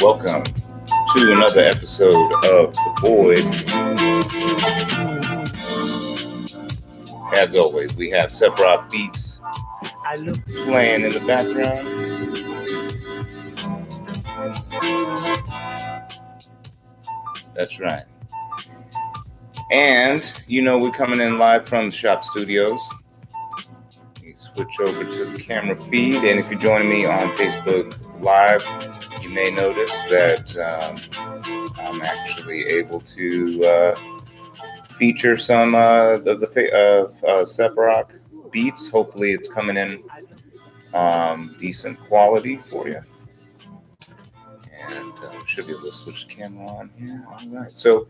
Welcome to another episode of The Void. As always, we have Seprock Beats playing in the background. That's right. And, we're coming in live from the Shop Studios. You switch over to the camera feed, and if you're joining me on Facebook Live, you may notice that I'm actually able to feature some of Seprock beats. Hopefully, it's coming in decent quality for you. And should be able to switch the camera on here. All right. So,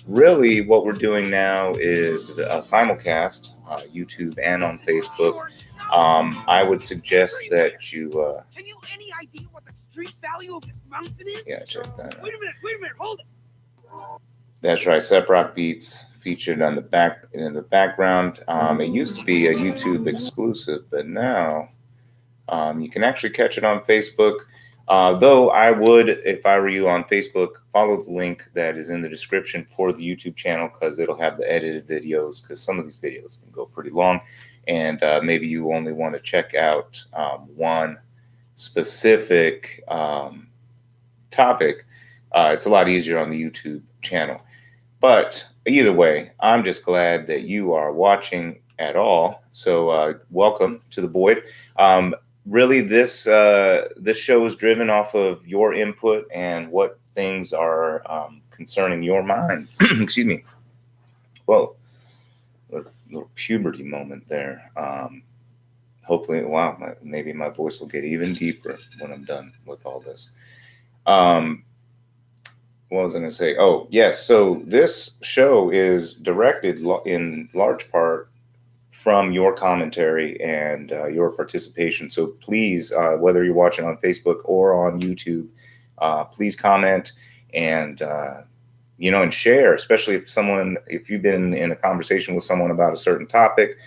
really, what we're doing now is a simulcast, YouTube and on Facebook. I would suggest that you. Have you any idea what the street value of this mountain is? Yeah, check that out. Wait a minute, hold it. That's right, Seprock Beats featured in the background. It used to be a YouTube exclusive, but now you can actually catch it on Facebook. Though I would, if I were you on Facebook, follow the link that is in the description for the YouTube channel because it'll have the edited videos. Because some of these videos can go pretty long, and maybe you only want to check out one specific topic. It's a lot easier on the YouTube channel. But either way, I'm just glad that you are watching at all. So welcome to The Void. Really, this show is driven off of your input and what things are concerning your mind. Excuse me. Whoa, little puberty moment there. Hopefully, maybe my voice will get even deeper when I'm done with all this. What was I going to say? Oh, yes. So this show is directed in large part from your commentary and your participation. So please, whether you're watching on Facebook or on YouTube, please comment and, and share, especially if you've been in a conversation with someone about a certain topic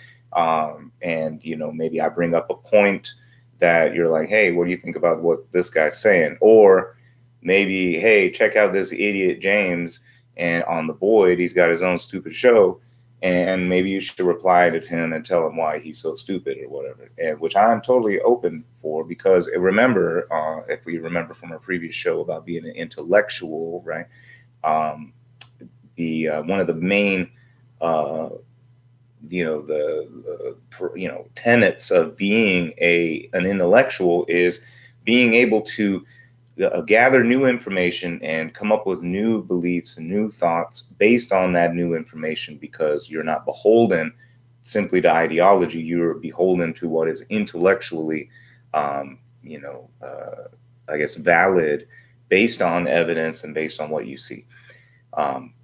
and, maybe I bring up a point that you're like, hey, what do you think about what this guy's saying? Or maybe, hey, check out this idiot James and on The Void, he's got his own stupid show. And maybe you should reply to him and tell him why he's so stupid or whatever, which I'm totally open for because remember, if we remember from our previous show about being an intellectual, right? One of the main, tenets of being an intellectual is being able to gather new information and come up with new beliefs and new thoughts based on that new information because you're not beholden simply to ideology. You're beholden to what is intellectually, valid based on evidence and based on what you see,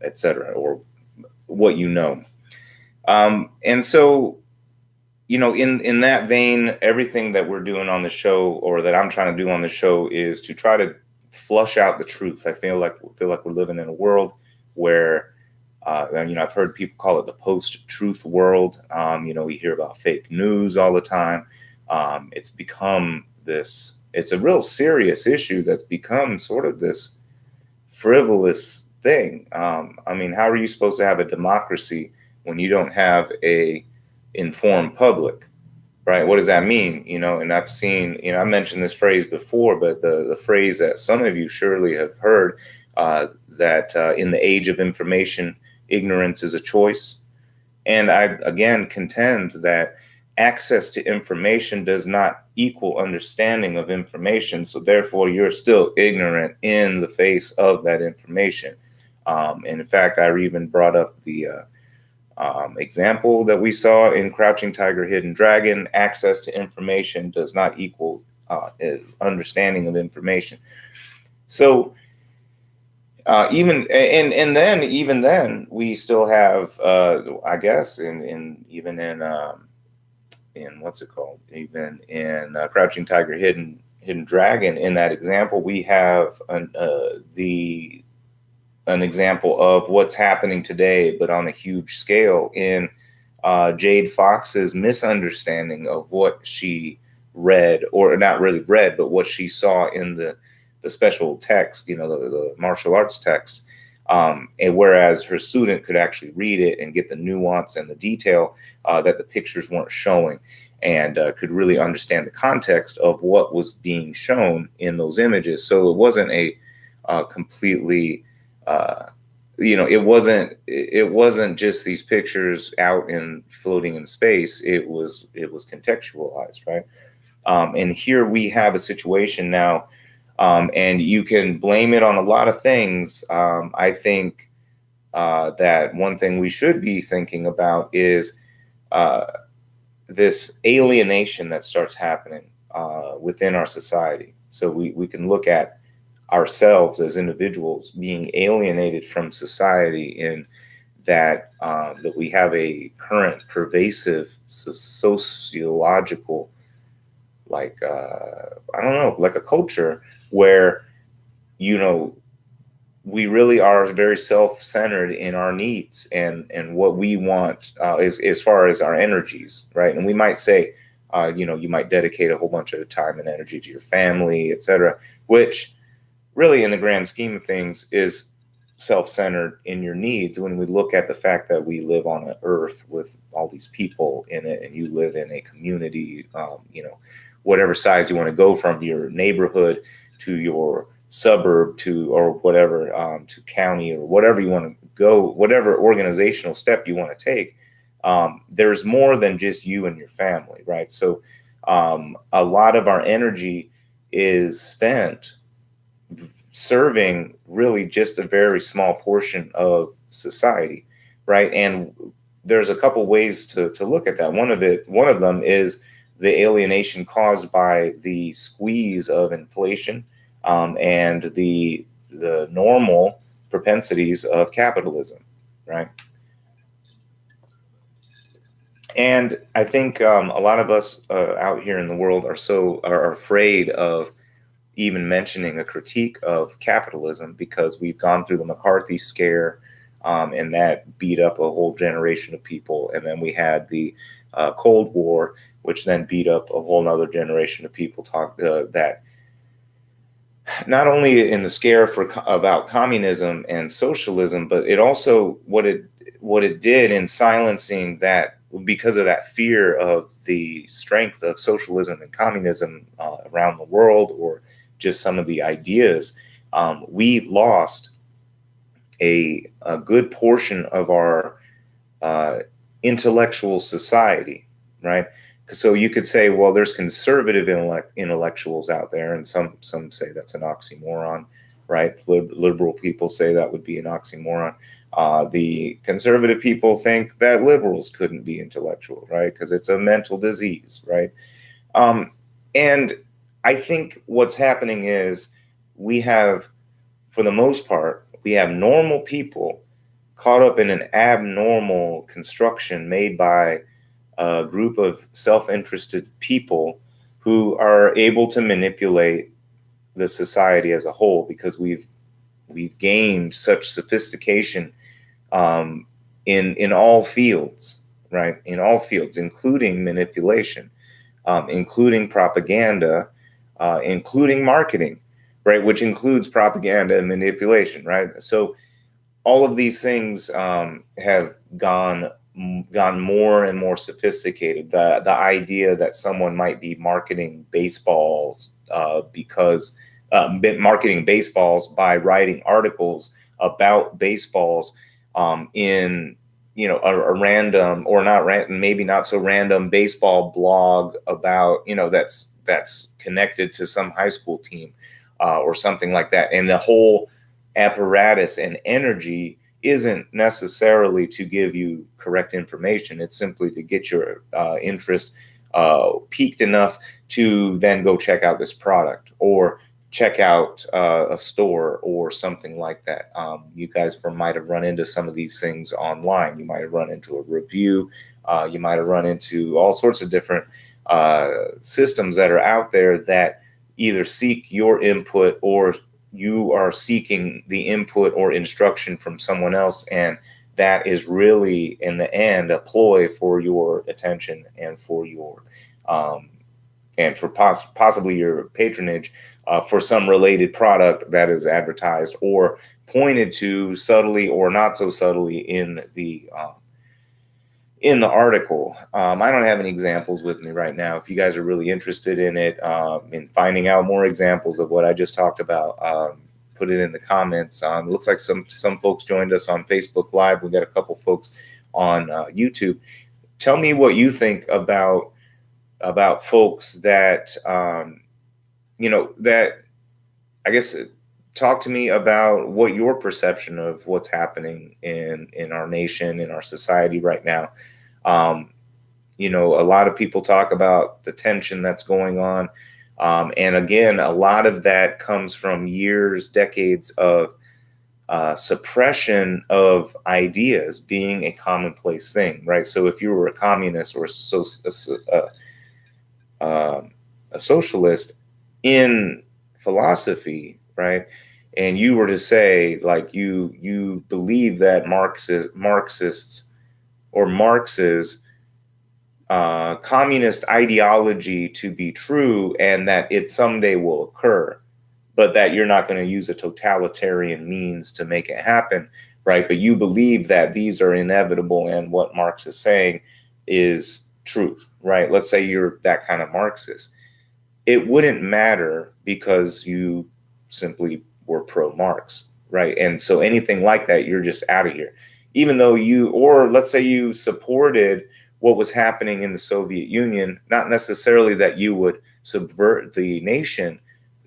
etc., or what you know. And so, in that vein, everything that we're doing on the show or that I'm trying to do on the show is to try to flush out the truth. I feel like we're living in a world where, I've heard people call it the post-truth world. We hear about fake news all the time. It's become it's a real serious issue that's become sort of this frivolous thing. How are you supposed to have a democracy when you don't have a informed public, right? What does that mean? And I've seen, I mentioned this phrase before, but the phrase that some of you surely have heard, that in the age of information, ignorance is a choice. And I, again, contend that access to information does not equal understanding of information. So therefore, you're still ignorant in the face of that information. And in fact, I even brought up the example that we saw in Crouching Tiger, Hidden Dragon. Access to information does not equal understanding of information. So even then, we still have, I guess, in what's it called? Even in Crouching Tiger, Hidden Dragon. In that example, we have an example of what's happening today, but on a huge scale in Jade Fox's misunderstanding of what she read, or not really read, but what she saw in the the special text, the martial arts text. And whereas her student could actually read it and get the nuance and the detail that the pictures weren't showing, and could really understand the context of what was being shown in those images. So it wasn't a completely, it wasn't just these pictures out and floating in space. It was contextualized, right? And here we have a situation now, and you can blame it on a lot of things. I think that one thing we should be thinking about is this alienation that starts happening within our society. So we can look at ourselves as individuals being alienated from society, in that that we have a current pervasive sociological, like I don't know, like a culture where we really are very self-centered in our needs and what we want as far as our energies, right? And we might say, you might dedicate a whole bunch of time and energy to your family, etc., which really, in the grand scheme of things, is self-centered in your needs. When we look at the fact that we live on an earth with all these people in it, and you live in a community, whatever size you want to go, from your neighborhood to your suburb to, or whatever, to county, or whatever you want to go, whatever organizational step you want to take, there's more than just you and your family, right? So a lot of our energy is spent serving really just a very small portion of society, right? And there's a couple ways to look at that. One of them is the alienation caused by the squeeze of inflation, and the normal propensities of capitalism, right? And I think a lot of us out here in the world are afraid of even mentioning a critique of capitalism, because we've gone through the McCarthy scare, and that beat up a whole generation of people. And then we had the Cold War, which then beat up a whole nother generation of people. That not only in the scare about communism and socialism, but it also what it did in silencing that, because of that fear of the strength of socialism and communism around the world, or just some of the ideas, we lost a good portion of our intellectual society, right? So you could say, well, there's conservative intellectuals out there, and some say that's an oxymoron, right? Liberal people say that would be an oxymoron. The conservative people think that liberals couldn't be intellectual, right? Because it's a mental disease, right? And I think what's happening is we have, for the most part, we have normal people caught up in an abnormal construction made by a group of self-interested people who are able to manipulate the society as a whole, because we've gained such sophistication in all fields, right? In all fields, including manipulation, including propaganda, including marketing, right? Which includes propaganda and manipulation, right? So all of these things have gone more and more sophisticated. The idea that someone might be marketing baseballs marketing baseballs by writing articles about baseballs in a random, or not random, maybe not so random, baseball blog about that's connected to some high school team or something like that, and the whole apparatus and energy isn't necessarily to give you correct information. It's simply to get your interest peaked enough to then go check out this product, or check out a store or something like that. You guys might have run into some of these things online. You might have run into a review. You might have run into all sorts of different systems that are out there that either seek your input, or you are seeking the input or instruction from someone else, and that is really, in the end, a ploy for your attention and for your and for possibly your patronage for some related product that is advertised or pointed to subtly or not so subtly in the article. I don't have any examples with me right now. If you guys are really interested in it, in finding out more examples of what I just talked about, put it in the comments. It looks like some folks joined us on Facebook Live. We got a couple folks on YouTube. Tell me what you think about folks that that I guess talk to me about what your perception of what's happening in our nation, in our society right now. A lot of people talk about the tension that's going on. And again, a lot of that comes from years, decades of suppression of ideas being a commonplace thing, right? So if you were a communist or a socialist in philosophy, right, and you were to say like you believe that Marxists or Marx's communist ideology to be true and that it someday will occur, but that you're not going to use a totalitarian means to make it happen, right? But you believe that these are inevitable and what Marx is saying is truth, right? Let's say you're that kind of Marxist. It wouldn't matter because you simply were pro-Marx, right? And so anything like that, you're just out of here. Even though or let's say you supported what was happening in the Soviet Union, not necessarily that you would subvert the nation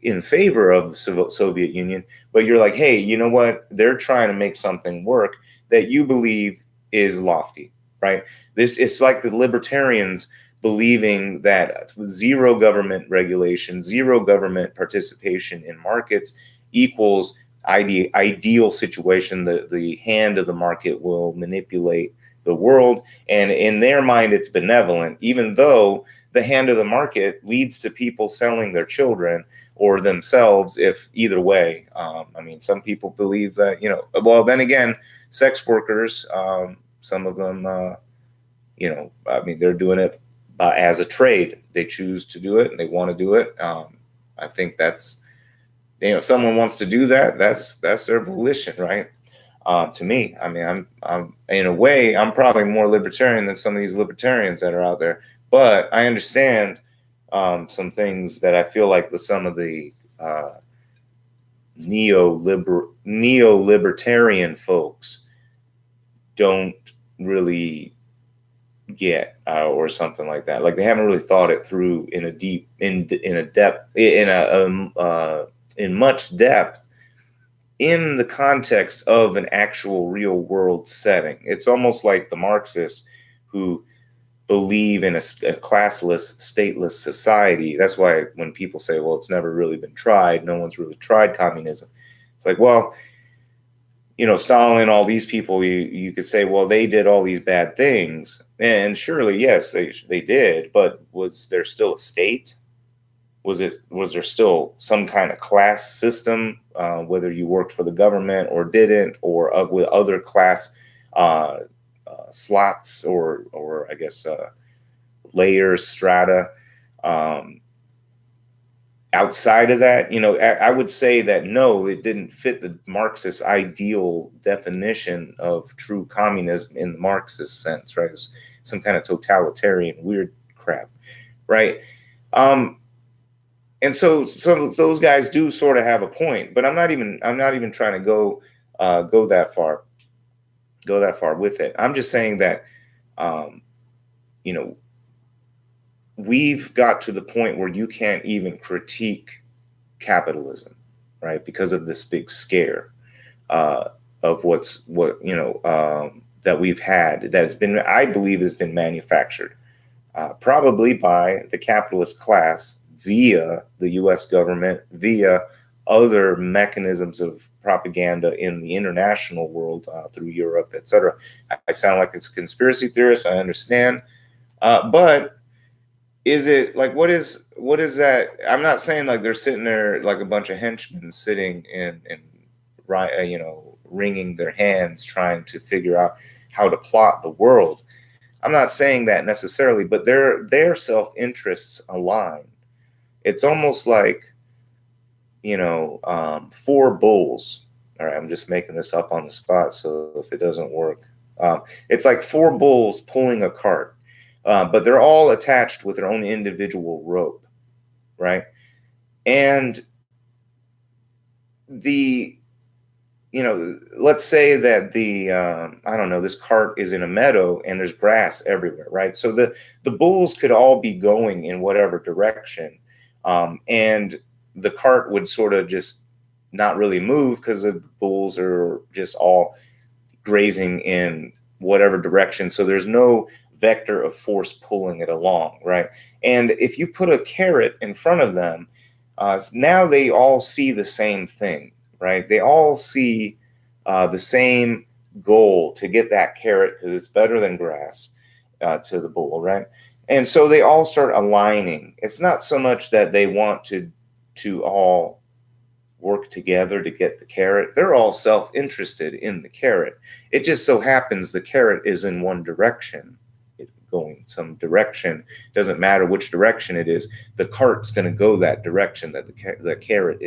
in favor of the Soviet Union, but you're like, hey, you know what? They're trying to make something work that you believe is lofty, right? It's like the libertarians believing that zero government regulation, zero government participation in markets equals ideal situation. The hand of the market will manipulate the world, and in their mind it's benevolent, even though the hand of the market leads to people selling their children or themselves, if either way. Some people believe that, well, then again, sex workers, some of them, they're doing it as a trade. They choose to do it and they want to do it. I think that's, if someone wants to do that, that's their volition, right? To me, I'm in a way, I'm probably more libertarian than some of these libertarians that are out there, but I understand some things that I feel like with some of the neo-libertarian folks don't really get, or something like that. Like they haven't really thought it through in much depth in the context of an actual real world setting. It's almost like the Marxists who believe in a classless, stateless society. That's why when people say, well, it's never really been tried, no one's really tried communism. It's like, well, Stalin, all these people, you could say, well, they did all these bad things. And surely, yes, they did. But was there still a state? Was there still some kind of class system, whether you worked for the government or didn't, or with other class slots or I guess layers, strata? Outside of that, I would say that no, it didn't fit the Marxist ideal definition of true communism in the Marxist sense, right? It was some kind of totalitarian weird crap, right? And so some of those guys do sort of have a point, but I'm not even trying to go that far with it. I'm just saying that, we've got to the point where you can't even critique capitalism, right? Because of this big scare of that we've had, that has been, I believe, has been manufactured, probably by the capitalist class via the U.S. government, via other mechanisms of propaganda in the international world, through Europe, etc. I sound like it's a conspiracy theorist, I understand, but is it like, what is that? I'm not saying like they're sitting there like a bunch of henchmen sitting and wringing their hands trying to figure out how to plot the world. I'm not saying that necessarily, but their self-interests align, It's almost like, four bulls. All right, I'm just making this up on the spot, so if it doesn't work, it's like four bulls pulling a cart, but they're all attached with their own individual rope, right? And let's say that I don't know, this cart is in a meadow and there's grass everywhere, right? So the bulls could all be going in whatever direction, and the cart would sort of just not really move because the bulls are just all grazing in whatever direction. So there's no vector of force pulling it along, right? And if you put a carrot in front of them, now they all see the same thing, right? They all see the same goal to get that carrot because it's better than grass to the bull, right? And so they all start aligning. It's not so much that they want to all work together to get the carrot. They're all self-interested in the carrot. It just so happens the carrot is in one direction, going some direction. Doesn't matter which direction it is. The cart's going to go that direction that the carrot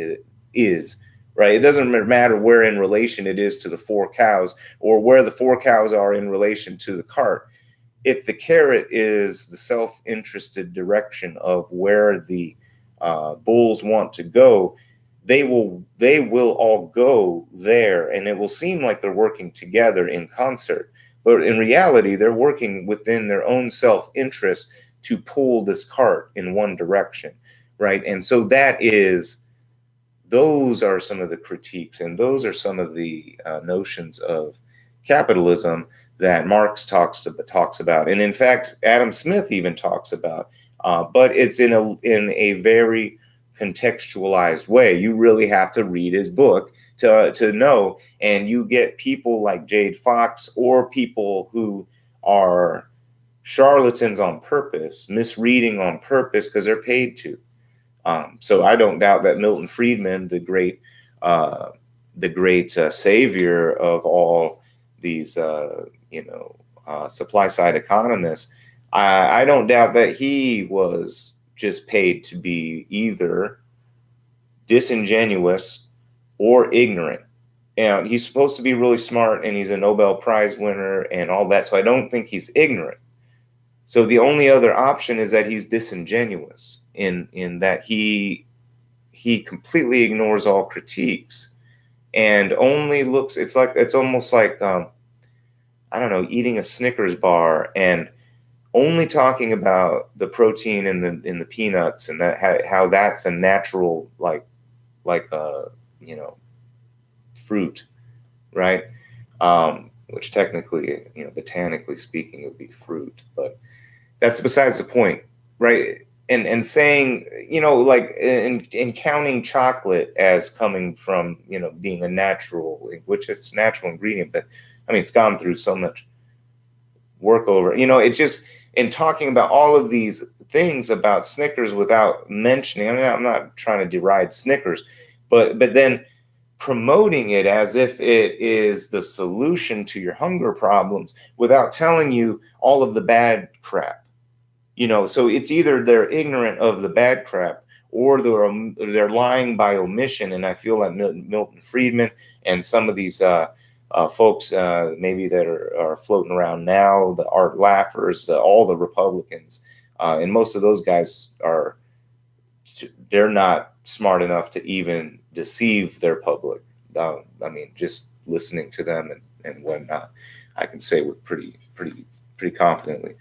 is, right? It doesn't matter where in relation it is to the four cows or where the four cows are in relation to the cart. If the carrot is the self-interested direction of where the bulls want to go, they will all go there, and it will seem like they're working together in concert. But in reality, they're working within their own self-interest to pull this cart in one direction, right? And so those are some of the critiques, and those are some of the notions of capitalism that Marx talks about, and in fact, Adam Smith even talks about. But it's in a very contextualized way. You really have to read his book to know, and you get people like Jade Fox or people who are charlatans on purpose, misreading on purpose because they're paid to. So I don't doubt that Milton Friedman, the great savior of all these supply side economists, I don't doubt that he was just paid to be either disingenuous or ignorant. And he's supposed to be really smart, and he's a Nobel Prize winner and all that. So I don't think he's ignorant. So the only other option is that he's disingenuous in that he completely ignores all critiques and only looks. It's almost like I don't know, eating a Snickers bar and only talking about the protein in the peanuts and that how that's a natural fruit, right? Which technically, botanically speaking, would be fruit, but that's besides the point, right? And saying, in counting chocolate as coming from, being a natural, which it's a natural ingredient, but I mean, it's gone through so much work over, it's just in talking about all of these things about Snickers without mentioning, I mean, I'm not trying to deride Snickers, but then promoting it as if it is the solution to your hunger problems without telling you all of the bad crap. So it's either they're ignorant of the bad crap or they're lying by omission. And I feel like Milton Friedman and some of these folks maybe that are floating around now, the Art Laffers, all the Republicans, and most of those guys they're not smart enough to even deceive their public. I mean, just listening to them and whatnot, I can say with pretty confidently.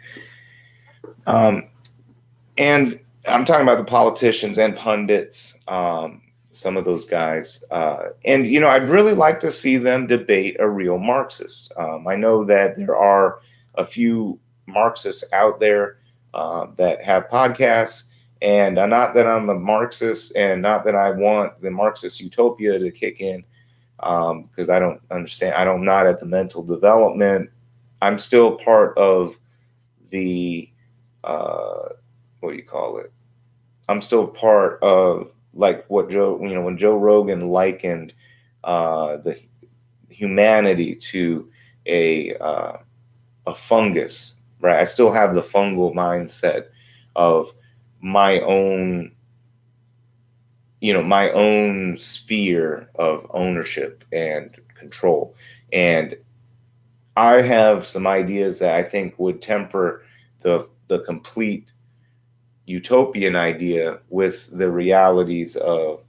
And I'm talking about the politicians and pundits, some of those guys. And, I'd really like to see them debate a real Marxist. I know that there are a few Marxists out there that have podcasts, and not that I'm a Marxist and not that I want the Marxist utopia to kick in, because I don't understand. I'm not at the mental development. I'm still part of the what do you call it? I'm still part of like what when Joe Rogan likened the humanity to a fungus, right? I still have the fungal mindset of my own my own sphere of ownership and control. And I have some ideas that I think would temper the complete utopian idea with the realities of,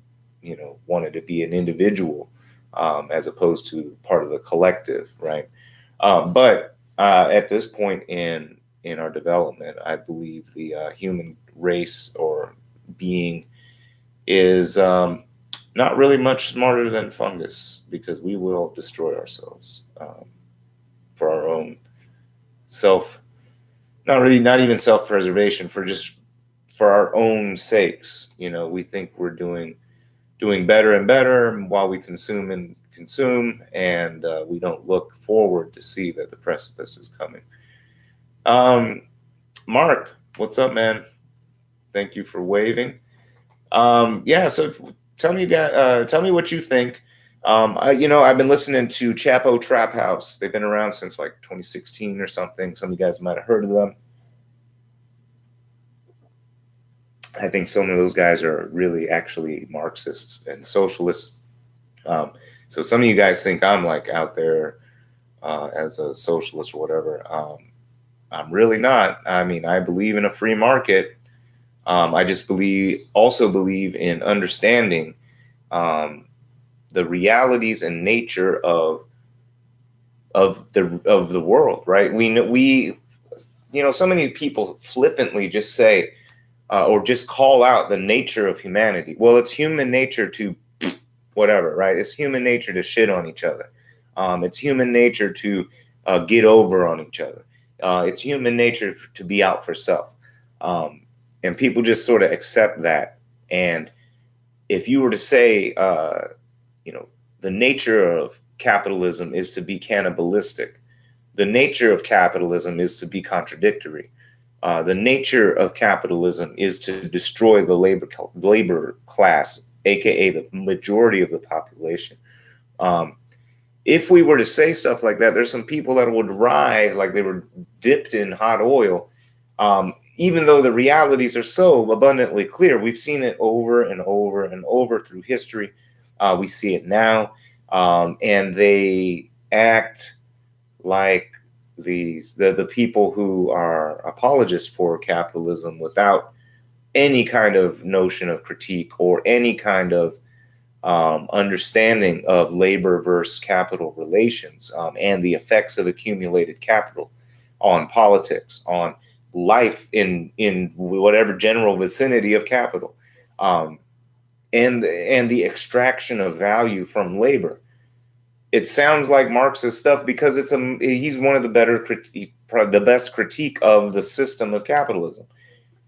wanting to be an individual, as opposed to part of the collective, right? But at this point in our development, I believe the human race or being is not really much smarter than fungus, because we will destroy ourselves for our own self, not even self-preservation, for our own sakes. We think we're doing better and better while we consume and consume, and we don't look forward to see that the precipice is coming. Mark, what's up, man? Thank you for waving. Yeah, so tell me, tell me what you think. I've been listening to Chapo Trap House. They've been around since like 2016 or something. Some of you guys might have heard of them. I think some of those guys are really actually Marxists and socialists. So some of you guys think I'm like out there as a socialist or whatever. I'm really not. I mean, I believe in a free market. I just also believe in understanding the realities and nature of the world, right? So many people flippantly just say or just call out the nature of humanity. Well, it's human nature to whatever, right? It's human nature to shit on each other. It's human nature to get over on each other. It's human nature to be out for self. And people just sort of accept that. And if you were to say, the nature of capitalism is to be cannibalistic, the nature of capitalism is to be contradictory. The nature of capitalism is to destroy the labor class, aka the majority of the population. If we were to say stuff like that, there's some people that would writhe like they were dipped in hot oil, even though the realities are so abundantly clear. We've seen it over and over and over through history. We see it now, and they act like the people who are apologists for capitalism without any kind of notion of critique or any kind of understanding of labor versus capital relations, and the effects of accumulated capital on politics, on life in whatever general vicinity of capital, and the extraction of value from labor. It sounds like Marxist stuff because he's one of the best critique of the system of capitalism.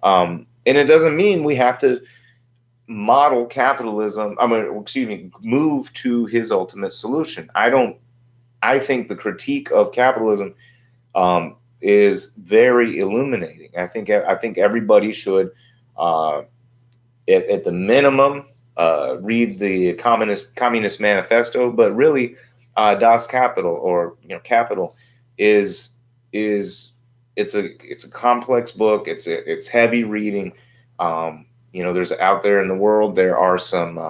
And it doesn't mean we have to model capitalism. Move to his ultimate solution. I think the critique of capitalism is very illuminating. I think everybody should, at the minimum, read the Communist Manifesto, but really, Das Kapital, or Capital, is it's a complex book. It's heavy reading. There's out there in the world, there are some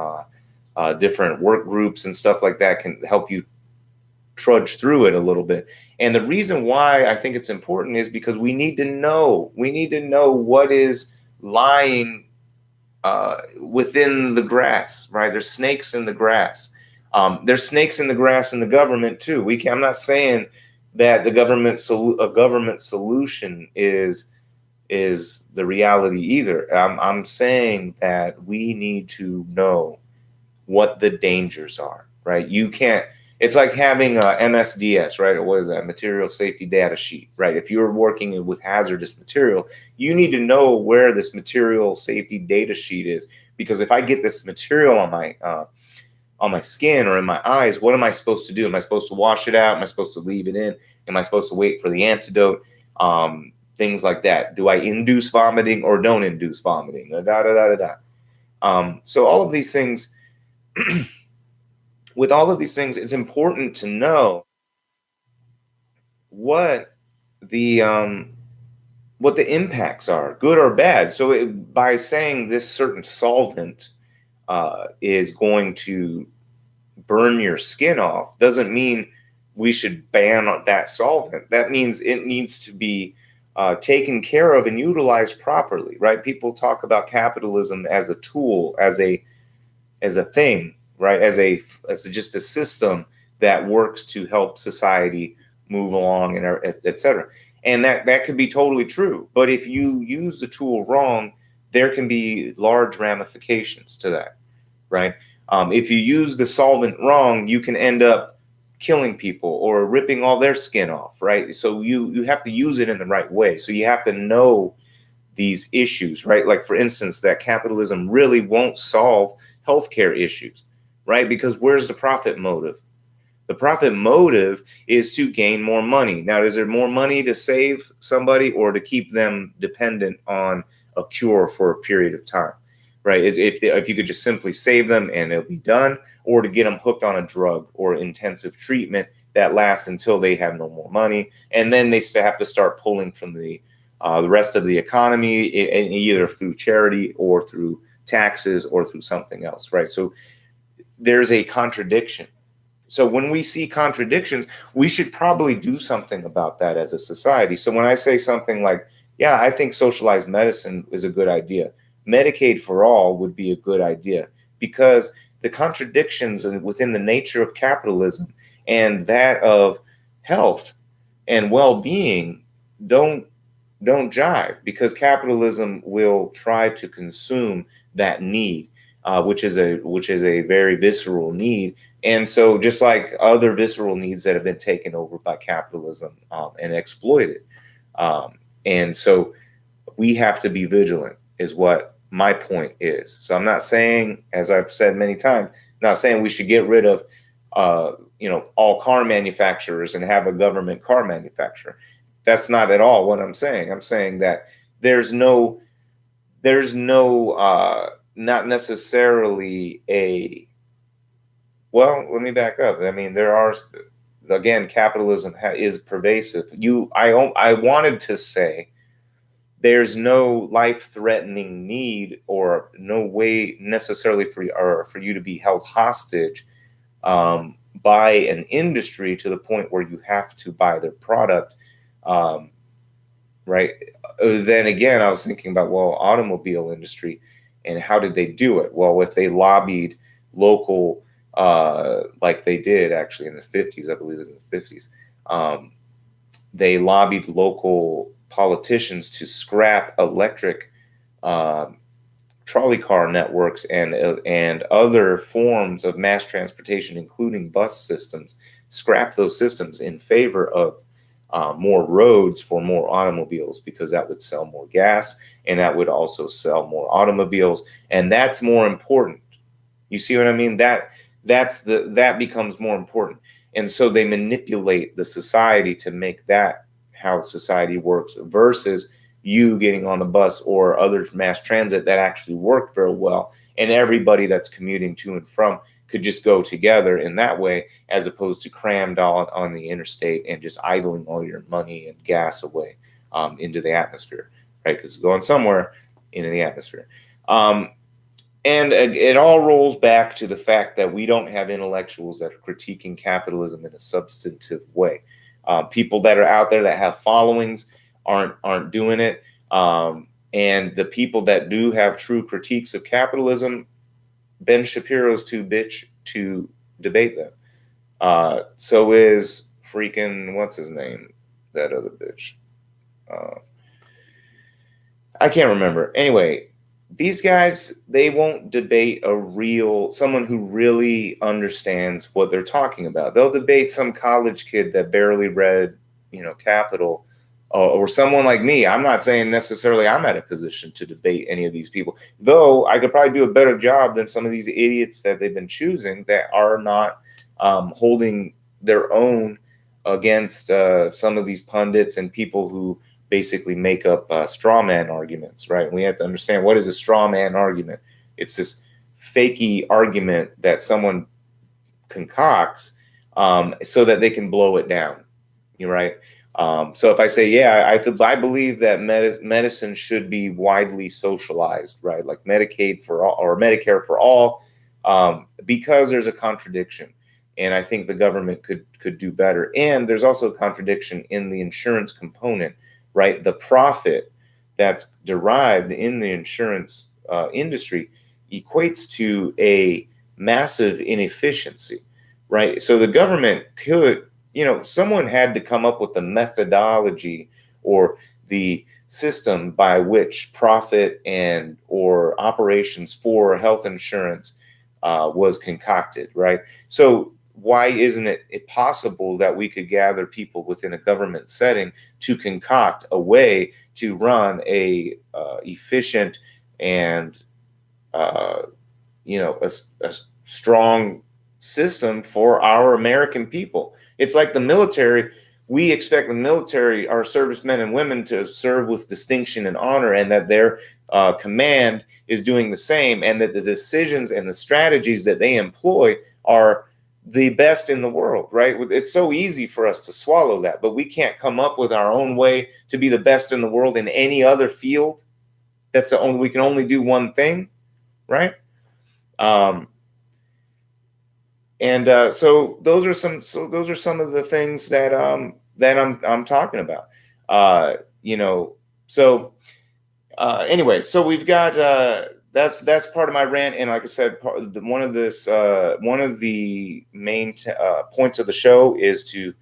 different work groups and stuff like that can help you trudge through it a little bit. And the reason why I think it's important is because we need to know what is lying within the grass, right? There's snakes in the grass. There's snakes in the grass in the government too. I'm not saying that a government solution is the reality either. I'm saying that we need to know what the dangers are, right? You can't. It's like having a MSDS, right? Or what is that? Material Safety Data Sheet, right? If you're working with hazardous material, you need to know where this material safety data sheet is, because if I get this material on my skin or in my eyes, what am I supposed to do? Am I supposed to wash it out? Am I supposed to leave it in? Am I supposed to wait for the antidote? Things like that. Do I induce vomiting or don't induce vomiting? So all of these things. With all of these things, it's important to know what the impacts are, good or bad. So by saying this certain solvent is going to burn your skin off doesn't mean we should ban that solvent. That means it needs to be taken care of and utilized properly, right? People talk about capitalism as a tool, as a thing, right? As just a system that works to help society move along, and et cetera. And that could be totally true. But if you use the tool wrong, there can be large ramifications to that, right? If you use the solvent wrong, you can end up killing people or ripping all their skin off, right? So you have to use it in the right way. So you have to know these issues, right? Like, for instance, that capitalism really won't solve healthcare issues, right? Because where's the profit motive? The profit motive is to gain more money. Now, is there more money to save somebody or to keep them dependent on a cure for a period of time, right? If you could just simply save them and it'll be done, or to get them hooked on a drug or intensive treatment that lasts until they have no more money, and then they still have to start pulling from the rest of the economy, either through charity or through taxes or through something else, right? So there's a contradiction. So when we see contradictions, we should probably do something about that as a society. So when I say something like, yeah, I think socialized medicine is a good idea, Medicaid for all would be a good idea, because the contradictions within the nature of capitalism and that of health and well-being don't jive, because capitalism will try to consume that need, which is a very visceral need. And so, just like other visceral needs that have been taken over by capitalism and exploited, and so we have to be vigilant, is what my point is. So I'm not saying, as I've said many times, not saying we should get rid of all car manufacturers and have a government car manufacturer. That's not at all what I'm saying. I'm saying that there's no not necessarily a, well, let me back up. I mean, there are, again, capitalism is pervasive. I wanted to say there's no life-threatening need or no way necessarily for you to be held hostage by an industry to the point where you have to buy their product, right? Then again, I was thinking about, well, automobile industry, and how did they do it? Well, if they lobbied local, like they did actually in the 50s, I believe it was in the 50s, they lobbied local politicians to scrap electric trolley car networks and other forms of mass transportation, including bus systems, scrap those systems in favor of more roads for more automobiles, because that would sell more gas and that would also sell more automobiles, and that's more important. You see what I mean? That becomes more important, and so they manipulate the society to make that how society works, versus you getting on the bus or other mass transit that actually worked very well, and everybody that's commuting to and from could just go together in that way, as opposed to crammed on the interstate and just idling all your money and gas away into the atmosphere, right? Because it's going somewhere into the atmosphere. And it all rolls back to the fact that we don't have intellectuals that are critiquing capitalism in a substantive way. People that are out there that have followings aren't doing it. And the people that do have true critiques of capitalism, Ben Shapiro's too bitch to debate them. So is freaking, what's his name? That other bitch. I can't remember. Anyway, these guys, they won't debate someone who really understands what they're talking about. They'll debate some college kid that barely read, Capital, or someone like me. I'm not saying necessarily I'm at a position to debate any of these people, though I could probably do a better job than some of these idiots that they've been choosing that are not holding their own against some of these pundits and people who basically make up straw man arguments, right? And we have to understand, what is a straw man argument? It's this fakey argument that someone concocts so that they can blow it down, right? So if I say, yeah, I believe that medicine should be widely socialized, right? Like Medicaid for all or Medicare for all, because there's a contradiction. And I think the government could do better. And there's also a contradiction in the insurance component, right? The profit that's derived in the insurance industry equates to a massive inefficiency, right? So the government could, someone had to come up with the methodology or the system by which profit and or operations for health insurance was concocted, right? So why isn't it possible that we could gather people within a government setting to concoct a way to run a efficient and uh, a strong system for our American people? It's like the military. We expect the military, our servicemen and women, to serve with distinction and honor, and that their command is doing the same, and that the decisions and the strategies that they employ are the best in the world, right? It's so easy for us to swallow that, but we can't come up with our own way to be the best in the world in any other field. That's the only, we can only do one thing, right? Um, and so those are some of the things that I'm talking about. You know, so anyway, so we've got that's part of my rant, and like I said, one of the main points of the show is to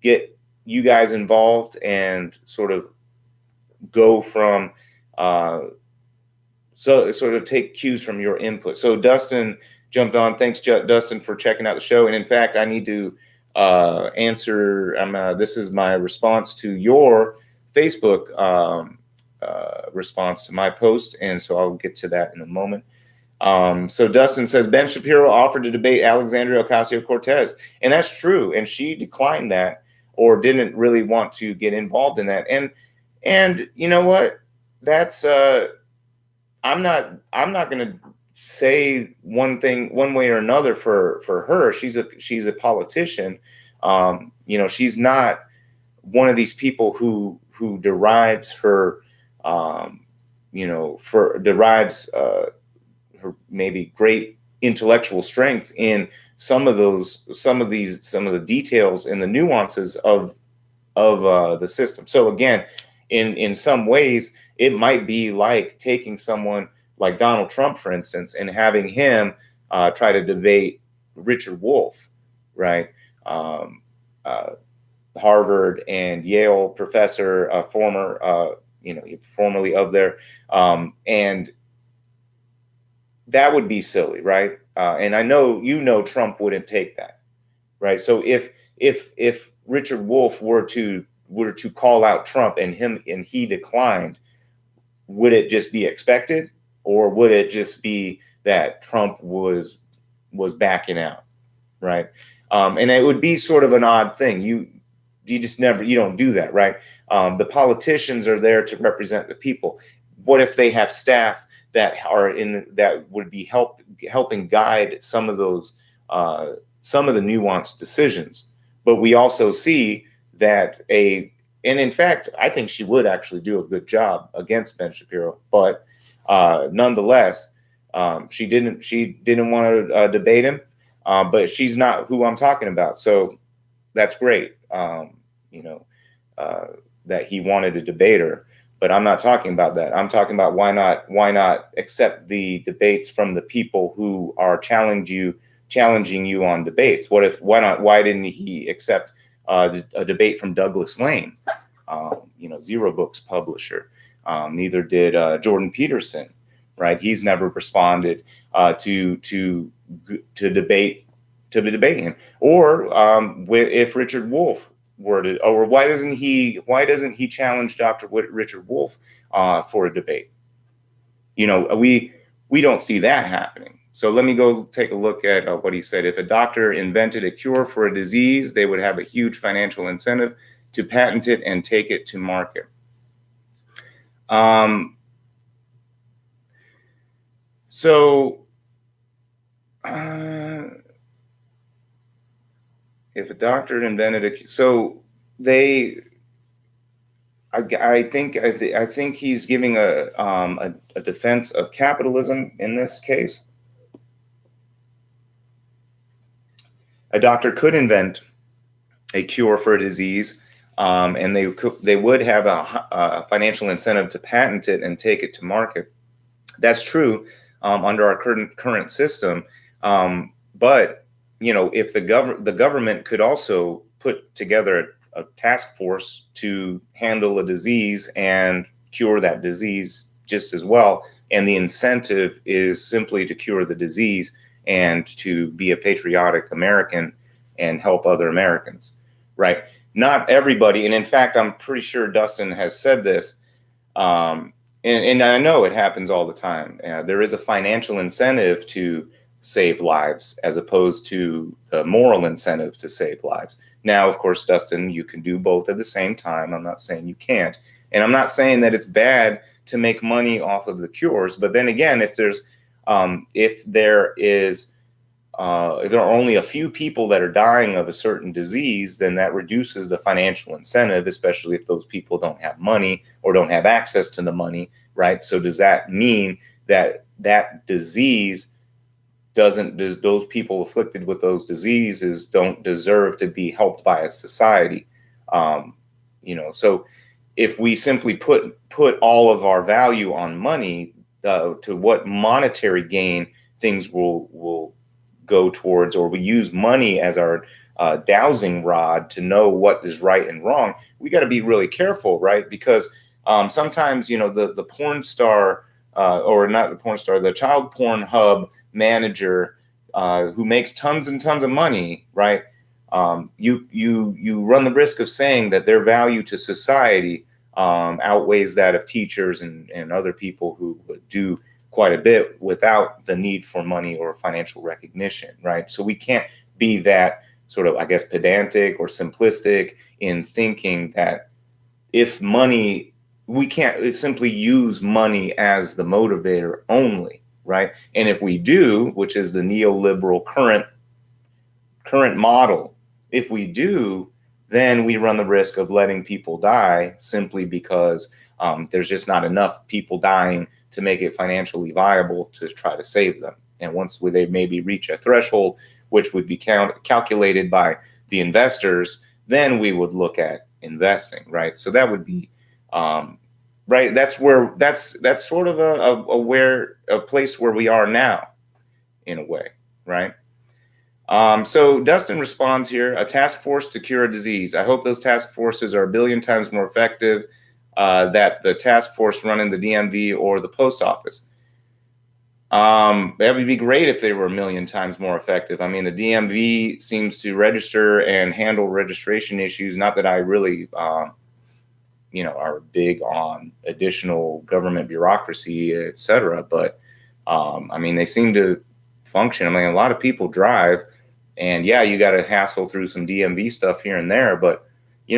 get you guys involved and sort of go from so sort of take cues from your input. So Dustin jumped on. Thanks, Dustin, for checking out the show. And in fact, I need to answer. This is my response to your Facebook response to my post, and so I'll get to that in a moment. So Dustin says Ben Shapiro offered to debate Alexandria Ocasio-Cortez, and that's true. And she declined that, or didn't really want to get involved in that. And you know what? That's I'm not going to say one thing one way or another for her. She's a politician. She's not one of these people who derives her her maybe great intellectual strength in some of the details and the nuances of the system. So again, in some ways, it might be like taking someone like Donald Trump, for instance, and having him try to debate Richard Wolff, right? Harvard and Yale professor, formerly of there, and that would be silly, right? And I know Trump wouldn't take that, right? So if Richard Wolff were to call out Trump and he declined, would it just be expected, or would it just be that Trump was backing out, right? And it would be sort of an odd thing. You don't do that, right? The politicians are there to represent the people. What if they have staff that would be helping guide some of the nuanced decisions? But we also see that and in fact, I think she would actually do a good job against Ben Shapiro, but nonetheless, she didn't want to debate him, but she's not who I'm talking about. So that's great, that he wanted to debate her, but I'm not talking about that. I'm talking about why not accept the debates from the people who are challenging you on debates. Why didn't he accept a debate from Douglas Lane, Zero Books publisher? Neither did Jordan Peterson, right? He's never responded to debate him. Or if Richard Wolff were to, or why doesn't he challenge Dr. Richard Wolff for a debate? We don't see that happening. So let me go take a look at what he said. If a doctor invented a cure for a disease, they would have a huge financial incentive to patent it and take it to market. If a doctor invented so they I think he's giving a defense of capitalism in this case. A doctor could invent a cure for a disease, and they would have a financial incentive to patent it and take it to market. That's true under our current system, but if the government could also put together a task force to handle a disease and cure that disease just as well, and the incentive is simply to cure the disease and to be a patriotic American and help other Americans, right? Not everybody, and in fact, I'm pretty sure Dustin has said this, and I know it happens all the time. There is a financial incentive to save lives as opposed to the moral incentive to save lives. Now, of course, Dustin, you can do both at the same time. I'm not saying you can't. And I'm not saying that it's bad to make money off of the cures. But then again, if there are only a few people that are dying of a certain disease, then that reduces the financial incentive, especially if those people don't have money or don't have access to the money, right? So does that mean that disease those people afflicted with those diseases don't deserve to be helped by a society? So if we simply put all of our value on money, to what monetary gain things will go towards, or we use money as our dowsing rod to know what is right and wrong, we got to be really careful, right? Because sometimes, the porn star, or not the porn star, the child porn hub manager who makes tons and tons of money, right? You run the risk of saying that their value to society outweighs that of teachers and other people who do quite a bit without the need for money or financial recognition, right? So we can't be that sort of, I guess, pedantic or simplistic in thinking that we can't simply use money as the motivator only, right? And if we do, which is the neoliberal current model, if we do, then we run the risk of letting people die simply because there's just not enough people dying to make it financially viable to try to save them. And once they maybe reach a threshold, which would be calculated by the investors, then we would look at investing, right? So that would be right. That's sort of a place where we are now, in a way, right? So Dustin responds here: a task force to cure a disease. I hope those task forces are a billion times more effective that the task force running the DMV or the post office. That would be great if they were a million times more effective. I mean, the DMV seems to register and handle registration issues. Not that I really, are big on additional government bureaucracy, et cetera, but I mean, they seem to function. I mean, a lot of people drive, and yeah, you got to hassle through some DMV stuff here and there, but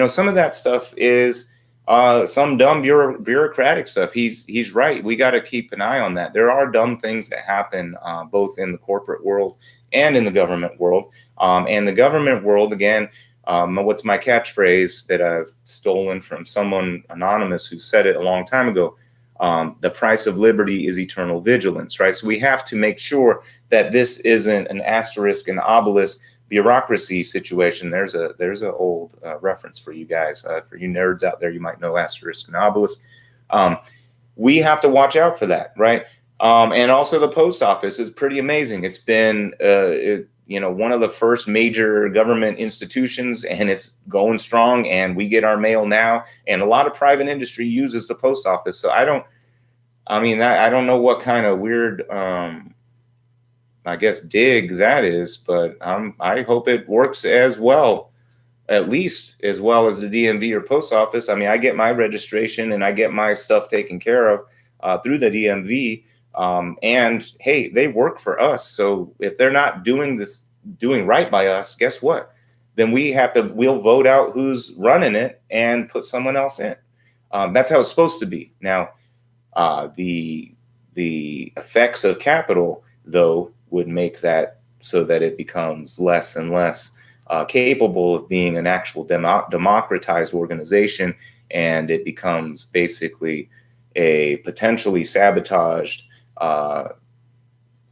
some of that stuff is some dumb bureaucratic stuff. He's right. We got to keep an eye on that. There are dumb things that happen both in the corporate world and in the government world. And the government world, again, what's my catchphrase that I've stolen from someone anonymous who said it a long time ago? The price of liberty is eternal vigilance, right? So we have to make sure that this isn't an asterisk and obelisk bureaucracy situation. There's a old reference for you guys. For you nerds out there, you might know asterisk and obelisk. We have to watch out for that, right? And also the post office is pretty amazing. It's been one of the first major government institutions, and it's going strong, and we get our mail now, and a lot of private industry uses the post office. So I don't know what kind of weird I guess dig that is, but I hope it works as well, at least as well as the DMV or post office. I mean, I get my registration and I get my stuff taken care of through the DMV, and hey, they work for us. So if they're not doing right by us, guess what? Then we'll vote out who's running it and put someone else in. That's how it's supposed to be. Now, the effects of capital, though, would make that so that it becomes less and less capable of being an actual democratized organization and it becomes basically a potentially sabotaged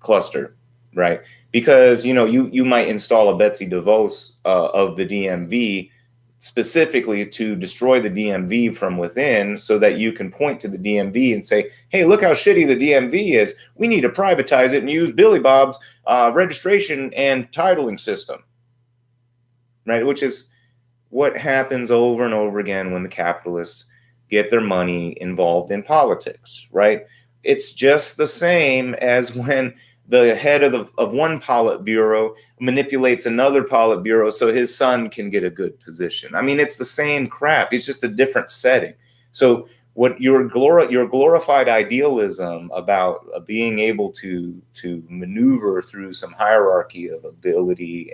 cluster, right? Because you might install a Betsy DeVos of the DMV specifically to destroy the DMV from within, so that you can point to the DMV and say, hey, look how shitty the DMV is. We need to privatize it and use Billy Bob's registration and titling system, right? Which is what happens over and over again when the capitalists get their money involved in politics, right? It's just the same as when the head of one Politburo manipulates another Politburo so his son can get a good position. I mean, it's the same crap. It's just a different setting. So what your glorified idealism about being able to maneuver through some hierarchy of ability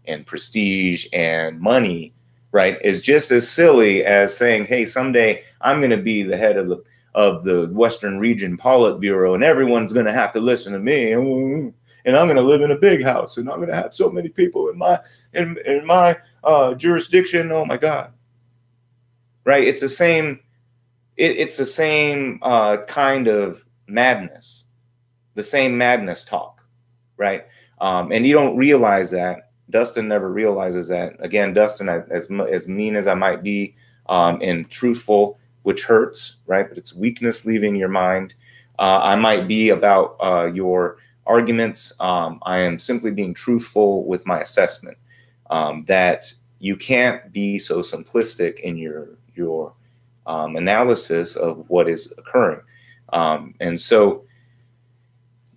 and prestige and money, right, is just as silly as saying, hey, someday I'm going to be the head of the Western Region Politburo, and everyone's going to have to listen to me, and I'm going to live in a big house, and I'm going to have so many people in my jurisdiction. Oh my God, right? It's the same. It's the same kind of madness, the same madness talk, right? And you don't realize that. Dustin never realizes that. Again, Dustin, as mean as I might be, and truthful, which hurts, right? But it's weakness leaving your mind. I might be about your arguments. I am simply being truthful with my assessment, that you can't be so simplistic in your analysis of what is occurring. And so,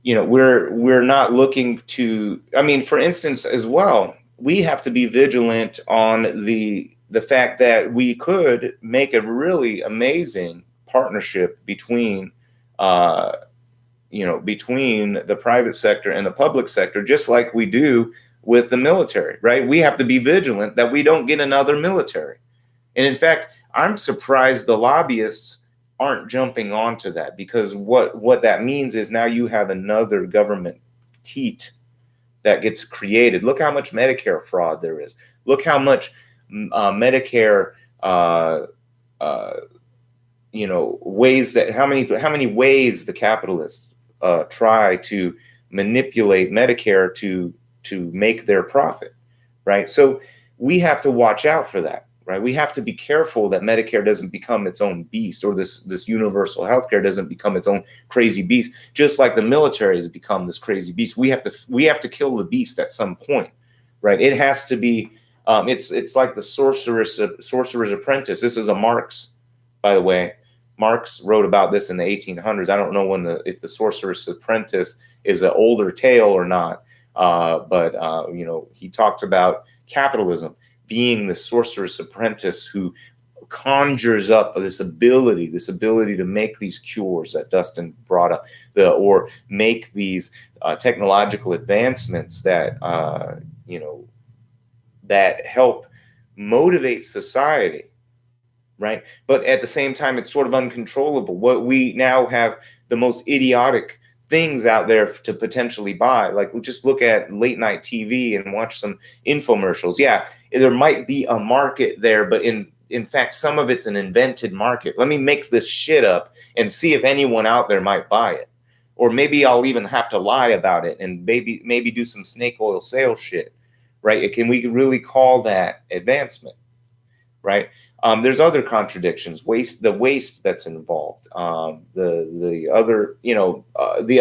we're not looking to, I mean, for instance, as well, we have to be vigilant on the fact that we could make a really amazing partnership between between the private sector and the public sector, just like we do with the military, right? We have to be vigilant that we don't get another military. And in fact, I'm surprised the lobbyists aren't jumping onto that, because what that means is now you have another government teat that gets created. Look how much Medicare fraud there is. Look how much Medicare, ways that how many ways the capitalists try to manipulate Medicare to make their profit, right? So we have to watch out for that, right? We have to be careful that Medicare doesn't become its own beast, or this universal healthcare doesn't become its own crazy beast, just like the military has become this crazy beast. We have to kill the beast at some point, right? It has to be. It's like the Sorcerer's Apprentice. This is a Marx, by the way. Marx wrote about this in the 1800s. I don't know if the Sorcerer's Apprentice is an older tale or not, but he talks about capitalism being the sorcerer's apprentice who conjures up this ability to make these cures that Dustin brought up, or make these technological advancements that that help motivate society, right? But at the same time, it's sort of uncontrollable. What we now have the most idiotic things out there to potentially buy. Like, just look at late night TV and watch some infomercials. Yeah, there might be a market there, but in fact, some of it's an invented market. Let me make this shit up and see if anyone out there might buy it. Or maybe I'll even have to lie about it and maybe do some snake oil sales shit, right? Can we really call that advancement, right? There's other contradictions, the waste that's involved, the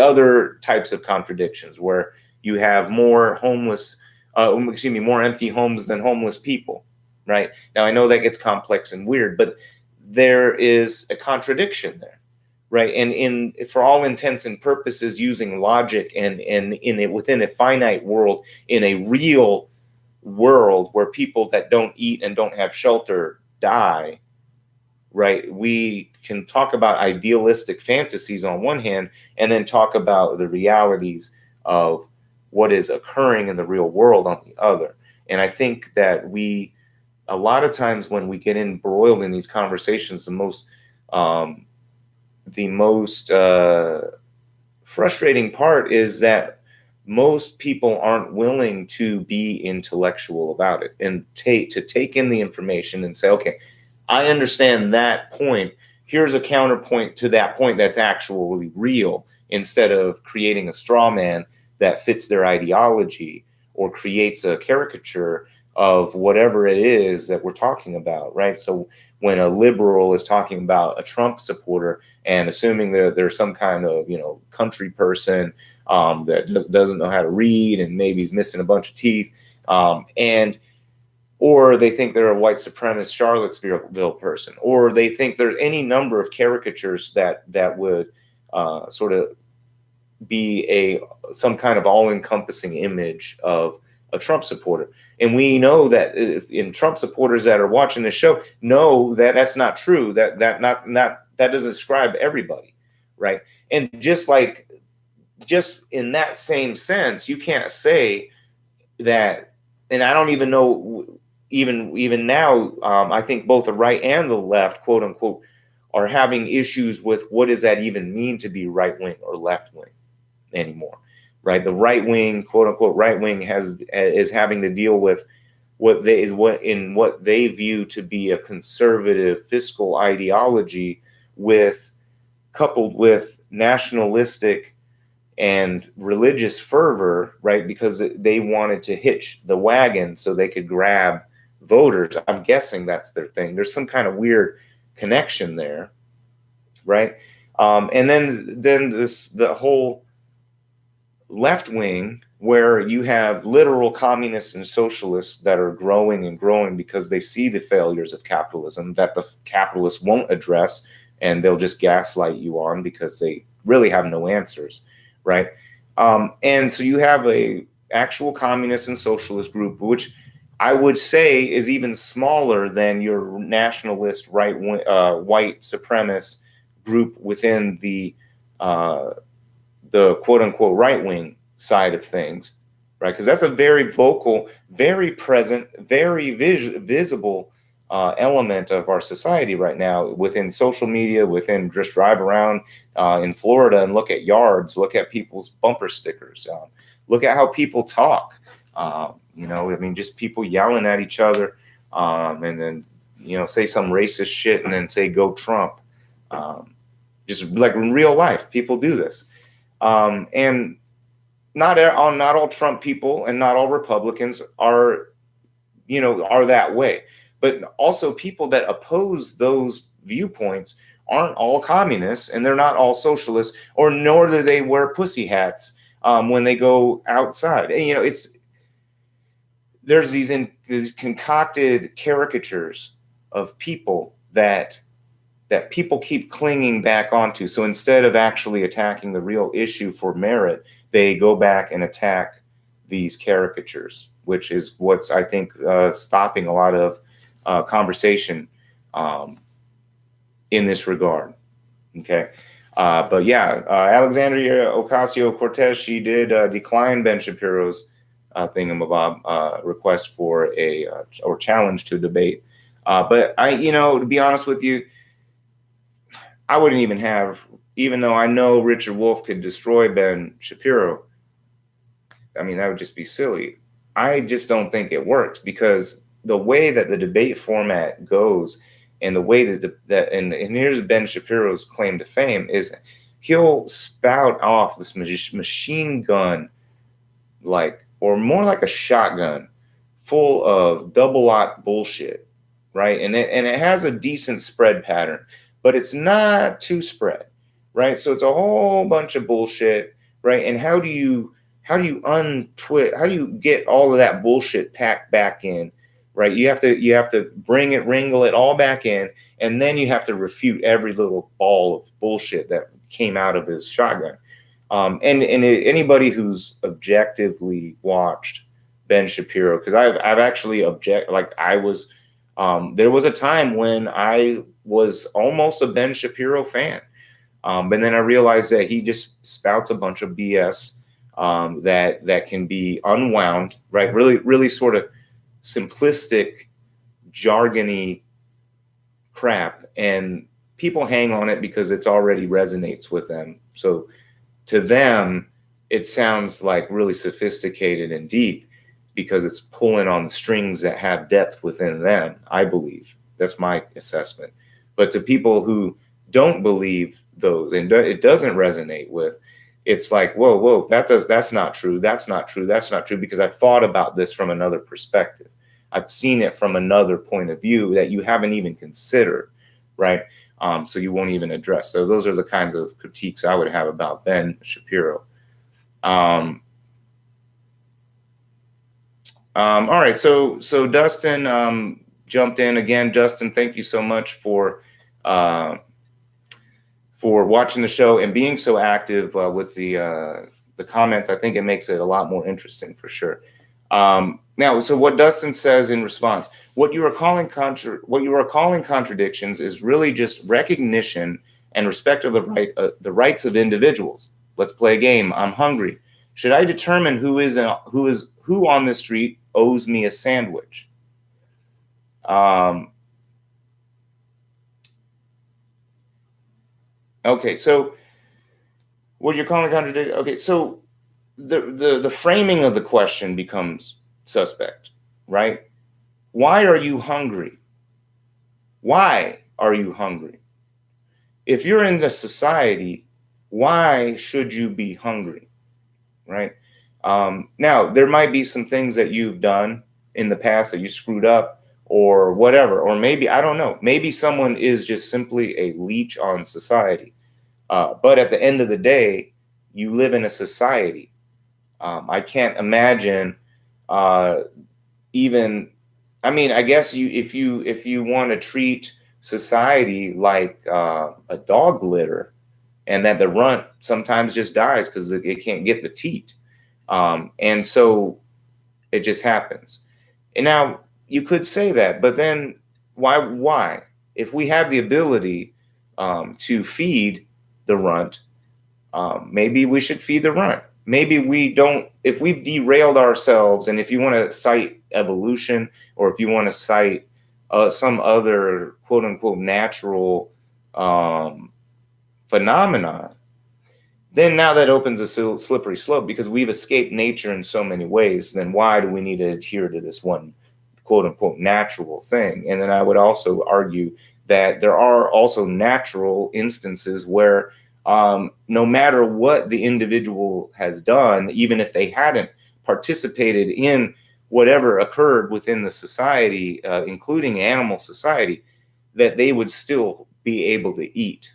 other types of contradictions where you have more more empty homes than homeless people, right? Now, I know that gets complex and weird, but there is a contradiction there, right? And for all intents and purposes, using logic and within a finite world, in a real world where people that don't eat and don't have shelter die, right? We can talk about idealistic fantasies on one hand, and then talk about the realities of what is occurring in the real world on the other. And I think that a lot of times when we get embroiled in these conversations, the most frustrating part is that most people aren't willing to be intellectual about it and to take in the information and say, okay, I understand that point. Here's a counterpoint to that point that's actually real, instead of creating a straw man that fits their ideology or creates a caricature of whatever it is that we're talking about, right? So when a liberal is talking about a Trump supporter and assuming that there's some kind of, country person that doesn't know how to read and maybe he's missing a bunch of teeth, or they think they're a white supremacist Charlottesville person, or they think there's any number of caricatures that would sort of be some kind of all-encompassing image of a Trump supporter. And we know that in Trump supporters that are watching this show know that that's not true. That doesn't describe everybody, right? And just in that same sense, you can't say that. And I don't even know. Even now, I think both the right and the left, quote unquote, are having issues with what does that even mean to be right wing or left wing anymore, right? The right wing, quote unquote, right wing is having to deal with what they view to be a conservative fiscal ideology, coupled with nationalistic and religious fervor, right? Because they wanted to hitch the wagon so they could grab voters. I'm guessing that's their thing. There's some kind of weird connection there, right? And then the whole left wing, where you have literal communists and socialists that are growing and growing because they see the failures of capitalism that the capitalists won't address, and they'll just gaslight you on because they really have no answers, right? And so you have a actual communist and socialist group, which I would say is even smaller than your nationalist white supremacist group within the quote unquote right wing side of things, right? Because that's a very vocal, very present, very visible element of our society right now within social media, within just drive around in Florida and look at yards, look at people's bumper stickers, look at how people talk. Just people yelling at each other, and then, say some racist shit and then say, go Trump. Just like in real life, people do this. And not all Trump people and not all Republicans are that way. But also people that oppose those viewpoints aren't all communists, and they're not all socialists, or nor do they wear pussy hats when they go outside. And, there's these concocted caricatures of people that people keep clinging back onto. So instead of actually attacking the real issue for merit, they go back and attack these caricatures, which is what's, I think, stopping a lot of conversation in this regard. Okay. But yeah, Alexandria Ocasio-Cortez, she did decline Ben Shapiro's thingamabob request for or challenge to debate. But to be honest with you, I wouldn't even though I know Richard Wolff could destroy Ben Shapiro. I mean, that would just be silly. I just don't think it works, because the way that the debate format goes and the way and here's Ben Shapiro's claim to fame is he'll spout off this machine gun, or more like a shotgun, full of double-aught bullshit, right? And it has a decent spread pattern, but it's not too spread, right? So it's a whole bunch of bullshit, right? And how do you get all of that bullshit packed back in, right? You have to wrangle it all back in, and then you have to refute every little ball of bullshit that came out of his shotgun. And anybody who's objectively watched Ben Shapiro, because I've actually there was a time when I was almost a Ben Shapiro fan, but then I realized that he just spouts a bunch of BS that can be unwound, right? Really, really sort of simplistic, jargony crap, and people hang on it because it's already resonates with them. So to them, it sounds like really sophisticated and deep because it's pulling on strings that have depth within them. I believe That's my assessment. But to people who don't believe those and it doesn't resonate with, it's like, whoa, that's not true. That's not true. That's not true, because I've thought about this from another perspective. I've seen it from another point of view that you haven't even considered, right? So you won't even address. So those are the kinds of critiques I would have about Ben Shapiro. All right, so Dustin jumped in again. Dustin, thank you so much for watching the show and being so active with the comments. I think it makes it a lot more interesting for sure. Now, so what Dustin says in response, what you are calling contradictions is really just recognition and respect of the rights of individuals. Let's play a game. I'm hungry. Should I determine who on the street owes me a sandwich? Okay, so what you're calling contradiction. Okay, so the framing of the question becomes suspect, right? Why are you hungry? Why are you hungry? If you're in the society, why should you be hungry, right? Now, there might be some things that you've done in the past that you screwed up or whatever, or maybe, I don't know, maybe someone is just simply a leech on society. But at the end of the day, you live in a society. I can't imagine even, I mean, I guess if you want to treat society like a dog litter, and that the runt sometimes just dies because it can't get the teat. And so it just happens. And now you could say that, but then why? If we have the ability to feed the runt, maybe we should feed the runt. Maybe we don't, if we've derailed ourselves, and if you want to cite evolution, or if you want to cite some other quote unquote natural phenomenon, then now that opens a slippery slope, because we've escaped nature in so many ways. Then why do we need to adhere to this one quote unquote natural thing? And then I would also argue that there are also natural instances where no matter what the individual has done, even if they hadn't participated in whatever occurred within the society, including animal society, that they would still be able to eat.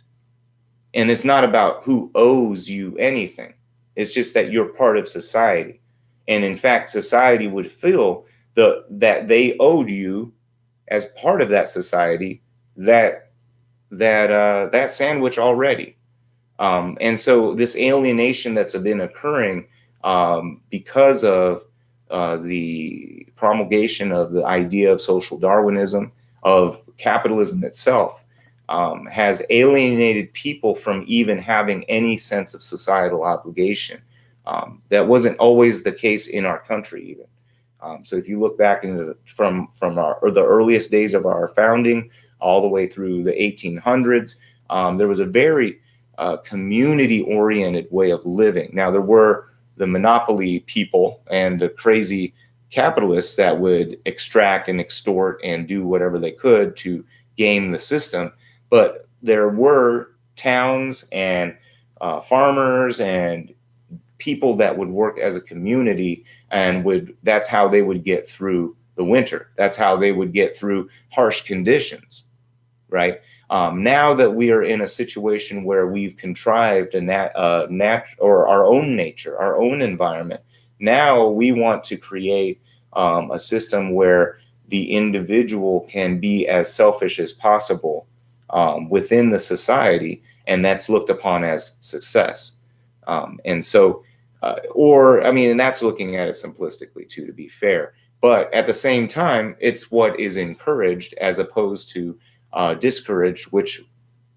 And it's not about who owes you anything. It's just that you're part of society. And in fact, society would feel that they owed you, as part of that society, that sandwich already. And so this alienation that's been occurring because of the promulgation of the idea of social Darwinism, of capitalism itself, has alienated people from even having any sense of societal obligation. That wasn't always the case in our country even. So if you look back into from the earliest days of our founding all the way through the 1800s, there was a very community-oriented way of living. Now, there were the monopoly people and the crazy capitalists that would extract and extort and do whatever they could to game the system. But there were towns and farmers and people that would work as a community, and that's how they would get through the winter. That's how they would get through harsh conditions, right? Now that we are in a situation where we've contrived or our own nature, our own environment, now we want to create a system where the individual can be as selfish as possible within the society, and that's looked upon as success. And so, and that's looking at it simplistically too, to be fair. But at the same time, it's what is encouraged as opposed to discouraged, which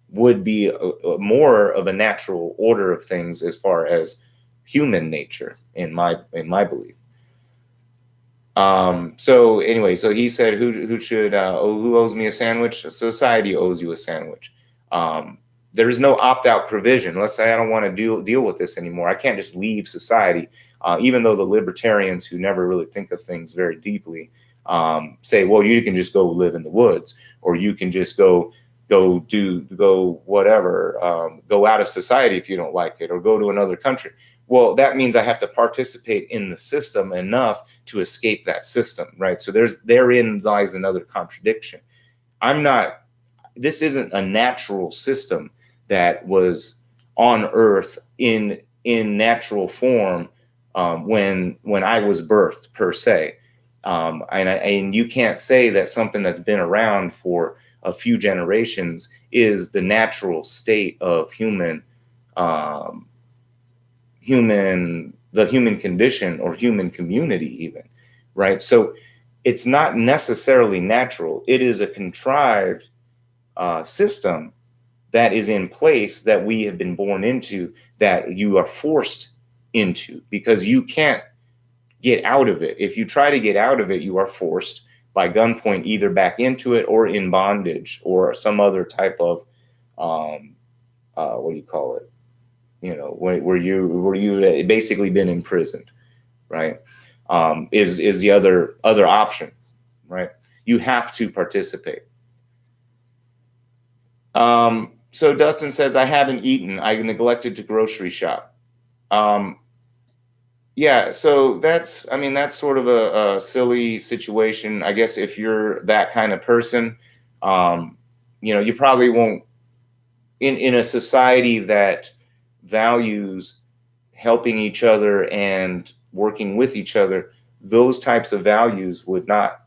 would be more of a natural order of things as far as human nature, in my belief. So anyway, so he said, who owes me a sandwich? Society owes you a sandwich. There is no opt-out provision. Let's say I don't want to deal with this anymore. I can't just leave society, even though the libertarians, who never really think of things very deeply, say, well, you can just go live in the woods, or you can just go whatever, go out of society if you don't like it, or go to another country. Well, that means I have to participate in the system enough to escape that system, right? So therein lies another contradiction. This isn't a natural system that was on Earth in natural form when I was birthed, per se. And you can't say that something that's been around for a few generations is the natural state of the human condition or human community even, right? So it's not necessarily natural. It is a contrived system that is in place, that we have been born into, that you are forced into, because you can't get out of it. If you try to get out of it, you are forced by gunpoint either back into it or in bondage or some other type of what do you call it? Where you basically been imprisoned, right? Is the other option, right? You have to participate. So Dustin says, I haven't eaten. I neglected to grocery shop. Yeah, so that's sort of a silly situation. I guess if you're that kind of person, you probably won't, in a society that values helping each other and working with each other, those types of values would not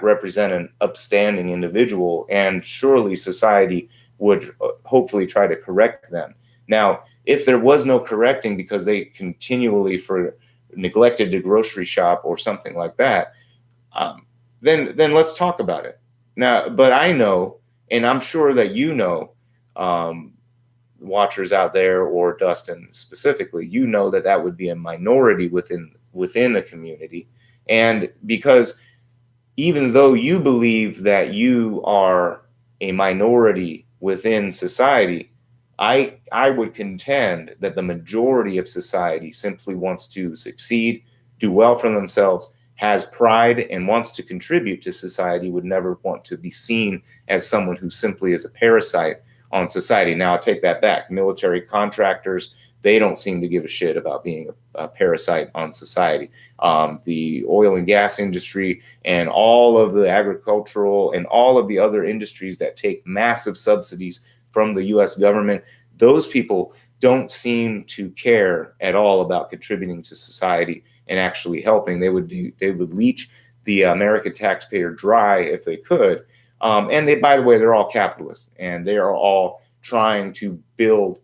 represent an upstanding individual, and surely society would hopefully try to correct them. Now, if there was no correcting because they continually neglected to grocery shop or something like that, then let's talk about it. Now, but I know, and I'm sure that watchers out there, or Dustin specifically, that would be a minority within the community. And because even though you believe that you are a minority within society, I would contend that the majority of society simply wants to succeed, do well for themselves, has pride, and wants to contribute to society, would never want to be seen as someone who simply is a parasite on society. Now, I'll take that back. Military contractors, they don't seem to give a shit about being a parasite on society. The oil and gas industry and all of the agricultural and all of the other industries that take massive subsidies from the U.S. government, those people don't seem to care at all about contributing to society and actually helping. They would leech the American taxpayer dry if they could. And they, by the way, they're all capitalists, and they are all trying to build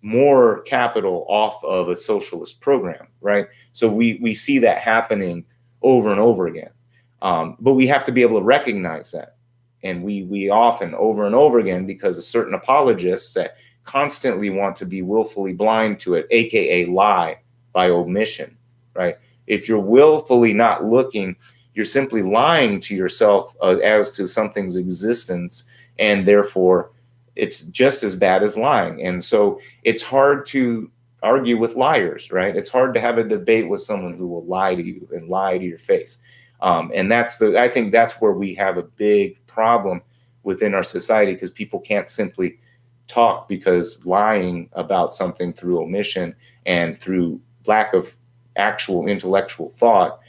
more capital off of a socialist program, right? So we see that happening over and over again. But we have to be able to recognize that. And we often, over and over again, because of certain apologists that constantly want to be willfully blind to it, aka lie by omission, right? If you're willfully not looking, you're simply lying to yourself as to something's existence, and therefore it's just as bad as lying. And so it's hard to argue with liars, right? It's hard to have a debate with someone who will lie to you and lie to your face. And I think that's where we have a big problem within our society, because people can't simply talk, because lying about something through omission and through lack of actual intellectual thought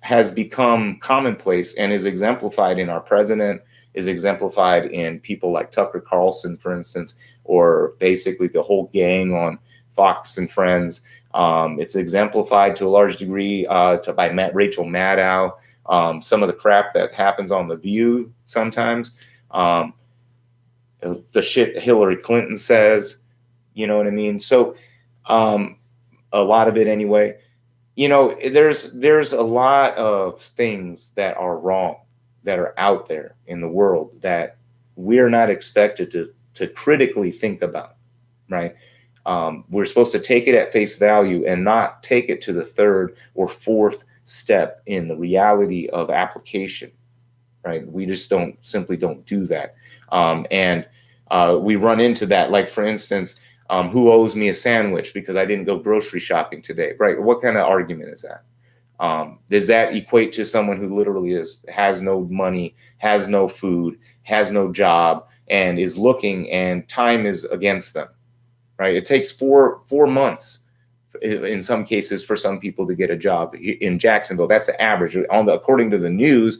has become commonplace and is exemplified in our president, is exemplified in people like Tucker Carlson, for instance, or basically the whole gang on Fox and Friends. It's exemplified to a large degree by Rachel Maddow. Some of the crap that happens on The View sometimes, the shit Hillary Clinton says, you know what I mean? So a lot of it anyway. There's a lot of things that are wrong, that are out there in the world, that we're not expected to critically think about, right? We're supposed to take it at face value and not take it to the third or fourth step in the reality of application, right? We just simply don't do that. And we run into that, like, for instance, who owes me a sandwich because I didn't go grocery shopping today, right? What kind of argument is that? Does that equate to someone who literally has no money, has no food, has no job, and is looking, and time is against them, right? It takes four months in some cases for some people to get a job in Jacksonville. That's the average according to the news,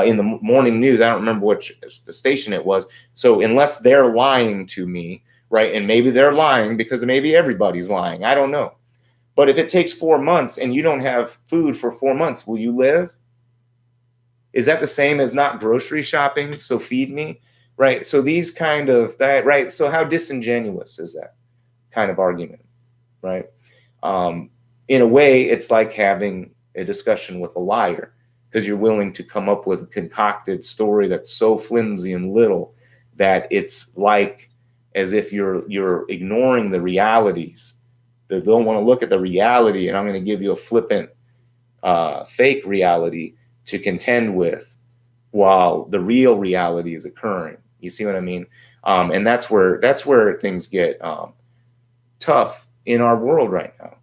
in the morning news. I don't remember which station it was. So unless they're lying to me, right? And maybe they're lying because maybe everybody's lying. I don't know. But if it takes 4 months and you don't have food for 4 months, will you live? Is that the same as not grocery shopping? So feed me, right? So these kind of that, right? So how disingenuous is that kind of argument, right? In a way, it's like having a discussion with a liar, because you're willing to come up with a concocted story that's so flimsy and little that it's like as if you're ignoring the realities. They don't want to look at the reality, and I'm going to give you a flippant, fake reality to contend with, while the real reality is occurring. You see what I mean? And that's where things get tough in our world right now.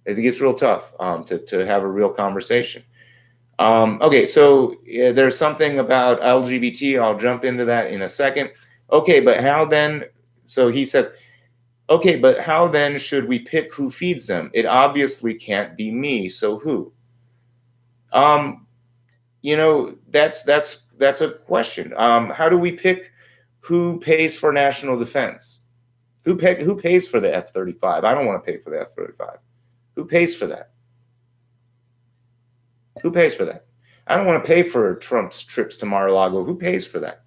It gets real tough to have a real conversation. Okay, so there's something about LGBT. I'll jump into that in a second. Okay, but how then? So he says, okay, but how then should we pick who feeds them? It obviously can't be me. So who? That's a question. How do we pick who pays for national defense? Who pays for the F-35? I don't want to pay for the F-35. Who pays for that? Who pays for that? I don't want to pay for Trump's trips to Mar-a-Lago. Who pays for that?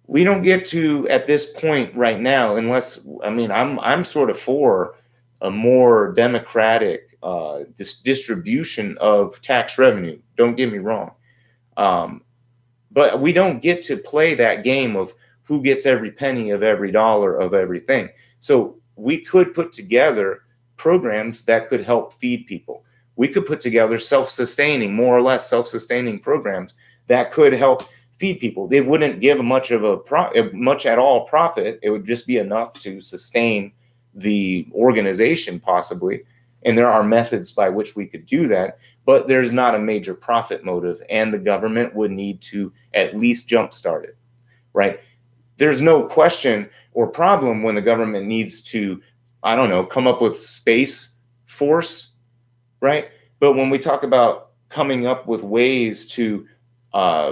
We don't get to, at this point right now, unless, I mean, I'm sort of for a more democratic distribution of tax revenue. Don't get me wrong. But we don't get to play that game of who gets every penny of every dollar of everything. So we could put together programs that could help feed people. We could put together self-sustaining, more or less self-sustaining programs that could help feed people. They wouldn't give much at all profit. It would just be enough to sustain the organization, possibly. And there are methods by which we could do that, but there's not a major profit motive, and the government would need to at least jumpstart it, right? There's no question or problem when the government needs to, I don't know, come up with Space Force, right? But when we talk about coming up with ways to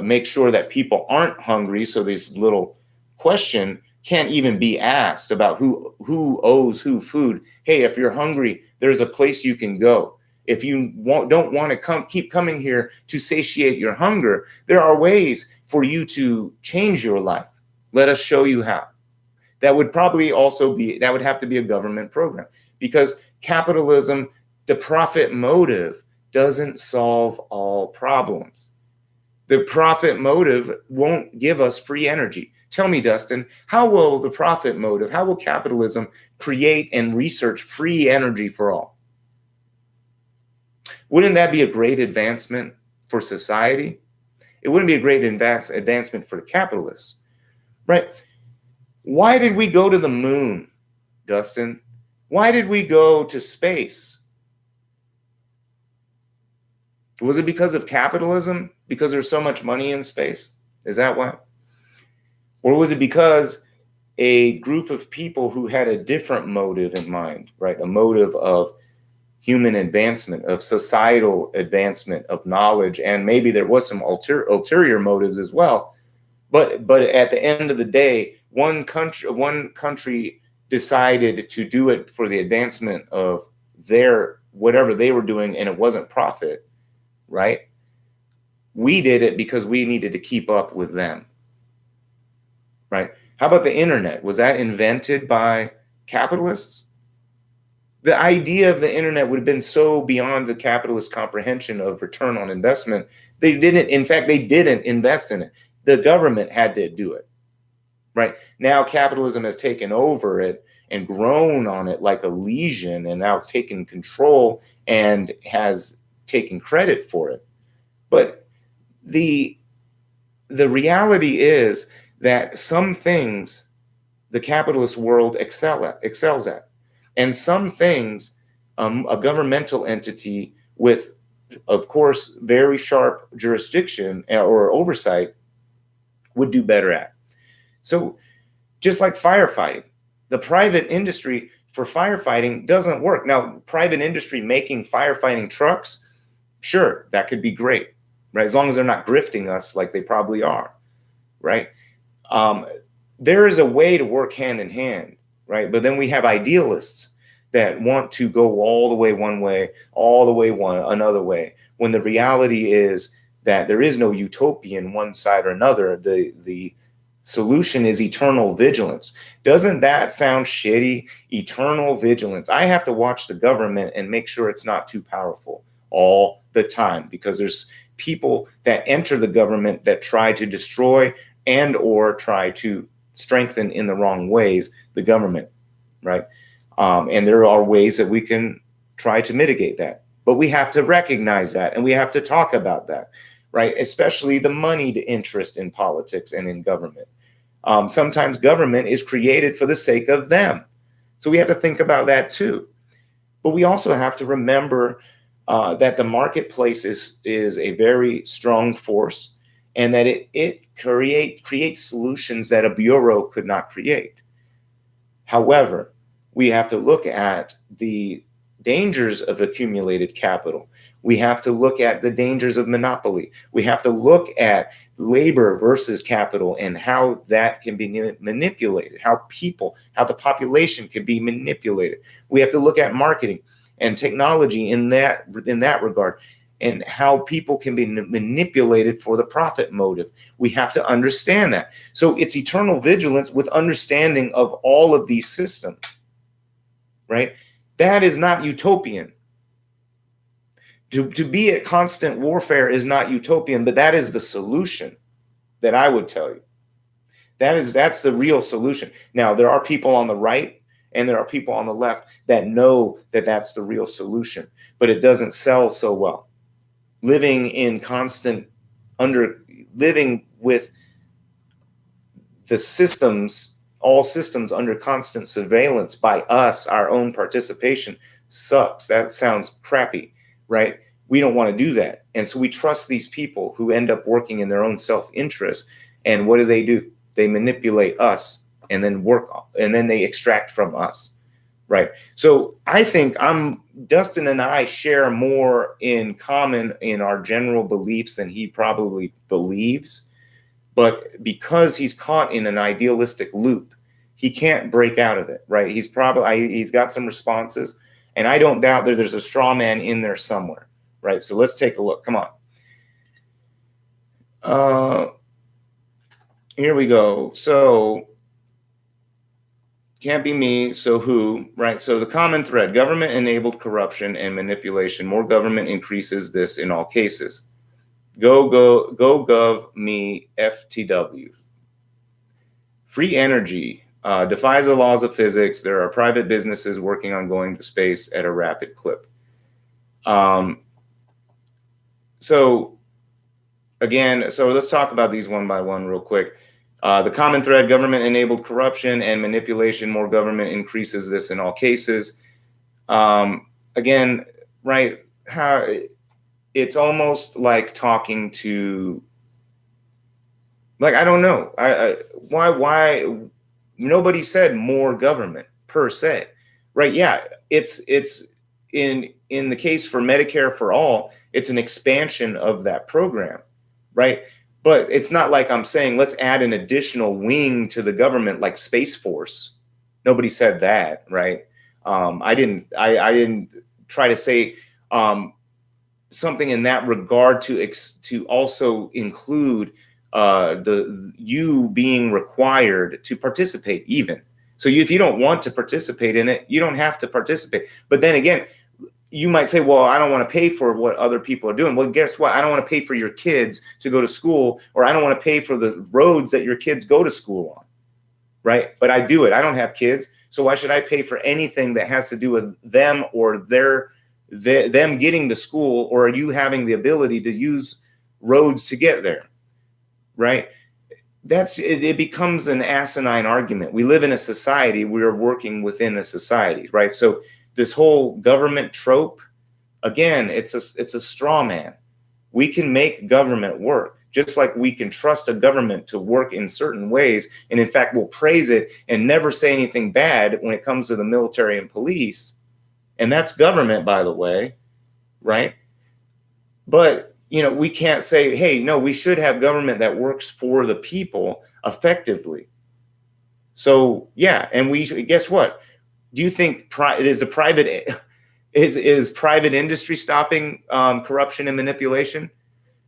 make sure that people aren't hungry, so this little question can't even be asked about who owes who food. Hey, if you're hungry, there's a place you can go. If you don't want to keep coming here to satiate your hunger, there are ways for you to change your life. Let us show you how. That would probably also that would have to be a government program, because capitalism, the profit motive, doesn't solve all problems. The profit motive won't give us free energy. Tell me, Dustin, how will the profit motive, how will capitalism create and research free energy for all? Wouldn't that be a great advancement for society? It wouldn't be a great advancement for the capitalists, right? Why did we go to the moon, Dustin? Why did we go to space? Was it because of capitalism? Because there's so much money in space? Is that why? Or was it because a group of people who had a different motive in mind, right? A motive of human advancement, of societal advancement, of knowledge, and maybe there was some ulterior motives as well. But at the end of the day, one country decided to do it for the advancement of their whatever they were doing, and it wasn't profit, right? We did it because we needed to keep up with them, right? How about the internet? Was that invented by capitalists? The idea of the internet would have been so beyond the capitalist comprehension of return on investment. They didn't invest in it. The government had to do it, right? Now capitalism has taken over it and grown on it like a legion, and now it's taken control and has taken credit for it. But the reality is that some things the capitalist world excels at, and some things a governmental entity with, of course, very sharp jurisdiction or oversight would do better at. So just like firefighting, the private industry for firefighting doesn't work. Now, private industry making firefighting trucks, sure, that could be great, right? As long as they're not grifting us like they probably are, right? There is a way to work hand in hand, right? But then we have idealists that want to go all the way one way, all the way another way, when the reality is that there is no utopian one side or another. The solution is eternal vigilance. Doesn't that sound shitty? Eternal vigilance. I have to watch the government and make sure it's not too powerful all the time, because there's people that enter the government that try to destroy and or try to strengthen in the wrong ways the government, right? And there are ways that we can try to mitigate that, but we have to recognize that and we have to talk about that, right? Especially the moneyed interest in politics and in government. Sometimes government is created for the sake of them. So we have to think about that too. But we also have to remember that the marketplace is a very strong force, and that it creates solutions that a bureau could not create. However, we have to look at the dangers of accumulated capital. We have to look at the dangers of monopoly. We have to look at labor versus capital and how that can be manipulated, how the population can be manipulated. We have to look at marketing and technology in that regard, and how people can be manipulated for the profit motive. We have to understand that. So it's eternal vigilance with understanding of all of these systems, right? That is not utopian. To be at constant warfare is not utopian, but that is the solution that I would tell you. That's the real solution. Now, there are people on the right and there are people on the left that know that that's the real solution, but it doesn't sell so well. Living with the systems, all systems under constant surveillance by us, our own participation, sucks. That sounds crappy, right? We don't want to do that. And so we trust these people who end up working in their own self-interest. And what do? They manipulate us and then they extract from us, right? So I think Dustin and I share more in common in our general beliefs than he probably believes. But because he's caught in an idealistic loop, he can't break out of it, right? He's got some responses, and I don't doubt that there's a straw man in there somewhere, right? So let's take a look. Come on. Here we go. So can't be me, so who, right? So the common thread: government-enabled corruption and manipulation. More government increases this in all cases. Go gov me FTW. Free energy defies the laws of physics. There are private businesses working on going to space at a rapid clip. So let's talk about these one by one real quick. The common thread: government-enabled corruption and manipulation. More government increases this in all cases. Again, right? How it's almost like talking to, like, I don't know. Why nobody said more government per se, right? Yeah, it's in the case for Medicare for all, it's an expansion of that program, right? But it's not like I'm saying let's add an additional wing to the government like Space Force. Nobody said that, right? I didn't try to say something in that regard to also include you being required to participate even. So if you don't want to participate in it, you don't have to participate. But then again, you might say, well, I don't want to pay for what other people are doing. Well, guess what? I don't want to pay for your kids to go to school, or I don't want to pay for the roads that your kids go to school on, right? But I do it. I don't have kids. So why should I pay for anything that has to do with them or them getting to school, or you having the ability to use roads to get there, right? It becomes an asinine argument. We live in a society. We are working within a society, right? So this whole government trope, again, it's a straw man. We can make government work, just like we can trust a government to work in certain ways. And in fact, we'll praise it and never say anything bad when it comes to the military and police. And that's government, by the way, right? But, you know, we can't say, hey, no, we should have government that works for the people effectively. So, yeah. And guess what? Do you think is private industry stopping corruption and manipulation?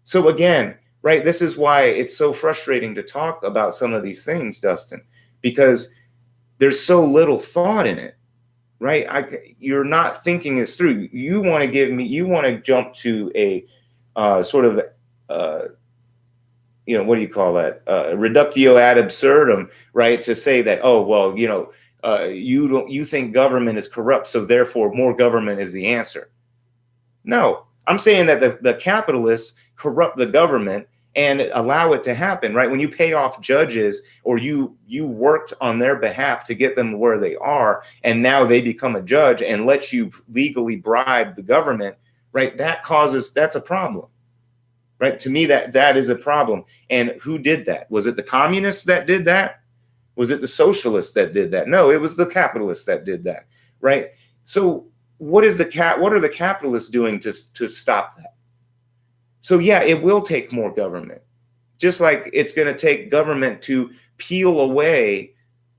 So again, right, this is why it's so frustrating to talk about some of these things, Dustin, because there's so little thought in it, right? You're not thinking this through. You want to jump to a sort of, what do you call that? Reductio ad absurdum, right? To say that, oh, well, you think government is corrupt, so therefore more government is the answer. No, I'm saying that the capitalists corrupt the government and allow it to happen, right? When you pay off judges, or you worked on their behalf to get them where they are, and now they become a judge and let you legally bribe the government, right? That's a problem, right? To me, that is a problem. And who did that? Was it the communists that did that? Was it the socialists that did that? No, it was the capitalists that did that, right? So what are the capitalists doing to stop that? So yeah, it will take more government, just like it's going to take government to peel away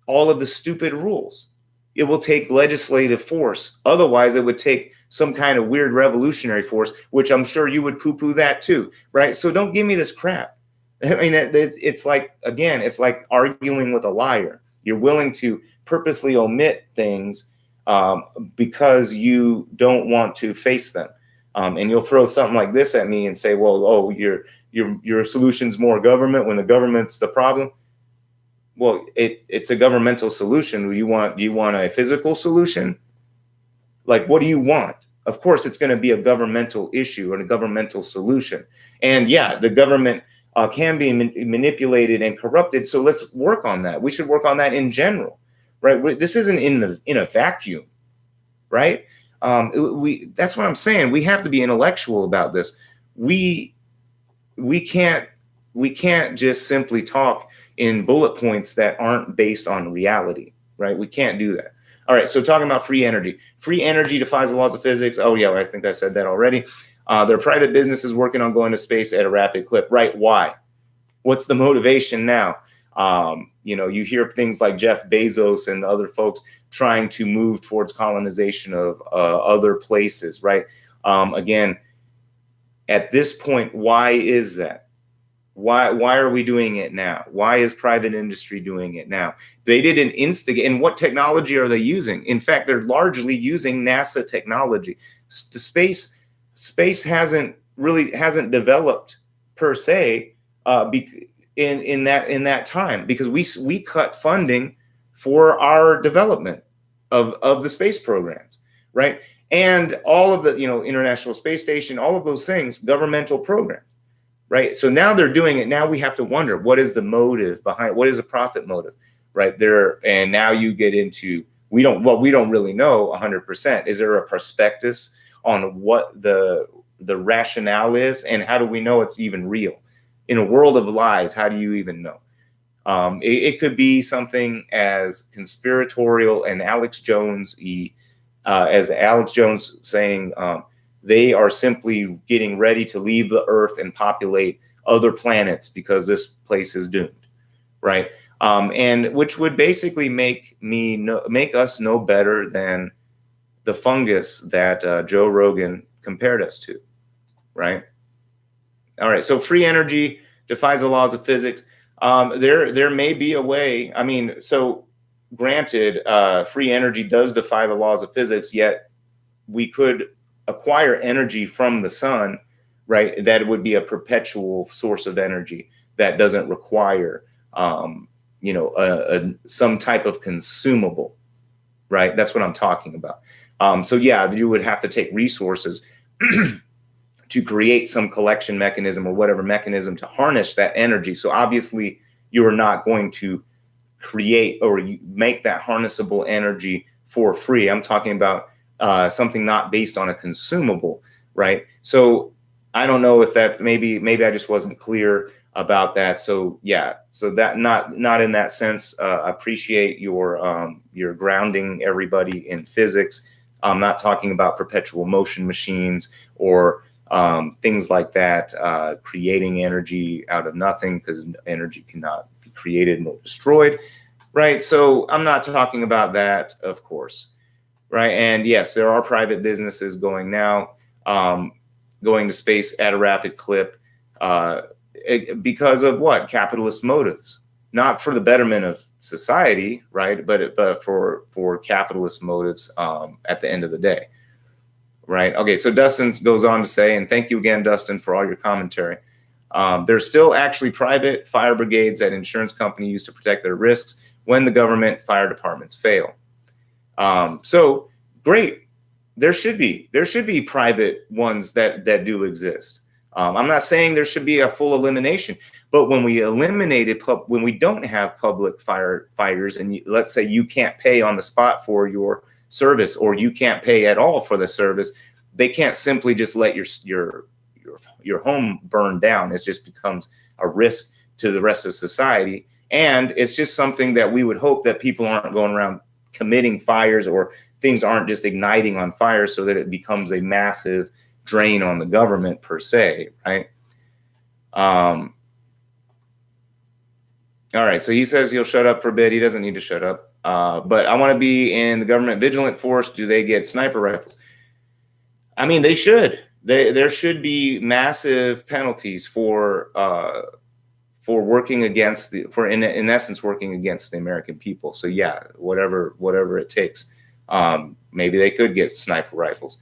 all of the stupid rules. It will take legislative force. Otherwise, it would take some kind of weird revolutionary force, which I'm sure you would poo-poo that too, right? So don't give me this crap. I mean, it's like, again, it's like arguing with a liar. You're willing to purposely omit things because you don't want to face them. And you'll throw something like this at me and say, well, oh, your solution's more government when the government's the problem. Well, it's a governmental solution. Do you want a physical solution? Like, what do you want? Of course, it's going to be a governmental issue and a governmental solution. And yeah, the government can be manipulated and corrupted. So let's work on that. We should work on that in general, right? This isn't in a vacuum, right? That's what I'm saying. We have to be intellectual about this. We can't just simply talk in bullet points that aren't based on reality, right? We can't do that. All right. So talking about free energy. Free energy defies the laws of physics. Oh yeah, I think I said that already. There are private businesses working on going to space at a rapid clip, right? Why? What's the motivation now? You hear things like Jeff Bezos and other folks trying to move towards colonization of other places, right? Again, at this point, why is that? Why are we doing it now? Why is private industry doing it now? They didn't instigate. And what technology are they using? In fact, they're largely using NASA technology. The space hasn't developed per se in that time, because we cut funding for our development of the space programs, right? And all of the International Space Station, all of those things, governmental programs. Right. So now they're doing it. Now we have to wonder, what is the motive behind, what is the profit motive right there? And now you get into, we don't really know 100%. Is there a prospectus on what the rationale is? And how do we know it's even real? In a world of lies, how do you even know? It could be something as conspiratorial and Alex Jones saying, they are simply getting ready to leave the Earth and populate other planets because this place is doomed, right? And which would basically make us no better than the fungus that Joe Rogan compared us to, right? All right, so free energy defies the laws of physics. There may be a way. I mean, so granted, free energy does defy the laws of physics, yet we could acquire energy from the sun, right? That would be a perpetual source of energy that doesn't require, some type of consumable, right? That's what I'm talking about. So yeah, you would have to take resources to create some collection mechanism or whatever mechanism to harness that energy. So obviously you are not going to create or make that harnessable energy for free. I'm talking about something not based on a consumable, right? So I don't know if that maybe I just wasn't clear about that. So yeah, so that not in that sense. Appreciate your grounding everybody in physics. I'm not talking about perpetual motion machines or things like that, creating energy out of nothing, because energy cannot be created nor destroyed, right? So I'm not talking about that, of course, right? And yes, there are private businesses going now, going to space at a rapid clip, because of what? Capitalist motives, not for the betterment of society, right? But for capitalist motives, at the end of the day. Right. Okay. So Dustin goes on to say, and thank you again, Dustin, for all your commentary. There's still actually private fire brigades that insurance companies use to protect their risks when the government fire departments fail. So great. There should be private ones that do exist. I'm not saying there should be a full elimination, but when we eliminated when we don't have public firefighters, and let's say you can't pay on the spot for your service, or you can't pay at all for the service, they can't simply just let your home burn down. It just becomes a risk to the rest of society, and it's just something that we would hope that people aren't going around committing fires, or things aren't just igniting on fire so that it becomes a massive drain on the government per se, right? All right, so he says he'll shut up for a bit. He doesn't need to shut up. But I want to be in the government vigilant force. Do they get sniper rifles? I mean, they should. There should be massive penalties for working against in essence working against the American people. So yeah, whatever it takes. Maybe they could get sniper rifles.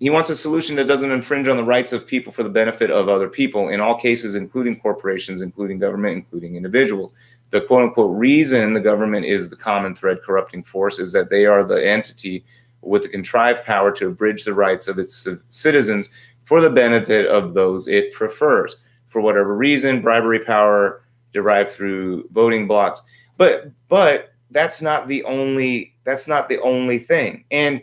He wants a solution that doesn't infringe on the rights of people for the benefit of other people, in all cases, including corporations, including government, including individuals. The quote unquote reason the government is the common thread corrupting force is that they are the entity with the contrived power to abridge the rights of its citizens for the benefit of those it prefers, for whatever reason, bribery, power derived through voting blocks. But that's not the only thing. And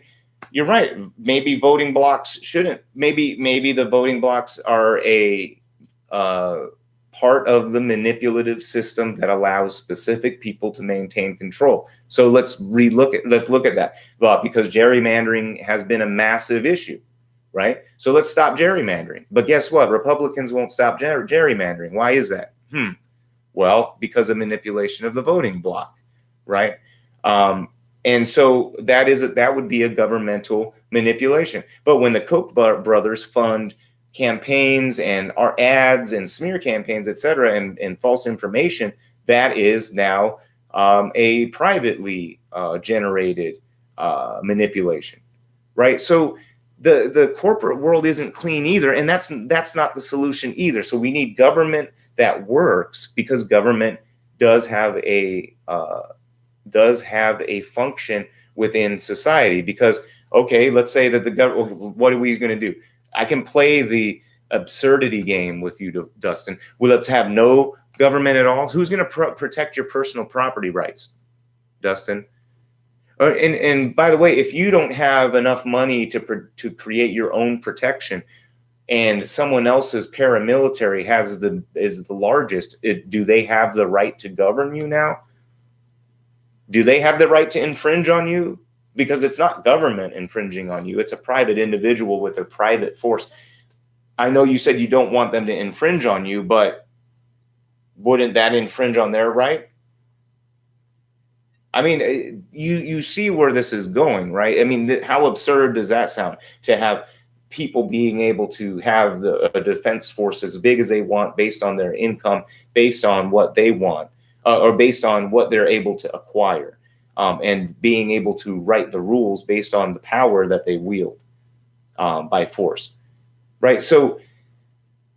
you're right. Maybe voting blocks shouldn't. Maybe the voting blocks are a part of the manipulative system that allows specific people to maintain control. So let's look at that. Well, because gerrymandering has been a massive issue, right? So let's stop gerrymandering. But guess what? Republicans won't stop gerrymandering. Why is that? Well, because of manipulation of the voting block, right? And so that would be a governmental manipulation. But when the Koch brothers fund campaigns and our ads and smear campaigns, et cetera, and false information, that is now a privately generated manipulation, right? So the corporate world isn't clean either, and that's not the solution either. So we need government that works, because government does have a function within society. Because, okay, let's say that the government, what are we going to do? I can play the absurdity game with you, Dustin. Well, let's have no government at all. Who's going to protect your personal property rights, Dustin? And by the way, if you don't have enough money to create your own protection, and someone else's paramilitary is the largest, do they have the right to govern you now? Do they have the right to infringe on you? Because it's not government infringing on you. It's a private individual with a private force. I know you said you don't want them to infringe on you, but wouldn't that infringe on their right? I mean, you see where this is going, right? I mean, how absurd does that sound, to have people being able to have a defense force as big as they want, based on their income, based on what they want, or based on what they're able to acquire, and being able to write the rules based on the power that they wield by force, right? So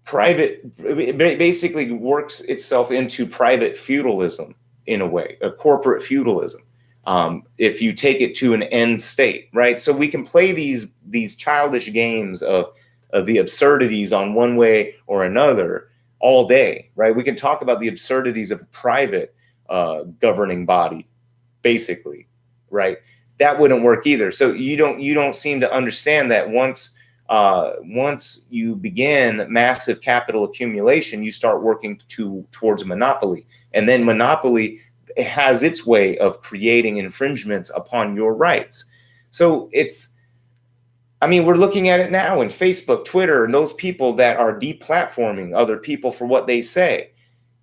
private basically works itself into private feudalism, in a way, a corporate feudalism, if you take it to an end state, right? So we can play these childish games of the absurdities on one way or another all day, right? We can talk about the absurdities of a private governing body, basically, right? that wouldn't work either. So you don't seem to understand that once you begin massive capital accumulation, you start working towards monopoly, and then monopoly has its way of creating infringements upon your rights. So we're looking at it now in Facebook, Twitter, and those people that are deplatforming other people for what they say.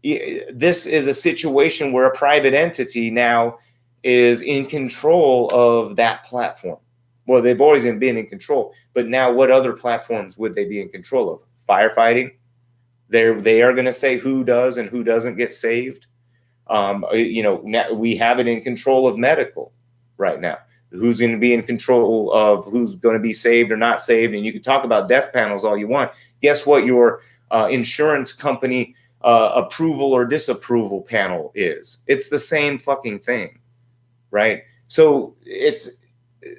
This is a situation where a private entity now is in control of that platform. Well, they've always been in control, but now what other platforms would they be in control of? Firefighting. They are going to say who does and who doesn't get saved. Now we have it in control of medical right now. Who's going to be in control of who's going to be saved or not saved? And you can talk about death panels all you want. Guess what your insurance company approval or disapproval panel is? It's the same fucking thing, right? So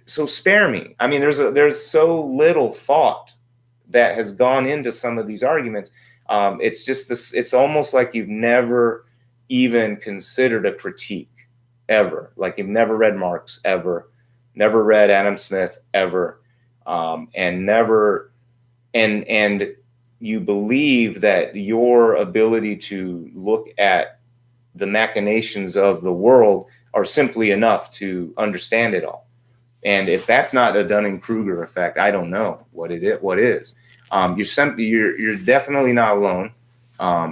spare me. I mean, there's so little thought that has gone into some of these arguments. It's just this. It's almost like you've never even considered a critique ever. Like you've never read Marx ever, never read Adam Smith ever, and you believe that your ability to look at the machinations of the world are simply enough to understand it all. And if that's not a Dunning-Kruger effect, I don't know what is. You're definitely not alone.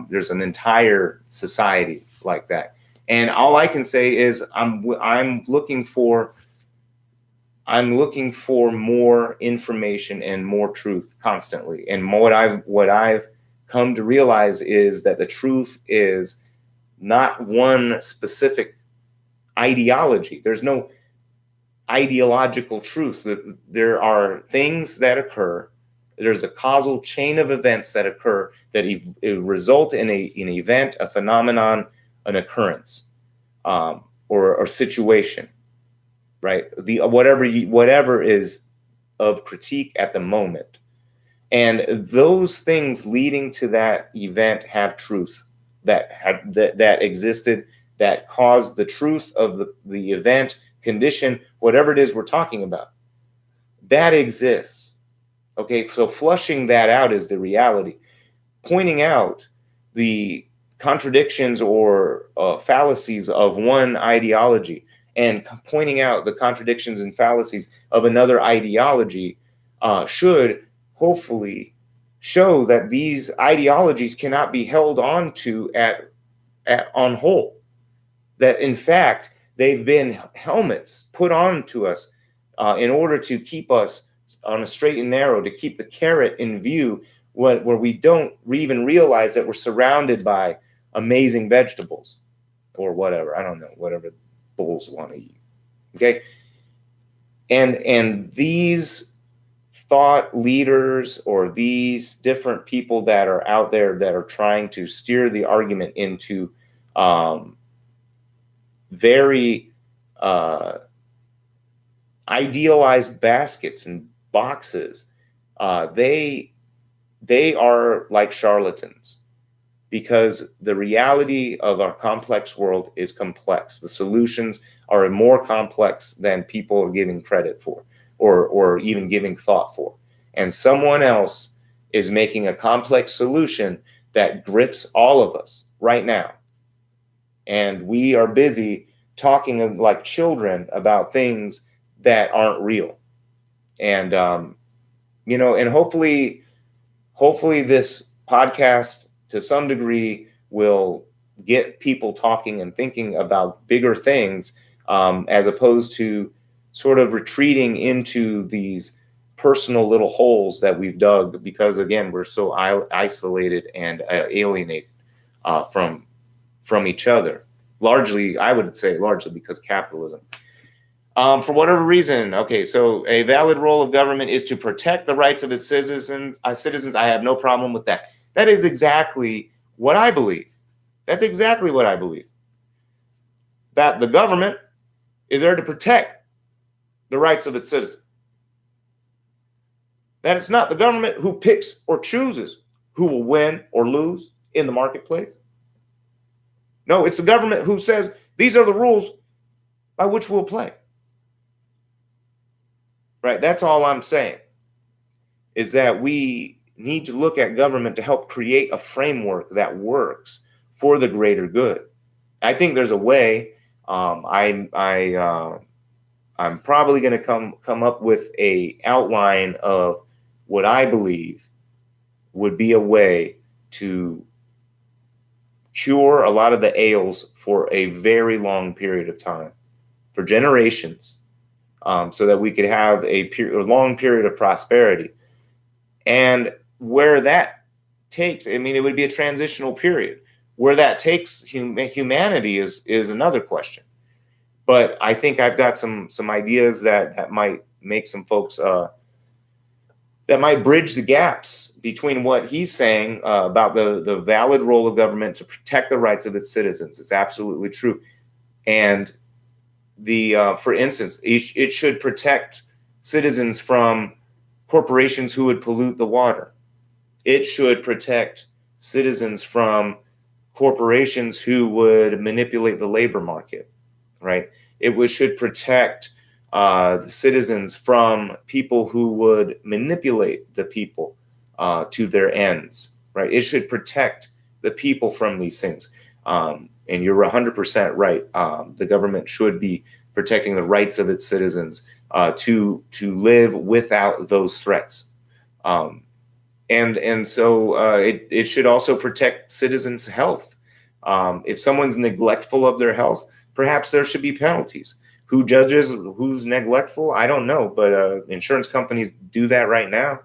There's an entire society like that. And all I can say is I'm looking for more information and more truth constantly. And what I've come to realize is that the truth is not one specific ideology. There's no ideological truth. There are things that occur. There's a causal chain of events that occur that result in an event, a phenomenon, an occurrence, or a situation, right? Whatever is of critique at the moment, and those things leading to that event have truth that existed, that caused the truth of the event, condition, whatever it is we're talking about, that exists. Okay, so flushing that out is the reality. Pointing out the contradictions or fallacies of one ideology and pointing out the contradictions and fallacies of another ideology should hopefully show that these ideologies cannot be held on to on whole. That in fact, they've been helmets put on to us in order to keep us on a straight and narrow, to keep the carrot in view where we don't even realize that we're surrounded by amazing vegetables or whatever. I don't know, whatever bulls want to eat. Okay. And these thought leaders or these different people that are out there that are trying to steer the argument into very idealized baskets and boxes, they are like charlatans, because the reality of our complex world is complex. The solutions are more complex than people are giving credit for or even giving thought for. And someone else is making a complex solution that grifts all of us right now. And we are busy talking like children about things that aren't real. And, and hopefully this podcast to some degree will get people talking and thinking about bigger things, as opposed to sort of retreating into these personal little holes that we've dug, because again, we're so isolated and alienated from each other. Largely, I would say largely because capitalism. For whatever reason, okay, so a valid role of government is to protect the rights of its citizens. I have no problem with that. That is exactly what I believe. That's exactly what I believe. That the government is there to protect the rights of its citizens. That it's not the government who picks or chooses who will win or lose in the marketplace. No, it's the government who says these are the rules by which we'll play. right? That's all I'm saying, is that we need to look at government to help create a framework that works for the greater good. I think there's a way. I'm probably going to come up with a outline of what I believe would be a way to cure a lot of the ails for a very long period of time, for generations, so that we could have a long period of prosperity. And where that takes, I mean, it would be a transitional period. Where that takes humanity is another question. But I think I've got some ideas that might make some folks that might bridge the gaps between what he's saying about the valid role of government to protect the rights of its citizens. It's absolutely true. And for instance, it should protect citizens from corporations who would pollute the water. It should protect citizens from corporations who would manipulate the labor market, right? Should protect the citizens from people who would manipulate the people to their ends, right? It should protect the people from these things. And you're 100% right. The government should be protecting the rights of its citizens to live without those threats. And so it should also protect citizens' health. If someone's neglectful of their health, perhaps there should be penalties. Who judges who's neglectful? I don't know, but insurance companies do that right now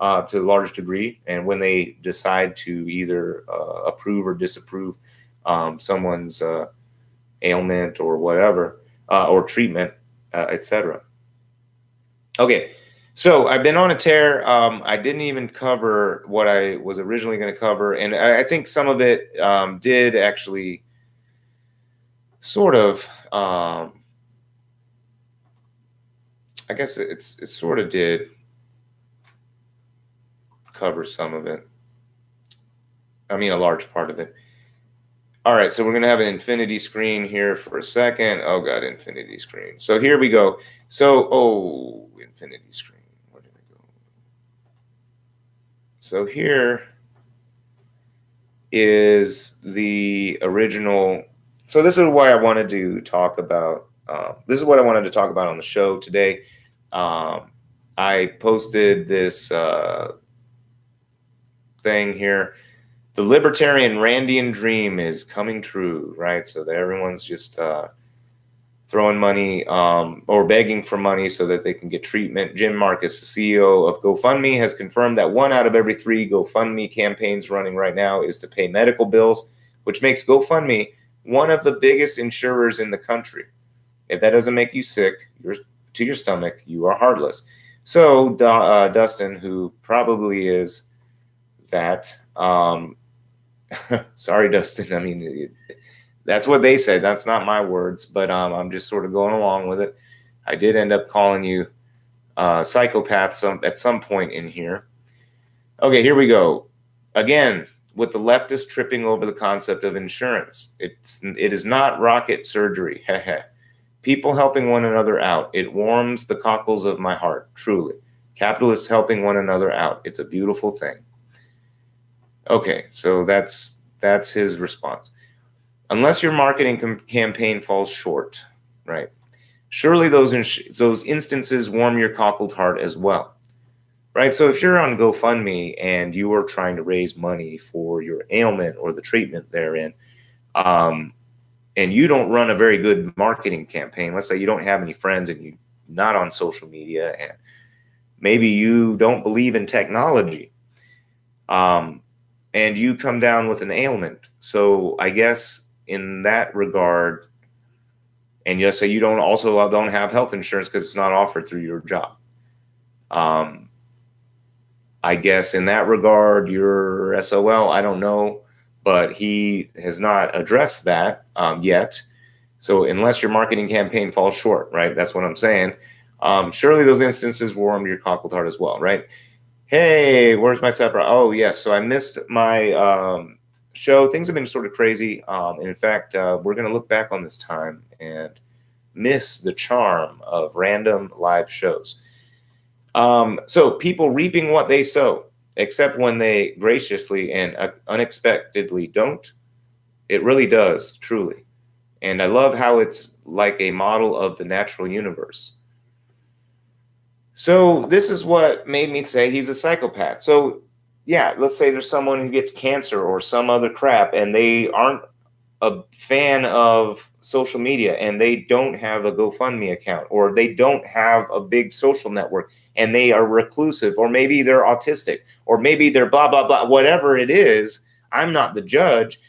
to a large degree. And when they decide to either approve or disapprove someone's ailment or whatever, or treatment, etc. Okay, so I've been on a tear. I didn't even cover what I was originally going to cover, and I think some of it did actually sort of. I guess it sort of did cover some of it. I mean, a large part of it. All right, so we're going to have an infinity screen here for a second. Oh, God, infinity screen. So here we go. So, infinity screen. Where did it go? So here is the original. So this is why I wanted to talk about. This is what I wanted to talk about on the show today. I posted this thing here. The libertarian Randian dream is coming true, right? So that everyone's just throwing money or begging for money so that they can get treatment. Jim Marcus, the CEO of GoFundMe, has confirmed that 1 out of every 3 GoFundMe campaigns running right now is to pay medical bills, which makes GoFundMe one of the biggest insurers in the country. If that doesn't make you sick to your stomach, you are heartless. So Dustin, who probably is that, sorry, Dustin. I mean, that's what they said. That's not my words, but I'm just sort of going along with it. I did end up calling you psychopaths at some point in here. Okay, here we go. Again, with the leftists tripping over the concept of insurance. It is not rocket surgery. People helping one another out. It warms the cockles of my heart, truly. Capitalists helping one another out. It's a beautiful thing. Okay, so that's his response. Unless your marketing campaign falls short, right? Surely those instances warm your cockled heart as well, right? So if you're on GoFundMe and you are trying to raise money for your ailment or the treatment therein, and you don't run a very good marketing campaign, let's say you don't have any friends and you're not on social media, and maybe you don't believe in technology, and you come down with an ailment. So I guess in that regard, and you say you don't have health insurance because it's not offered through your job. I guess in that regard, you're SOL. I don't know, but he has not addressed that yet. So unless your marketing campaign falls short, right? That's what I'm saying. Surely those instances warm your cockled heart as well, right? Hey, where's my separate? Oh, yes. So I missed my show. Things have been sort of crazy. In fact, we're going to look back on this time and miss the charm of random live shows. So people reaping what they sow, except when they graciously and unexpectedly don't. It really does, truly. And I love how it's like a model of the natural universe. So this is what made me say he's a psychopath. So yeah, let's say there's someone who gets cancer or some other crap and they aren't a fan of social media and they don't have a GoFundMe account or they don't have a big social network and they are reclusive or maybe they're autistic or maybe they're blah, blah, blah, whatever it is. I'm not the judge.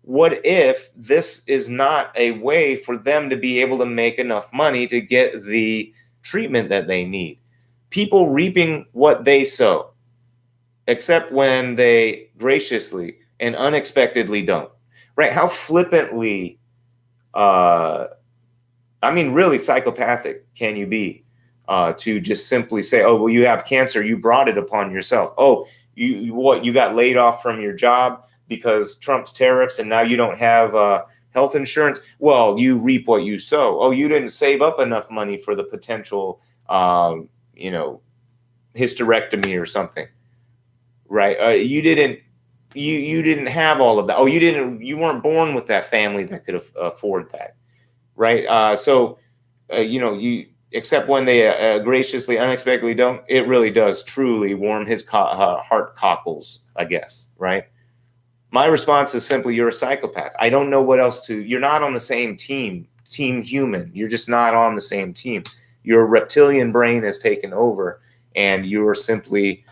What if this is not a way for them to be able to make enough money to get the treatment that they need? People reaping what they sow, except when they graciously and unexpectedly don't. Right? How flippantly, really psychopathic can you be to just simply say, "Oh, well, you have cancer. You brought it upon yourself. Oh, you got laid off from your job because Trump's tariffs, and now you don't have health insurance. Well, you reap what you sow. Oh, you didn't save up enough money for the potential, hysterectomy or something, right? You didn't have all of that. Oh, you weren't born with that family that could afford that, right? You except when they graciously, unexpectedly don't. It really does truly warm his heart cockles, I guess, right? My response is simply, you're a psychopath. I don't know what else to. You're not on the same team human. You're just not on the same team. Your reptilian brain has taken over, and you're simply.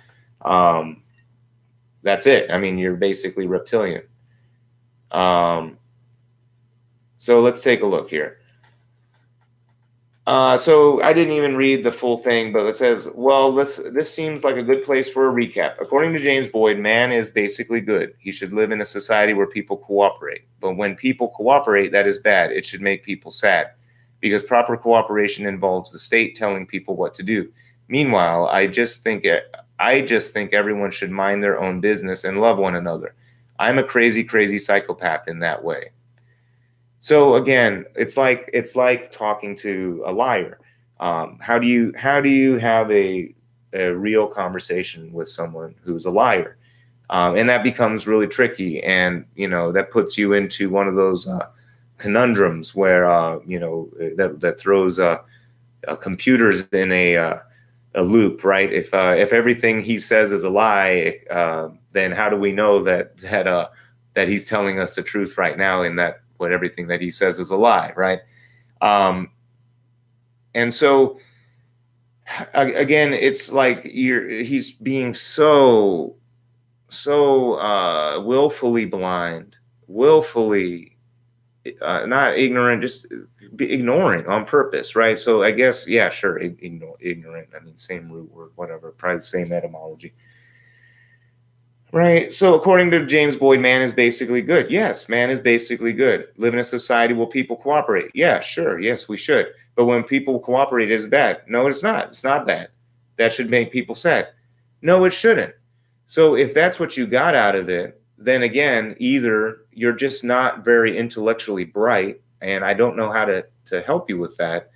That's it. I mean, you're basically reptilian. So let's take a look here. So I didn't even read the full thing, but it says, well, this seems like a good place for a recap. According to James Boyd, man is basically good. He should live in a society where people cooperate. But when people cooperate, that is bad. It should make people sad because proper cooperation involves the state telling people what to do. Meanwhile, I just think everyone should mind their own business and love one another. I'm a crazy, crazy psychopath in that way. So again, it's like talking to a liar. How do you have a real conversation with someone who's a liar? And that becomes really tricky, and that puts you into one of those conundrums where that throws computers in a loop, right? If everything he says is a lie, then how do we know that he's telling us the truth right now, and that what everything that he says is a lie, right? And so again, it's like he's being so willfully blind, willfully not ignorant, just ignoring on purpose, right? So I guess, yeah, sure, ignorant. I mean, same root word, whatever, probably the same etymology. Right. So according to James Boyd, man is basically good. Yes, man is basically good. Live in a society where people cooperate. Yeah, sure. Yes, we should. But when people cooperate, it's bad. No, it's not. It's not bad. That should make people sad. No, it shouldn't. So if that's what you got out of it, then again, either you're just not very intellectually bright, and I don't know how to help you with that,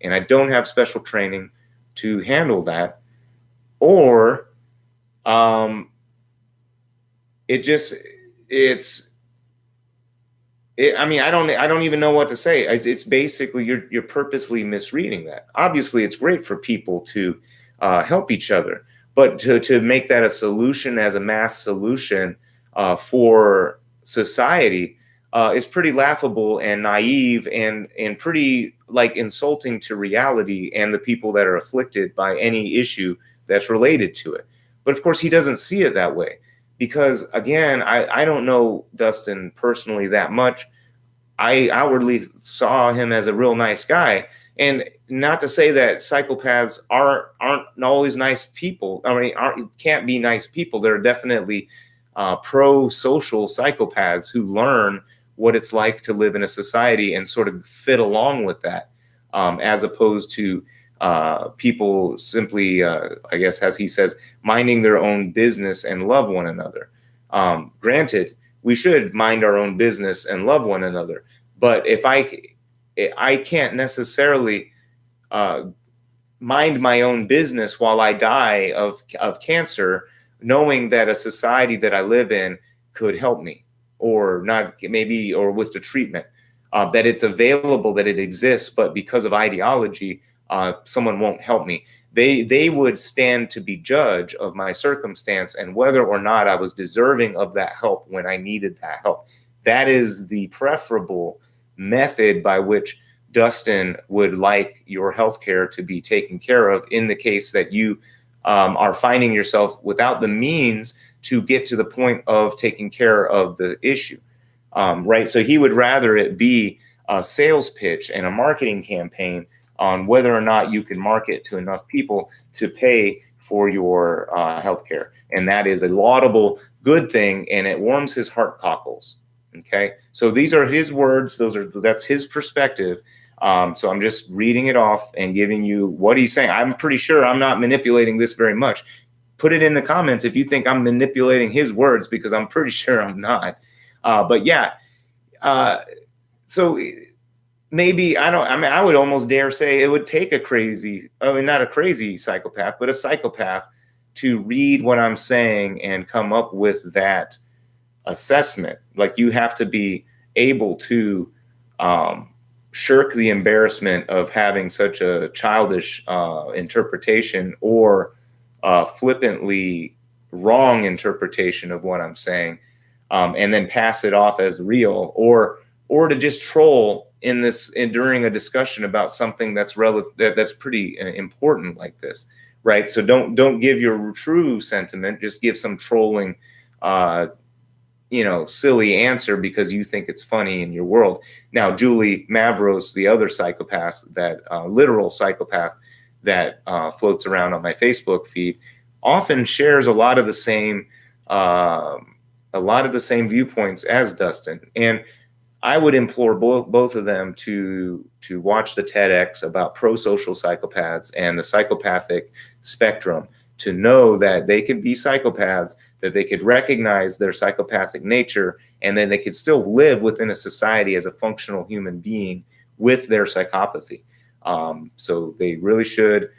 and I don't have special training to handle that, or I don't even know what to say. It's basically you're purposely misreading that. Obviously, it's great for people to help each other, but to make that a solution as a mass solution for society is pretty laughable and naive and pretty like insulting to reality and the people that are afflicted by any issue that's related to it. But of course, he doesn't see it that way. Because again, I don't know Dustin personally that much. I outwardly saw him as a real nice guy, and not to say that psychopaths aren't always nice people. I mean, can't be nice people. There are definitely pro-social psychopaths who learn what it's like to live in a society and sort of fit along with that, as opposed to people simply, I guess, as he says, minding their own business and love one another. Granted, we should mind our own business and love one another. But if I can't necessarily mind my own business while I die of cancer, knowing that a society that I live in could help me, or not, maybe, or with the treatment, that it's available, that it exists, but because of ideology, someone won't help me. They would stand to be judge of my circumstance and whether or not I was deserving of that help when I needed that help. That is the preferable method by which Dustin would like your healthcare to be taken care of, in the case that you are finding yourself without the means to get to the point of taking care of the issue. Right? So he would rather it be a sales pitch and a marketing campaign on whether or not you can market to enough people to pay for your healthcare. And that is a laudable, good thing, and it warms his heart cockles. Okay, so these are his words. That's his perspective. So I'm just reading it off and giving you what he's saying. I'm pretty sure I'm not manipulating this very much. Put it in the comments if you think I'm manipulating his words, because I'm pretty sure I'm not. But yeah, so maybe, I would almost dare say it would take a crazy, not a crazy psychopath, but a psychopath to read what I'm saying and come up with that assessment. Like, you have to be able to shirk the embarrassment of having such a childish interpretation, or flippantly wrong interpretation of what I'm saying, and then pass it off as real, or to just troll during a discussion about something that's that's pretty important like this, right? So don't give your true sentiment. Just give some trolling, silly answer because you think it's funny in your world. Now, Julie Mavros, the other psychopath, that literal psychopath that floats around on my Facebook feed, often shares a lot of the same viewpoints as Dustin. And I would implore both of them to watch the TEDx about pro-social psychopaths and the psychopathic spectrum, to know that they could be psychopaths, that they could recognize their psychopathic nature, and then they could still live within a society as a functional human being with their psychopathy. So they really should.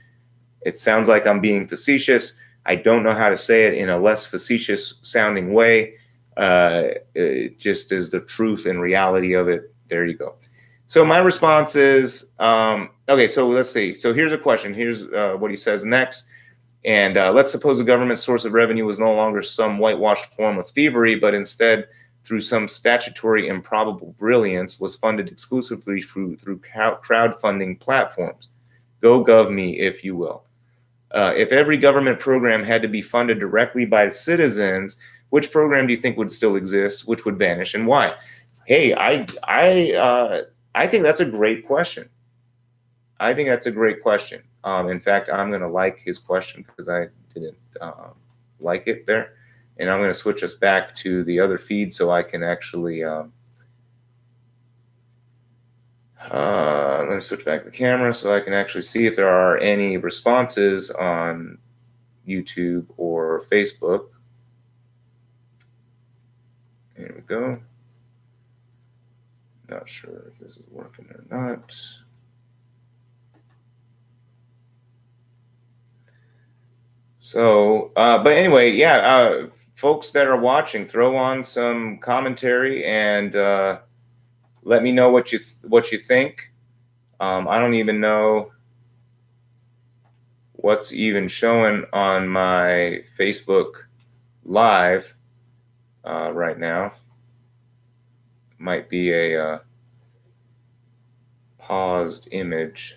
It sounds like I'm being facetious. I don't know how to say it in a less facetious sounding way. It just is the truth and reality of it. There you go. So my response is, okay, so let's see. So here's a question. Here's what he says next. And let's suppose the government source of revenue was no longer some whitewashed form of thievery, but instead, through some statutory improbable brilliance, was funded exclusively through crowdfunding platforms. Go GovMe, if you will. If every government program had to be funded directly by citizens, which program do you think would still exist, which would vanish, and why? Hey, I think that's a great question. I think that's a great question. In fact, I'm going to like his question because I didn't like it there. And I'm going to switch us back to the other feed so I can actually let me switch back the camera so I can actually see if there are any responses on YouTube or Facebook. Here we go. Not sure if this is working or not. So, but anyway, yeah, folks that are watching, throw on some commentary and let me know what you think. I don't even know what's even showing on my Facebook Live right now. Might be a paused image.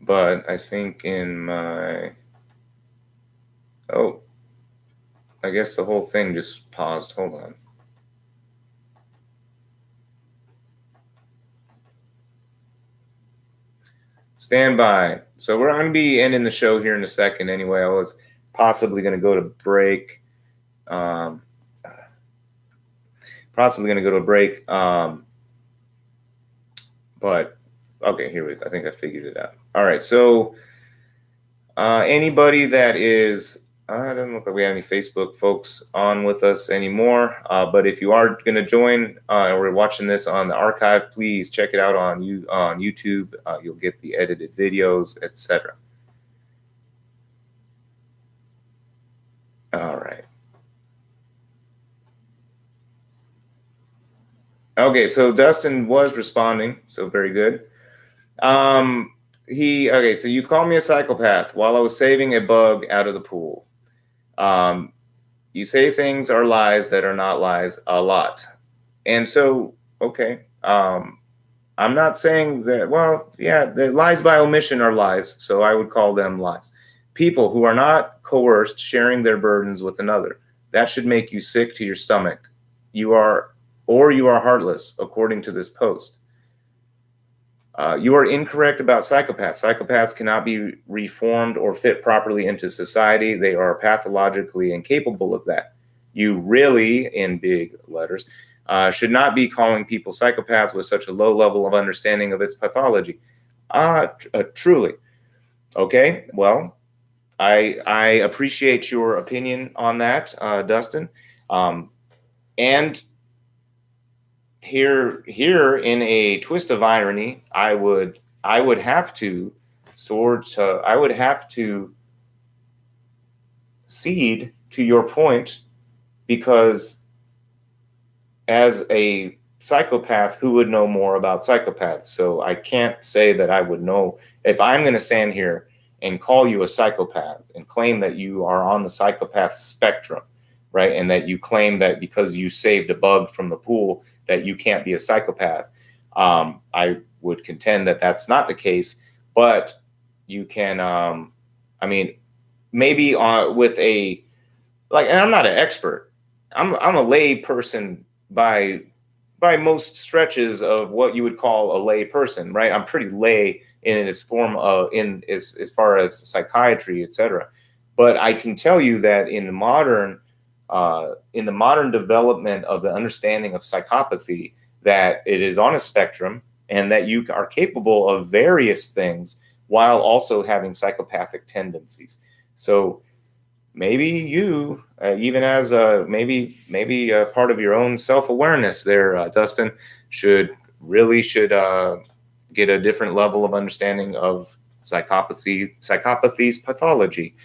But I think in my, I guess the whole thing just paused. Hold on. Stand by. So we're going to be ending the show here in a second anyway. I was possibly going to go to break. But okay, here we go. I think I figured it out. All right, so anybody that is It doesn't look like we have any Facebook folks on with us anymore. But if you are going to join or watching this on the archive, please check it out on YouTube. You'll get the edited videos, etc. All right. Okay, so Dustin was responding, so very good. Okay, so you call me a psychopath while I was saving a bug out of the pool. You say things are lies that are not lies a lot. And so, okay, I'm not saying that, well, yeah, the lies by omission are lies, so I would call them lies. People who are not coerced sharing their burdens with another, that should make you sick to your stomach. You are heartless, according to this post. You are incorrect about psychopaths. Psychopaths cannot be reformed or fit properly into society. They are pathologically incapable of that. You really, in big letters, should not be calling people psychopaths with such a low level of understanding of its pathology. Truly. Okay, well, I appreciate your opinion on that, Dustin. And here in a twist of irony, I would have to cede to your point, because as a psychopath, who would know more about psychopaths? So I can't say that I would know. If I'm going to stand here and call you a psychopath and claim that you are on the psychopath spectrum, right, and that you claim that because you saved a bug from the pool that you can't be a psychopath, I would contend that that's not the case. But you can, I mean, maybe with a, like, and I'm not an expert. I'm a lay person by most stretches of what you would call a lay person, right? I'm pretty lay in its form of as far as psychiatry, etc. But I can tell you that in the modern development of the understanding of psychopathy, that it is on a spectrum and that you are capable of various things while also having psychopathic tendencies. So maybe you, even as maybe part of your own self-awareness there, Dustin, should get a different level of understanding of psychopathy's pathology,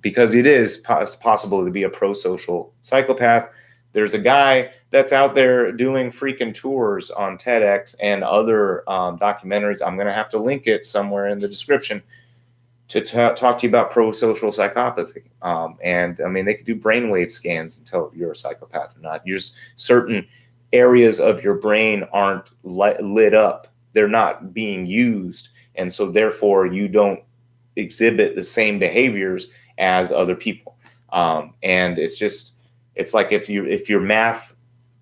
because it is possible to be a pro-social psychopath. There's a guy that's out there doing freaking tours on TEDx and other documentaries. I'm going to have to link it somewhere in the description to talk to you about pro-social psychopathy. And I mean, they could do brainwave scans and tell if you're a psychopath or not. Just certain areas of your brain aren't lit up. They're not being used. And so therefore you don't exhibit the same behaviors as other people. And it's like if your math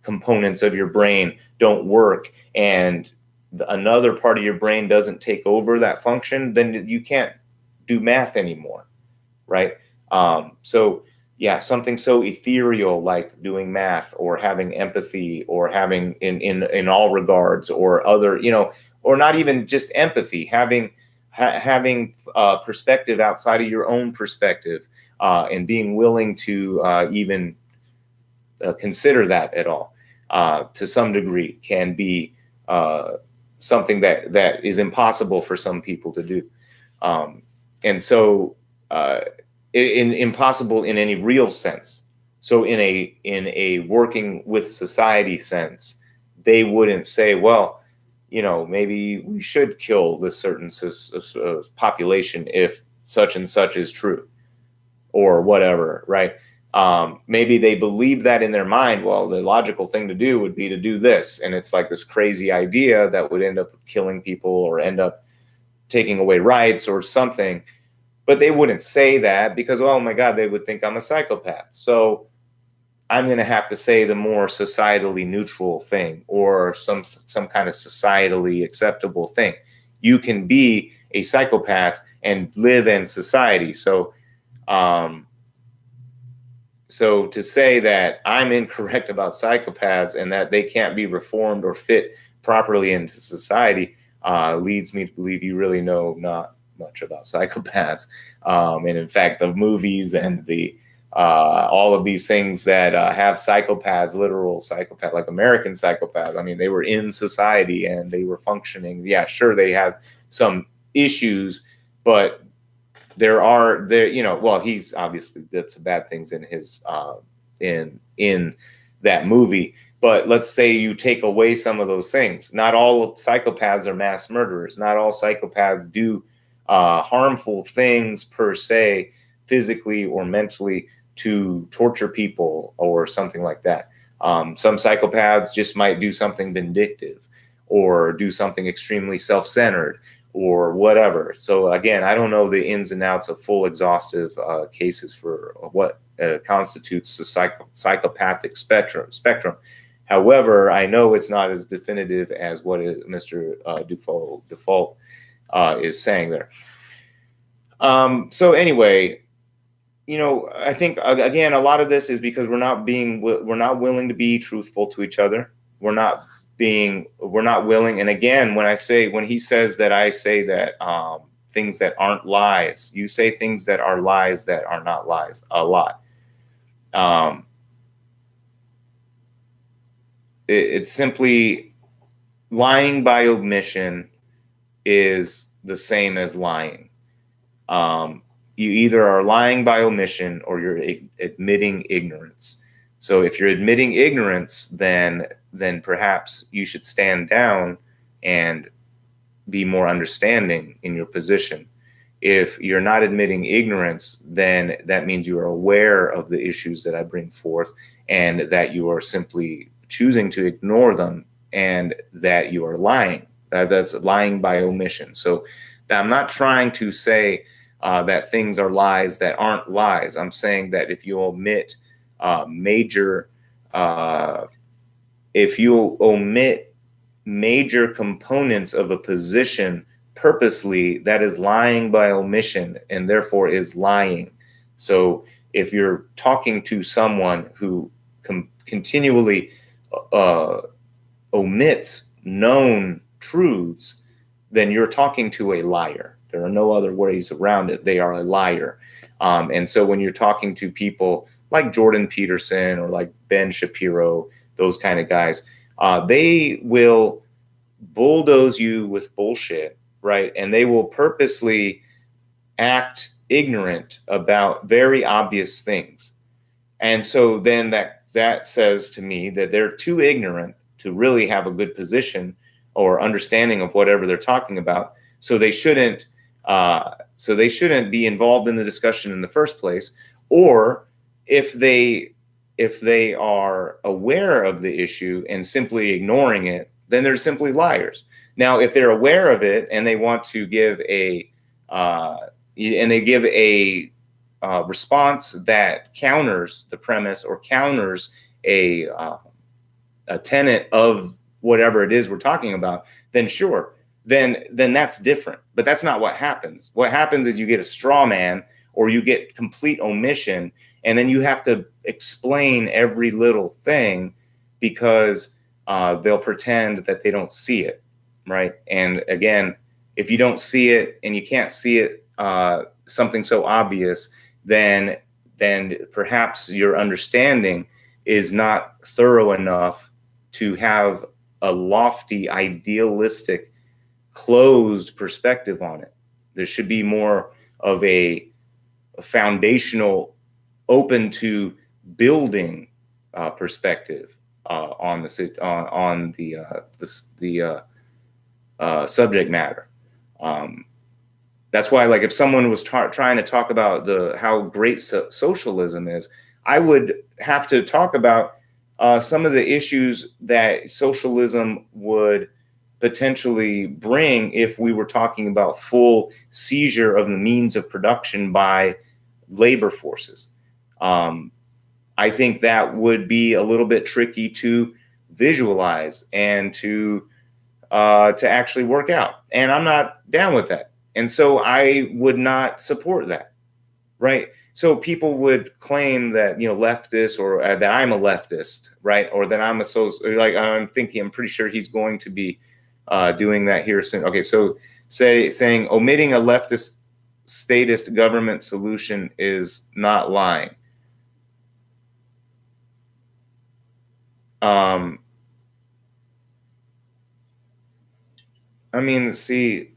components of your brain don't work and another part of your brain doesn't take over that function, then you can't do math anymore, right? So yeah, something so ethereal like doing math or having empathy or having in all regards, or other, or not even just empathy, having perspective outside of your own perspective, and being willing to even consider that at all, to some degree, can be something that is impossible for some people to do. And so impossible in any real sense. So in a working with society sense, they wouldn't say, well, maybe we should kill this certain population if such and such is true, or whatever, right? Maybe they believe that in their mind. Well, the logical thing to do would be to do this. And it's like this crazy idea that would end up killing people or end up taking away rights or something. But they wouldn't say that because, oh my God, they would think I'm a psychopath. So I'm going to have to say the more societally neutral thing, or some kind of societally acceptable thing. You can be a psychopath and live in society. So to say that I'm incorrect about psychopaths and that they can't be reformed or fit properly into society leads me to believe you really know much about psychopaths. And in fact, the movies and the all of these things that have psychopaths, literal psychopath, like American Psychopath. I mean, they were in society and they were functioning. Yeah, sure, they have some issues, but well, he's obviously did some bad things in his in that movie. But let's say you take away some of those things. Not all psychopaths are mass murderers. Not all psychopaths do harmful things per se, physically or mentally, to torture people or something like that. Some psychopaths just might do something vindictive or do something extremely self-centered or whatever. So again, I don't know the ins and outs of full exhaustive cases for what constitutes the psychopathic spectrum. However, I know it's not as definitive as what Mr. Default is saying there. So anyway, I think again, a lot of this is because we're not willing to be truthful to each other. We're not willing. And again, when he says that I say that things that aren't lies, you say things that are lies that are not lies a lot. It's simply lying by omission is the same as lying. You either are lying by omission or you're admitting ignorance. So if you're admitting ignorance, then perhaps you should stand down and be more understanding in your position. If you're not admitting ignorance, then that means you are aware of the issues that I bring forth and that you are simply choosing to ignore them and that you are lying. That's lying by omission. So I'm not trying to say that things are lies that aren't lies. I'm saying that if you omit major components of a position purposely, that is lying by omission and therefore is lying. So if you're talking to someone who continually omits known truths, then you're talking to a liar. There are no other ways around it. They are a liar. And so when you're talking to people like Jordan Peterson or like Ben Shapiro, those kind of guys, they will bulldoze you with bullshit, right? And they will purposely act ignorant about very obvious things. And so then that says to me that they're too ignorant to really have a good position or understanding of whatever they're talking about. So they shouldn't be involved in the discussion in the first place. Or if they are aware of the issue and simply ignoring it, then they're simply liars. Now, if they're aware of it and they want to give a response that counters the premise or counters a tenet of whatever it is we're talking about, then sure, then that's different. But that's not what happens. What happens is you get a straw man or you get complete omission, and then you have to explain every little thing because they'll pretend that they don't see it, right? And again, if you don't see it and you can't see it, something so obvious, then perhaps your understanding is not thorough enough to have a lofty, idealistic, closed perspective on it. There should be more of a foundational, open to building perspective on the subject matter. That's why, like, if someone was trying to talk about how great socialism is, I would have to talk about some of the issues that socialism would potentially bring if we were talking about full seizure of the means of production by labor forces. I think that would be a little bit tricky to visualize and to actually work out. And I'm not down with that. And so I would not support that, right? So people would claim that, leftists, or that I'm a leftist, right? Or that I'm I'm pretty sure he's going to be doing that here soon. Okay, so saying omitting a leftist statist government solution is not lying. I mean, see,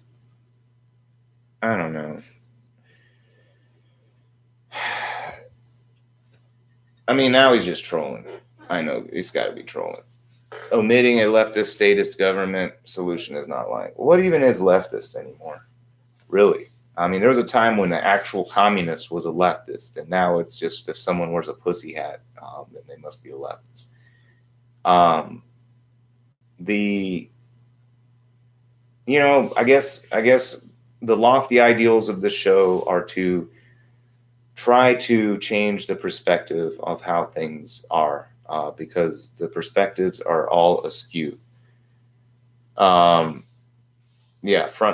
I don't know. I mean, now he's just trolling. I know he's got to be trolling. Omitting a leftist statist government solution is not lying. What even is leftist anymore? Really? I mean, there was a time when the actual communist was a leftist, and now it's just if someone wears a pussy hat, then they must be a leftist. I guess the lofty ideals of the show are to try to change the perspective of how things are, because the perspectives are all askew. Front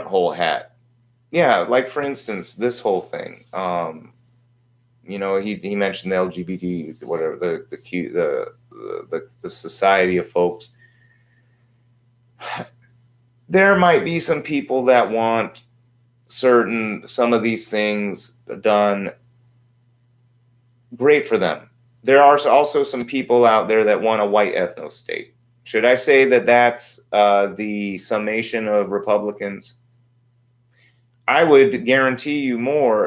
whole hat. Yeah, like for instance, this whole thing. He mentioned the LGBT, whatever the society of folks. There might be some people that want some of these things done. Great for them. There are also some people out there that want a white ethno state. Should I say that that's the summation of Republicans? I would guarantee you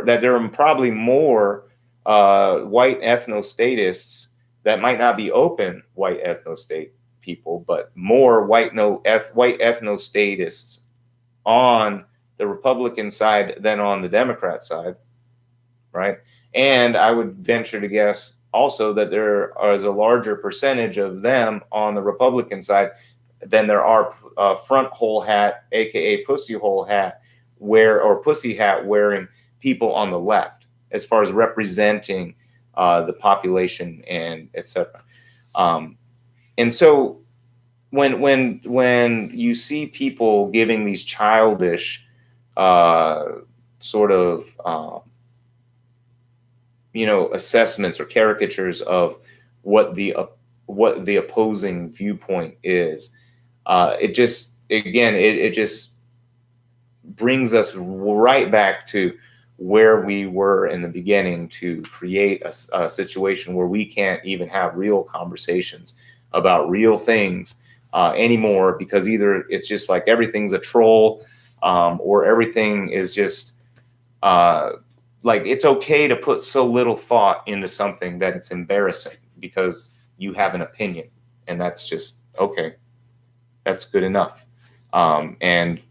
that there are probably more white ethno-statists that might not be open white ethno-state people, but more white ethno-statists on the Republican side than on the Democrat side, right? And I would venture to guess also that there is a larger percentage of them on the Republican side than there are front hole hat, aka pussy hole hat, pussy hat wearing people on the left, as far as representing the population and etc. And so when you see people giving these childish sort of assessments or caricatures of what the opposing viewpoint is, it just brings us right back to where we were in the beginning, to create a situation where we can't even have real conversations about real things anymore, because either it's just like everything's a troll, or everything is just like it's okay to put so little thought into something that it's embarrassing because you have an opinion, and that's just okay. That's good enough. And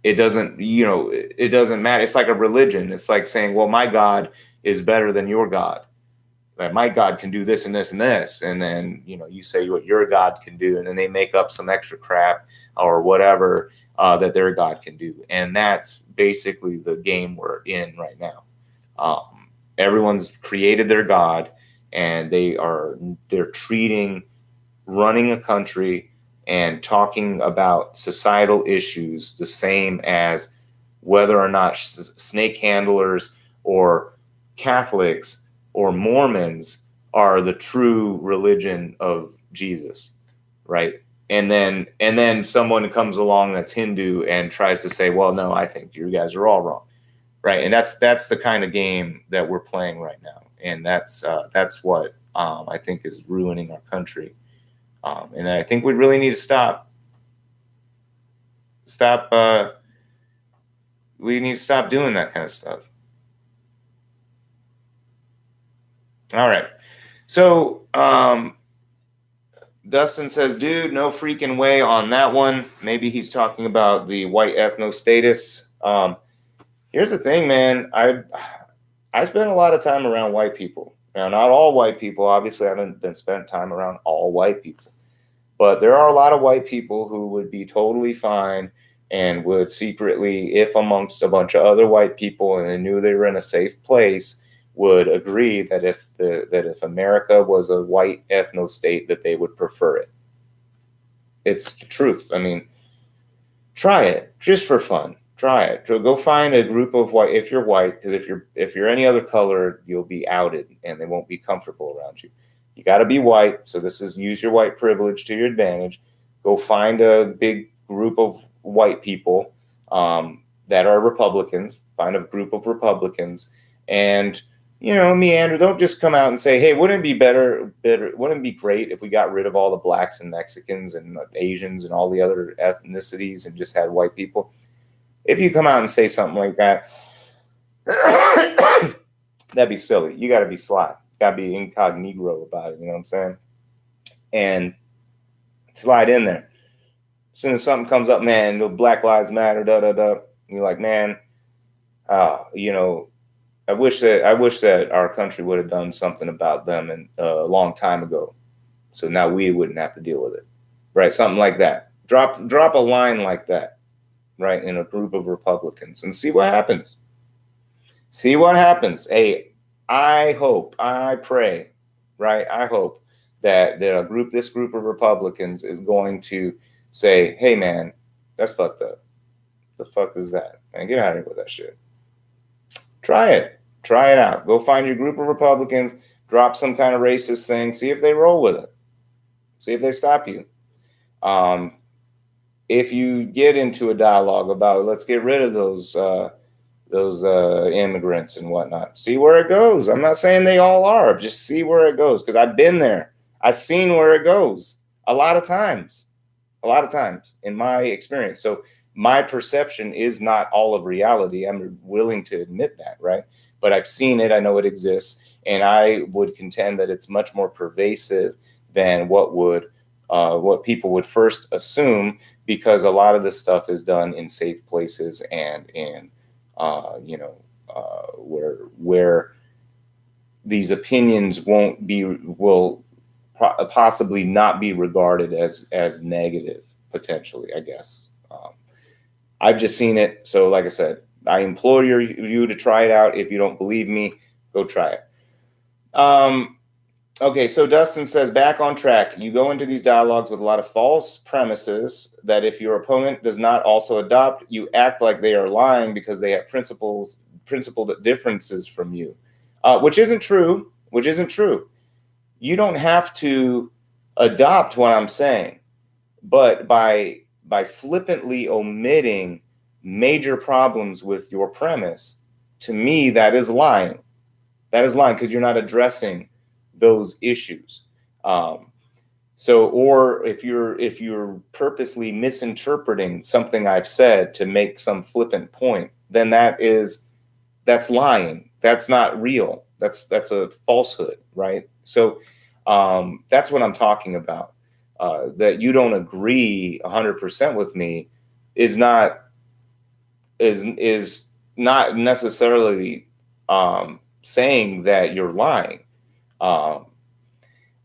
it doesn't matter. It's like a religion. It's like saying, well, my God is better than your God. That my God can do this and this and this. And then, you say what your God can do. And then they make up some extra crap or whatever that their God can do. And that's basically the game we're in right now. Everyone's created their God, and they're treating running a country and talking about societal issues the same as whether or not snake handlers or Catholics or Mormons are the true religion of Jesus, right? And then someone comes along that's Hindu and tries to say, well, no, I think you guys are all wrong, right? And that's the kind of game that we're playing right now, and that's what I think is ruining our country. And I think we really need to stop. We need to stop doing that kind of stuff. All right. So Dustin says, dude, no freaking way on that one. Maybe he's talking about the white ethno-statists. Here's the thing, man. I spend a lot of time around white people. Now, not all white people. Obviously, I haven't been spent time around all white people. But there are a lot of white people who would be totally fine and would secretly, if amongst a bunch of other white people and they knew they were in a safe place, would agree that if America was a white ethno state, that they would prefer it. It's the truth. I mean, try it just for fun. Try it. So go find a group of white, if you're white, because if you're any other color, you'll be outed and they won't be comfortable around you. You got to be white. So use your white privilege to your advantage. Go find a big group of white people that are Republicans, find a group of Republicans, and meander. Don't just come out and say, "Hey, wouldn't it be better? Wouldn't it be great if we got rid of all the blacks and Mexicans and Asians and all the other ethnicities and just had white people?" If you come out and say something like that, that'd be silly. You got to be sly. Got to be incognito about it. You know what I'm saying? And slide in there. As soon as something comes up, man, the Black Lives Matter, da da da. You're like, man, I wish that our country would have done something about them a long time ago, so now we wouldn't have to deal with it, right? Something like that. Drop a line like that, right, in a group of Republicans, and see what happens. See what happens. Hey, I pray, right? I hope that this group of Republicans is going to say, "Hey, man, that's fucked up. The fuck is that? Man, get out of here with that shit." Try it out. Go find your group of Republicans, drop some kind of racist thing, see if they roll with it. See if they stop you. If you get into a dialogue about, let's get rid of those immigrants and whatnot, see where it goes. I'm not saying they all are, just see where it goes, because I've been there. I've seen where it goes a lot of times in my experience. So my perception is not all of reality. I'm willing to admit that, right? But I've seen it. I know it exists, and I would contend that it's much more pervasive than what people would first assume, because a lot of this stuff is done in safe places and in where these opinions will possibly not be regarded as negative, potentially, I guess. I've just seen it. So like I said, I implore you to try it out. If you don't believe me, go try it. Okay, so Dustin says, back on track. You go into these dialogues with a lot of false premises that if your opponent does not also adopt, you act like they are lying because they have principled differences from you, which isn't true. You don't have to adopt what I'm saying, but by flippantly omitting major problems with your premise, to me, that is lying. That is lying, because you're not addressing those issues. Or if you're purposely misinterpreting something I've said to make some flippant point, then that's lying. That's not real. That's a falsehood, right? So that's what I'm talking about. That you don't agree 100% with me is not necessarily saying that you're lying.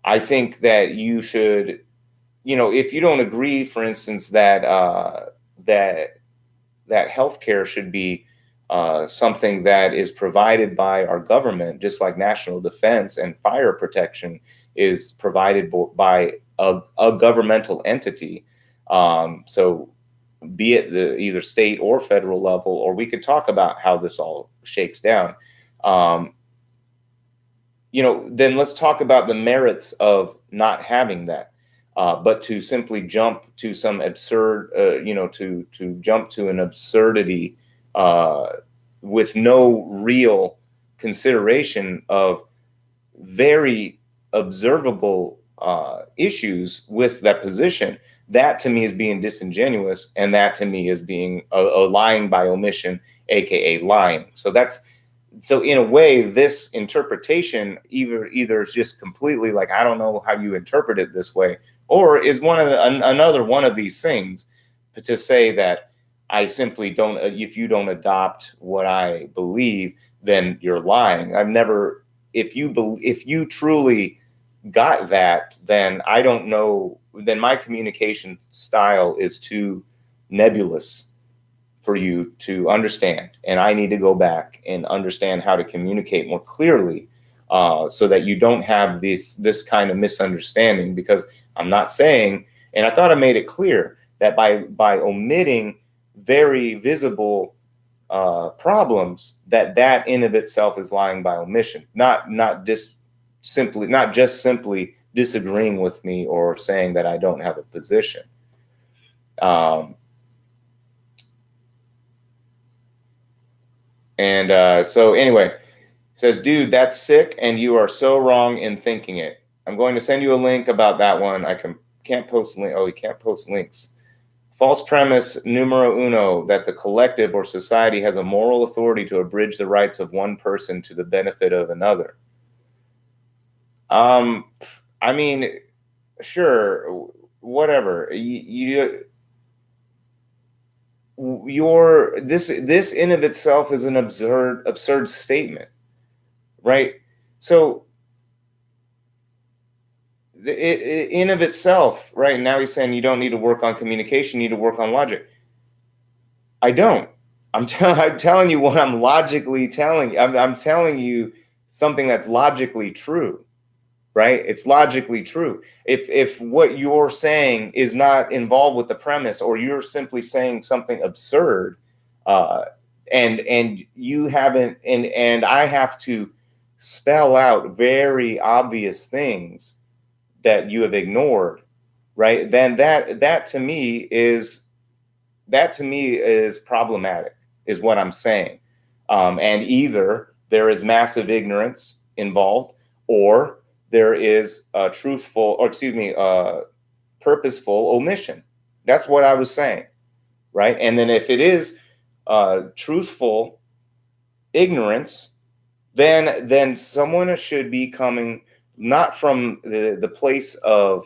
I think that you should, if you don't agree, for instance, that healthcare should be something that is provided by our government, just like national defense and fire protection is provided by a governmental entity. So be it the either state or federal level, or we could talk about how this all shakes down. Then let's talk about the merits of not having that, but to simply jump to some absurd, to jump to an absurdity with no real consideration of very observable issues with that position. That to me is being disingenuous, and that to me is being a lying by omission, aka lying. So in a way, this interpretation either is just completely like, I don't know how you interpret it this way, or is another one of these things to say that I simply don't. If you don't adopt what I believe, then you're lying. I've never. If you truly got that, then I don't know. Then my communication style is too nebulous for you to understand, and I need to go back and understand how to communicate more clearly, so that you don't have this kind of misunderstanding. Because I'm not saying, and I thought I made it clear that by omitting very visible problems, that in of itself is lying by omission, not just simply disagreeing with me or saying that I don't have a position. And so anyway, says, dude, that's sick, and you are so wrong in thinking it. I'm going to send you a link about that one. Can't post link. Oh, you can't post links. False premise numero uno, that the collective or society has a moral authority to abridge the rights of one person to the benefit of another. I mean, sure, whatever. This in of itself is an absurd statement, right? So in of itself, right now he's saying you don't need to work on communication, you need to work on logic. I don't. I'm telling you what I'm logically telling you. I'm telling you something that's logically true, right? It's logically true. If what you're saying is not involved with the premise, or you're simply saying something absurd, and you haven't, and I have to spell out very obvious things that you have ignored, right? Then that to me is problematic, is what I'm saying. And either there is massive ignorance involved, or there is purposeful omission. That's what I was saying, right? And then if it is truthful ignorance, then someone should be coming not from the place of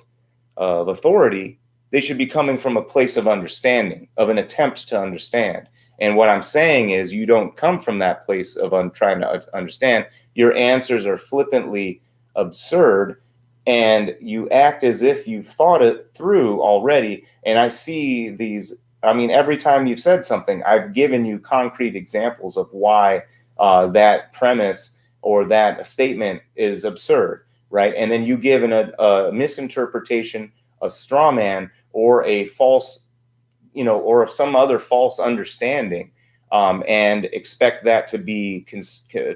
authority. They should be coming from a place of understanding, of an attempt to understand. And what I'm saying is, you don't come from that place of trying to understand. Your answers are flippantly absurd, and you act as if you've thought it through already. And I see these. I mean, every time you've said something, I've given you concrete examples of why that premise or that statement is absurd, right? And then you give a misinterpretation, a straw man, or a false, or some other false understanding, and expect that to be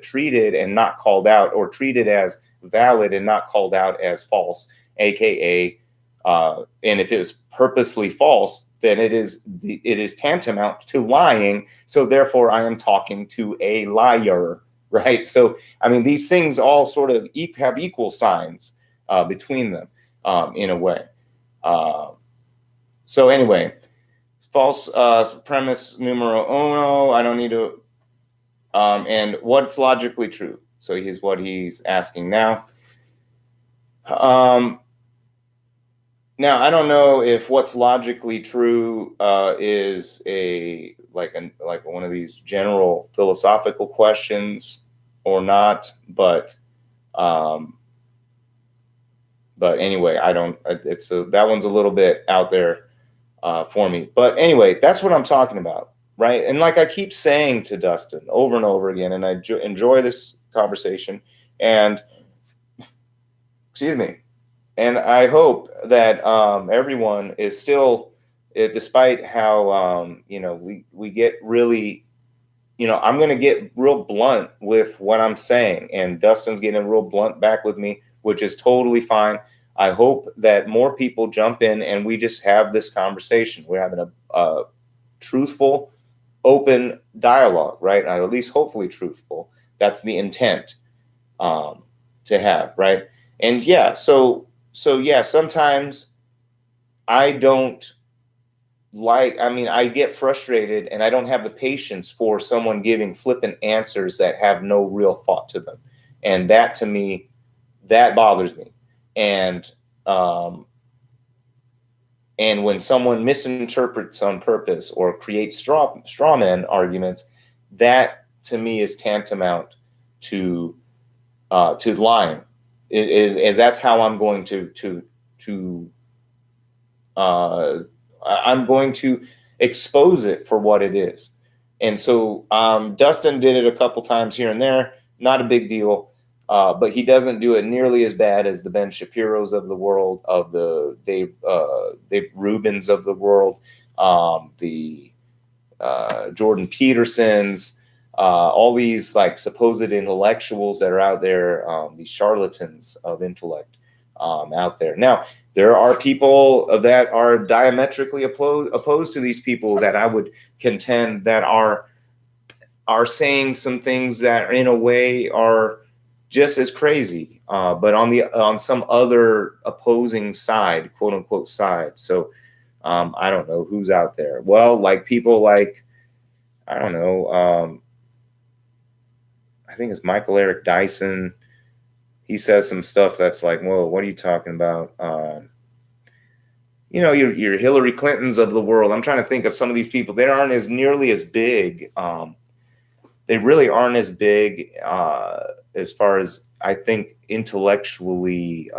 treated and not called out, or treated as valid and not called out as false, aka, and if it was purposely false, then it is tantamount to lying. So therefore, I am talking to a liar, right? So I mean, these things all sort of have equal signs between them, in a way. So anyway, false premise numero uno. I don't need to. And what's logically true? So here's what he's asking now. Now, I don't know if what's logically true is like one of these general philosophical questions or not, but anyway, I don't. That one's a little bit out there for me. But anyway, that's what I'm talking about, right? And like I keep saying to Dustin over and over again, and I enjoy this conversation, and excuse me. And I hope that everyone is still, despite how we get really, I'm going to get real blunt with what I'm saying, and Dustin's getting real blunt back with me, which is totally fine. I hope that more people jump in and we just have this conversation. We're having a truthful, open dialogue, right? Or at least hopefully truthful. That's the intent to have, right? And yeah, so yeah, sometimes I get frustrated, and I don't have the patience for someone giving flippant answers that have no real thought to them. And that, to me, that bothers me. And when someone misinterprets on purpose or creates straw man arguments, that to me is tantamount to lying. Is that's how I'm going I'm going to expose it for what it is. And so Dustin did it a couple times here and there, not a big deal, but he doesn't do it nearly as bad as the Ben Shapiro's of the world, of the Dave Rubins of the world, the Jordan Petersons, all these like supposed intellectuals that are out there, these charlatans of intellect out there. Now, there are people that are diametrically opposed to these people that I would contend that are are saying some things that in a way are just as crazy, but on some other opposing side, quote unquote side. So I don't know who's out there. Well, like people like, I don't know, I think it's Michael Eric Dyson. He says some stuff that's like, well, what are you talking about? You know, your Hillary Clintons of the world. I'm trying to think of some of these people. They aren't as nearly as big. They really aren't as big as far as I think intellectually,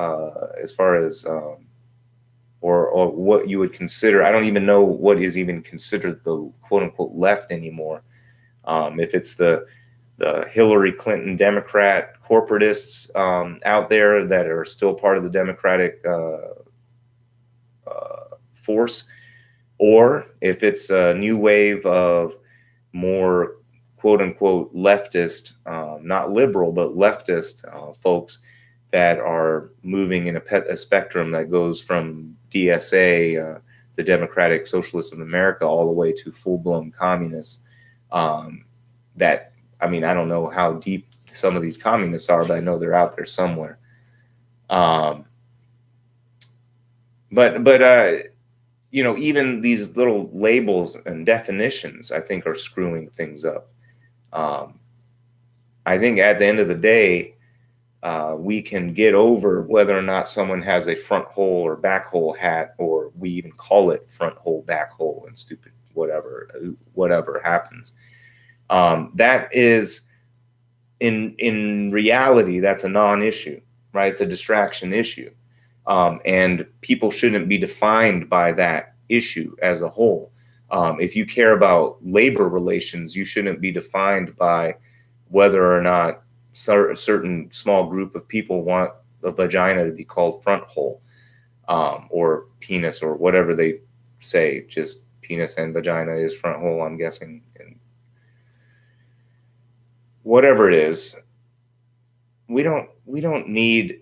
as far as or what you would consider. I don't even know what is even considered the quote unquote left anymore. If it's the Hillary Clinton Democrat corporatists out there that are still part of the Democratic force, or if it's a new wave of more quote unquote leftist, not liberal, but leftist folks that are moving in a spectrum that goes from DSA, the Democratic Socialists of America, all the way to full-blown communists. That, I mean, I don't know how deep some of these communists are, but I know they're out there somewhere. But you know, even these little labels and definitions, I think, are screwing things up. I think at the end of the day, we can get over whether or not someone has a front hole or back hole hat, or we even call it front hole, back hole, and stupid whatever happens. That is, in reality, that's a non-issue, right? It's a distraction issue. And people shouldn't be defined by that issue as a whole. If you care about labor relations, you shouldn't be defined by whether or not a certain small group of people want a vagina to be called front hole, or penis, or whatever they say. Just penis and vagina is front hole, I'm guessing. And whatever it is, we don't need,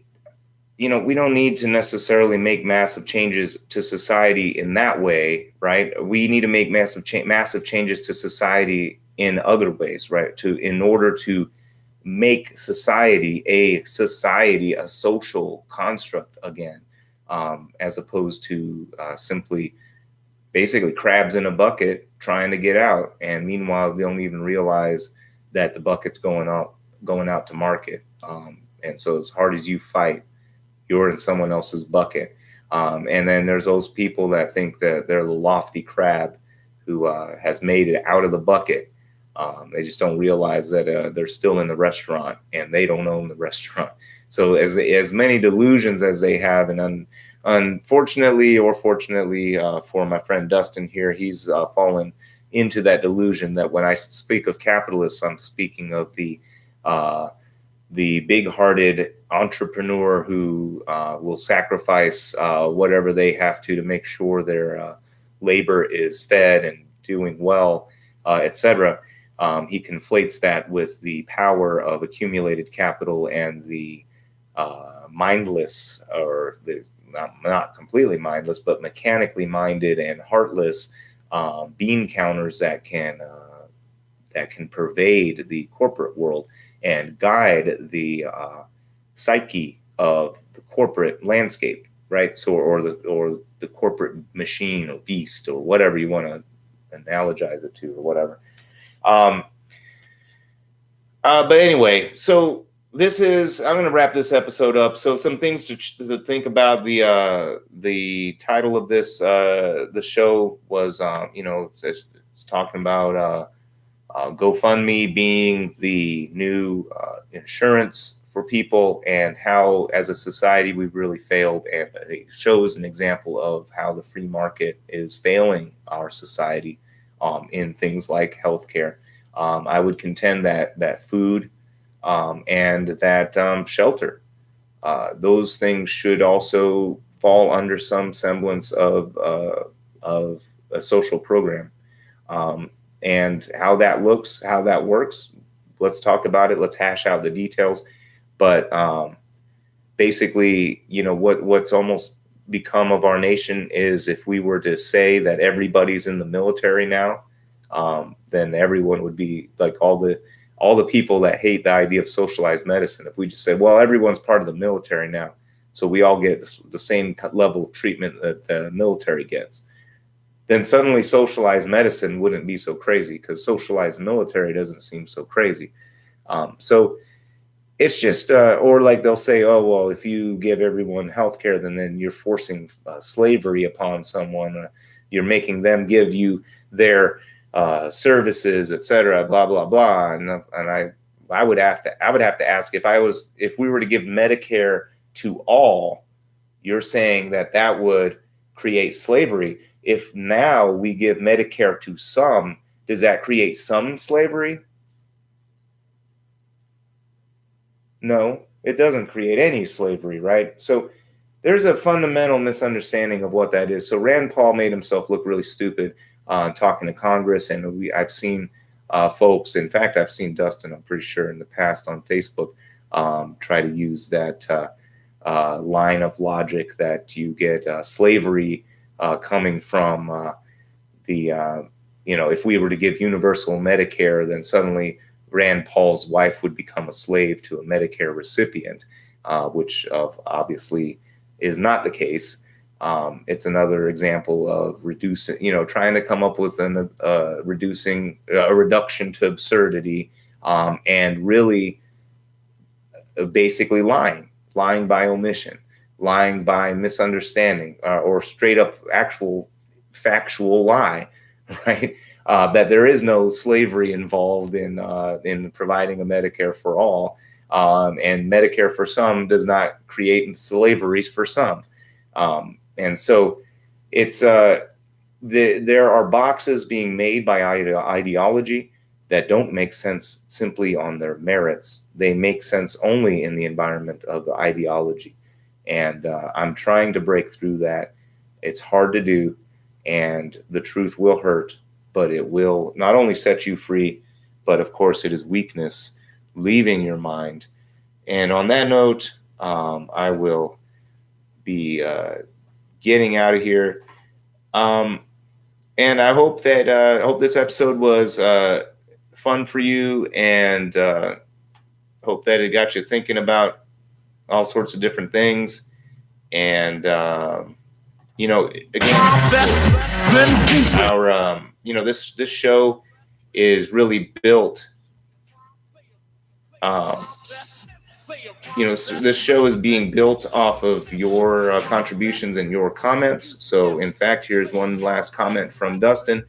you know, we don't need to necessarily make massive changes to society in that way, right? We need to make massive changes to society in other ways, right? In order to make society a social construct again, as opposed to simply basically crabs in a bucket trying to get out, and meanwhile they don't even realize that the bucket's going out to market. And so as hard as you fight, you're in someone else's bucket. And then there's those people that think that they're the lofty crab who has made it out of the bucket. They just don't realize that they're still in the restaurant and they don't own the restaurant. So as many delusions as they have, and unfortunately or fortunately for my friend Dustin here, he's fallen into that delusion that when I speak of capitalists, I'm speaking of the big-hearted entrepreneur who will sacrifice whatever they have to make sure their labor is fed and doing well, etc. He conflates that with the power of accumulated capital and the mindless, or the not completely mindless, but mechanically minded and heartless bean counters that can pervade the corporate world and guide the psyche of the corporate landscape, right? So, or the corporate machine or beast or whatever you want to analogize it to, or whatever. But anyway, so I'm going to wrap this episode up. So some things to think about. The title of this the show was it's talking about GoFundMe being the new insurance for people, and how as a society we've really failed, and it shows an example of how the free market is failing our society in things like healthcare. I would contend that food and that shelter, those things should also fall under some semblance of a social program. And how that looks, how that works, let's talk about it. Let's hash out the details. But basically, what's almost become of our nation is, if we were to say that everybody's in the military now, then everyone would be like all the people that hate the idea of socialized medicine. If we just say, well, everyone's part of the military now, so we all get the same level of treatment that the military gets, then suddenly socialized medicine wouldn't be so crazy, because socialized military doesn't seem so crazy. So it's just, or like they'll say, oh, well, if you give everyone healthcare, then you're forcing slavery upon someone. You're making them give you their services, etc. Blah blah blah. And I would have to ask, if we were to give Medicare to all, you're saying that would create slavery. If now we give Medicare to some, does that create some slavery? No, it doesn't create any slavery, right? So there's a fundamental misunderstanding of what that is. So Rand Paul made himself look really stupid talking to Congress, and I've seen folks. In fact, I've seen Dustin, I'm pretty sure, in the past on Facebook try to use that line of logic that you get slavery coming from if we were to give universal Medicare, then suddenly Rand Paul's wife would become a slave to a Medicare recipient, which obviously is not the case. It's another example of reducing, trying to come up with a reduction to absurdity, and really basically lying by omission, lying by misunderstanding, or straight up actual factual lie, right? That there is no slavery involved in providing a Medicare for all, and Medicare for some does not create slaveries for some, and so it's there are boxes being made by ideology that don't make sense simply on their merits. They make sense only in the environment of the ideology, and I'm trying to break through that. It's hard to do, and the truth will hurt, but it will not only set you free, but of course it is weakness leaving your mind. And on that note, I will be getting out of here. And I hope this episode was fun for you, and hope that it got you thinking about all sorts of different things. And again, our this show is really built. This show is being built off of your contributions and your comments. So, in fact, here's one last comment from Dustin.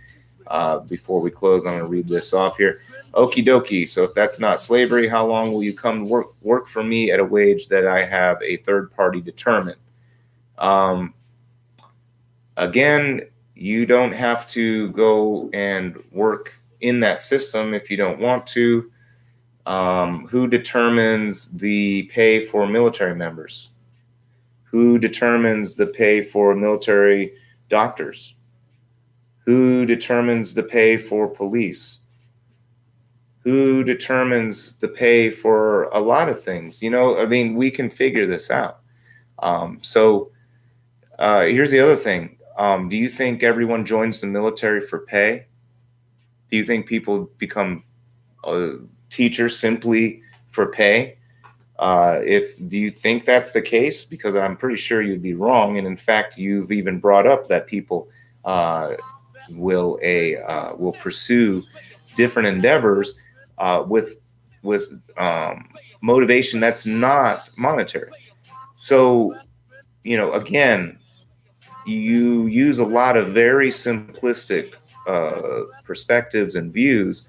Before we close, I'm going to read this off here. Okie dokie. So, if that's not slavery, how long will you come work for me at a wage that I have a third party determine? Again, you don't have to go and work in that system if you don't want to. Who determines the pay for military members? Who determines the pay for military doctors? Who determines the pay for police? Who determines the pay for a lot of things? We can figure this out. So here's the other thing. Do you think everyone joins the military for pay? Do you think people become teachers simply for pay? Do you think that's the case? Because I'm pretty sure you'd be wrong. And in fact, you've even brought up that people will pursue different endeavors with motivation that's not monetary. So, again, you use a lot of very simplistic perspectives and views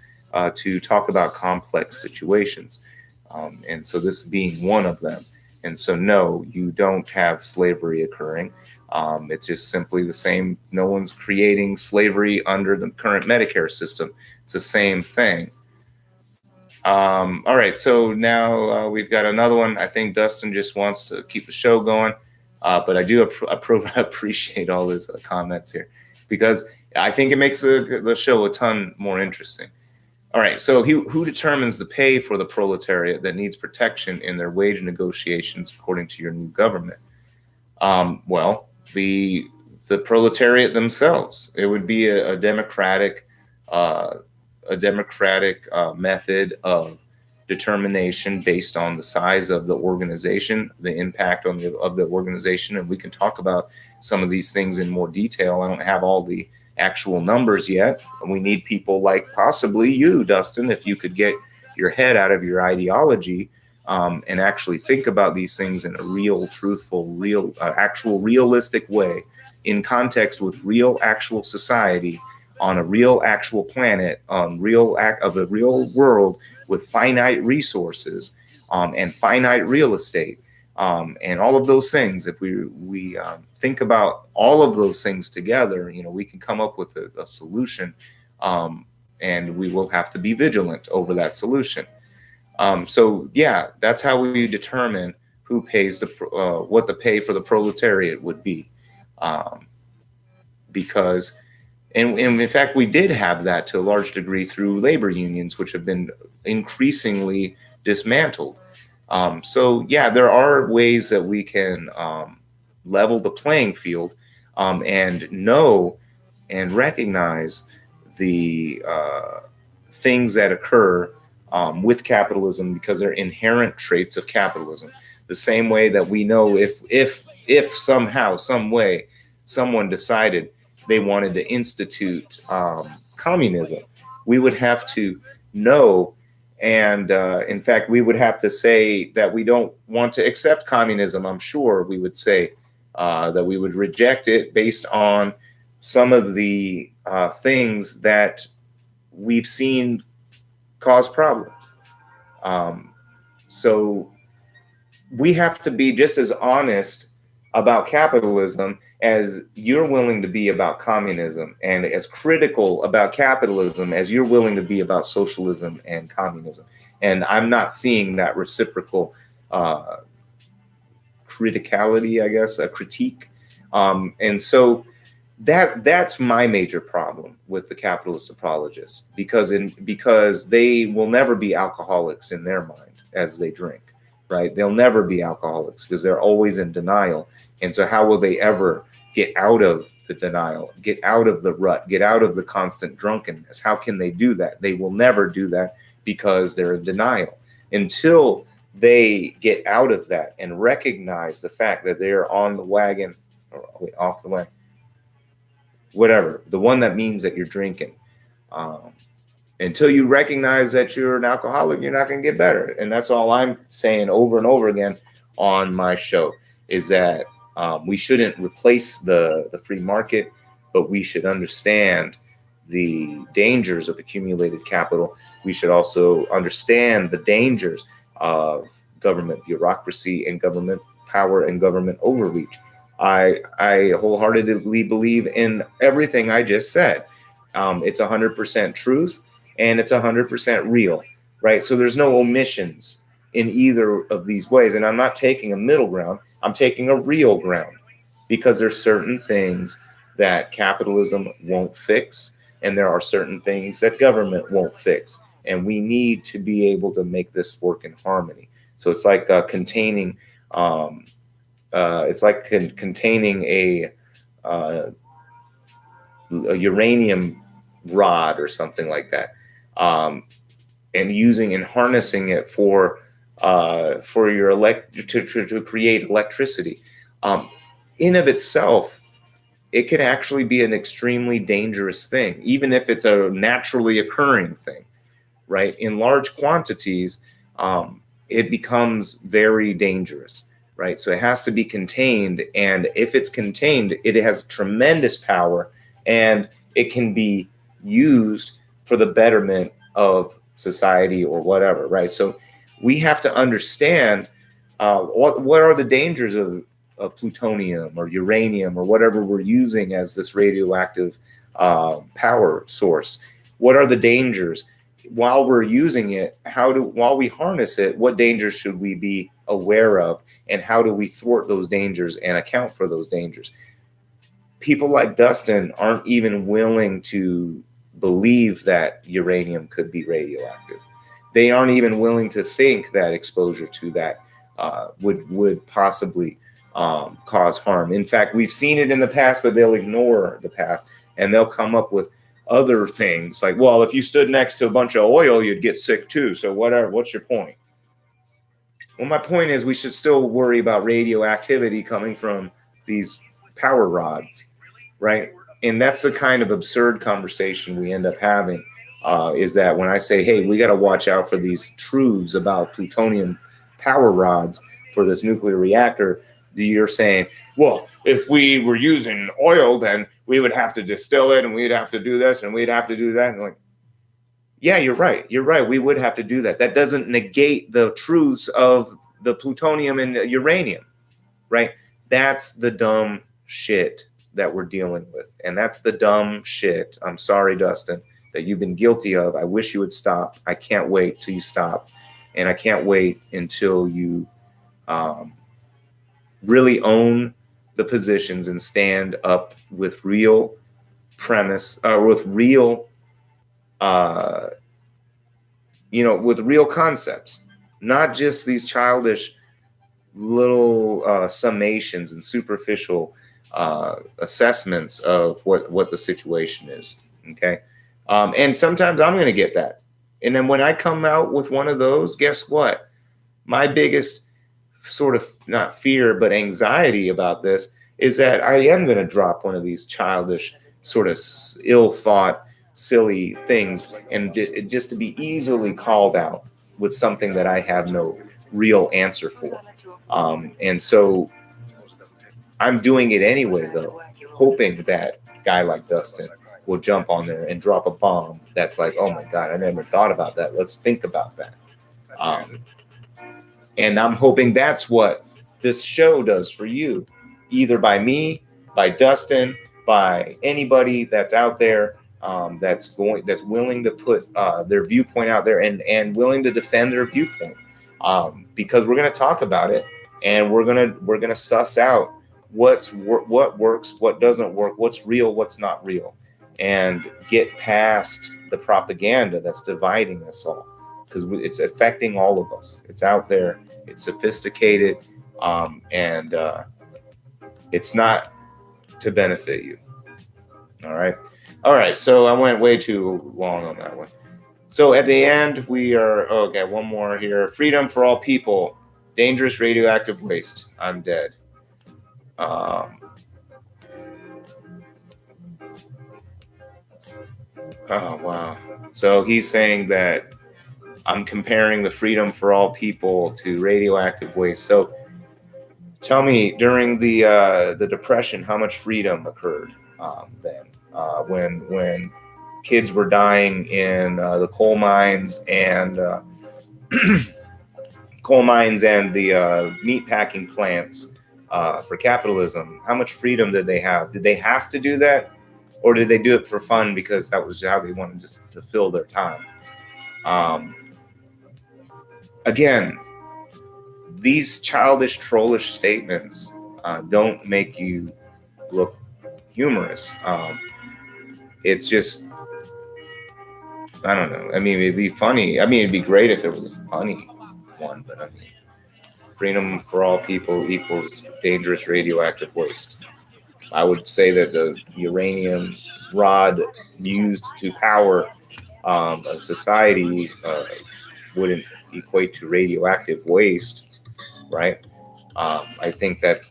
to talk about complex situations. And so this being one of them. And so, no, you don't have slavery occurring. It's just simply the same. No one's creating slavery under the current Medicare system. It's the same thing. All right. So now we've got another one. I think Dustin just wants to keep the show going. But I do appreciate all his comments here, because I think it makes the show a ton more interesting. All right, so who determines the pay for the proletariat that needs protection in their wage negotiations according to your new government? Well, the proletariat themselves. It would be a democratic a democratic method of determination based on the size of the organization, the impact on of the organization, and we can talk about some of these things in more detail. I don't have all the actual numbers yet, and we need people like possibly you, Dustin, if you could get your head out of your ideology and actually think about these things in a real, truthful, real, actual, realistic way, in context with real, actual society on a real, actual planet, on real act of a real world with finite resources and finite real estate and all of those things. If we think about all of those things together, you know, we can come up with a solution, and we will have to be vigilant over that solution. So yeah, that's how we determine who pays the what the pay for the proletariat would be, because. And in fact, we did have that to a large degree through labor unions, which have been increasingly dismantled. So, yeah, there are ways that we can level the playing field and know and recognize the things that occur with capitalism because they're inherent traits of capitalism. The same way that we know if somehow, some way, someone decided they wanted to institute communism, we would have to know, and in fact, we would have to say that we don't want to accept communism. I'm sure we would say that we would reject it based on some of the things that we've seen cause problems. So we have to be just as honest about capitalism as you're willing to be about communism, and as critical about capitalism as you're willing to be about socialism and communism. And I'm not seeing that reciprocal criticality, I guess, a critique. And so that's my major problem with the capitalist apologists, because they will never be alcoholics in their mind as they drink, right? They'll never be alcoholics because they're always in denial. And so how will they ever get out of the denial, get out of the rut, get out of the constant drunkenness? How can they do that? They will never do that because they're in denial. Until they get out of that and recognize the fact that they're on the wagon, or off the wagon, whatever, the one that means that you're drinking. Until you recognize that you're an alcoholic, you're not going to get better. And that's all I'm saying over and over again on my show, is that we shouldn't replace the free market, but we should understand the dangers of accumulated capital. We should also understand the dangers of government bureaucracy and government power and government overreach. I wholeheartedly believe in everything I just said. It's 100% truth, and it's 100% real, right? So there's no omissions in either of these ways. And I'm not taking a middle ground. I'm taking a real ground, because there's certain things that capitalism won't fix, and there are certain things that government won't fix. And we need to be able to make this work in harmony. So it's like containing a uranium rod or something like that, and using and harnessing it for your to create electricity. In of itself, it can actually be an extremely dangerous thing, even if it's a naturally occurring thing, right? In large quantities, it becomes very dangerous, right? So it has to be contained, and if it's contained, it has tremendous power, and it can be used for the betterment of society or whatever, right? So we have to understand what are the dangers of plutonium or uranium or whatever we're using as this radioactive power source. What are the dangers while we're using it? While we harness it, what dangers should we be aware of, and how do we thwart those dangers and account for those dangers? People like Dustin aren't even willing to believe that uranium could be radioactive. They aren't even willing to think that exposure to that would possibly cause harm. In fact, we've seen it in the past, but they'll ignore the past, and they'll come up with other things like, well, if you stood next to a bunch of oil, you'd get sick too. So whatever, what's your point? Well, my point is we should still worry about radioactivity coming from these power rods, right? And that's the kind of absurd conversation we end up having, is that when I say, hey, we got to watch out for these truths about plutonium power rods for this nuclear reactor, you're saying, well, if we were using oil, then we would have to distill it and we'd have to do this and we'd have to do that. And like, yeah, you're right. You're right. We would have to do that. That doesn't negate the truths of the plutonium and the uranium, right? That's the dumb shit that we're dealing with. And that's the dumb shit, I'm sorry, Dustin, that you've been guilty of. I wish you would stop. I can't wait till you stop. And I can't wait until you really own the positions and stand up with real premise, with real, with real concepts, not just these childish little summations and superficial assessments of what the situation is. Okay. And sometimes I'm going to get that. And then when I come out with one of those, guess what? My biggest sort of not fear, but anxiety about this is that I am going to drop one of these childish, sort of ill thought, silly things, and just to be easily called out with something that I have no real answer for. And so I'm doing it anyway, though, hoping that a guy like Dustin will jump on there and drop a bomb that's like, oh my God, I never thought about that. Let's think about that. And I'm hoping that's what this show does for you, either by me, by Dustin, by anybody that's out there that's willing to put their viewpoint out there and willing to defend their viewpoint, because we're going to talk about it and we're gonna suss out what works, what doesn't work, what's real, what's not real, and get past the propaganda that's dividing us all, because it's affecting all of us. It's out there. It's sophisticated, and it's not to benefit you. All right. So I went way too long on that one. So at the end, we are okay. One more here. Freedom for all people. Dangerous radioactive waste. I'm dead. Oh wow. So he's saying that I'm comparing the freedom for all people to radioactive waste. So tell me, during the Depression, how much freedom occurred then, when kids were dying in the coal mines and the meatpacking plants for capitalism? How much freedom did they have? Did they have to do that, or did they do it for fun because that was how they wanted to fill their time? Again, these childish, trollish statements don't make you look humorous. It's just, I don't know. I mean, it'd be funny. I mean, it'd be great if it was a funny one, but I mean, freedom for all people equals dangerous radioactive waste. I would say that the uranium rod used to power a society wouldn't equate to radioactive waste, right? I think that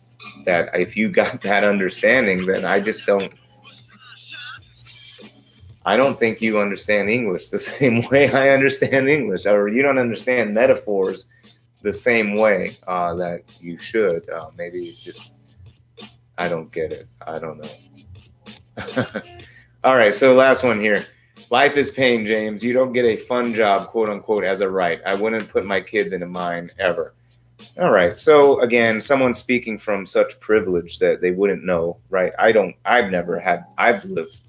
if you got that understanding, then I don't think you understand English the same way I understand English, or you don't understand metaphors the same way that you should. Maybe it's just, I don't get it. I don't know. All right, so last one here. Life is pain, James. You don't get a fun job, quote unquote, as a right. I wouldn't put my kids into mine ever. All right. So again, someone speaking from such privilege that they wouldn't know, right? I've lived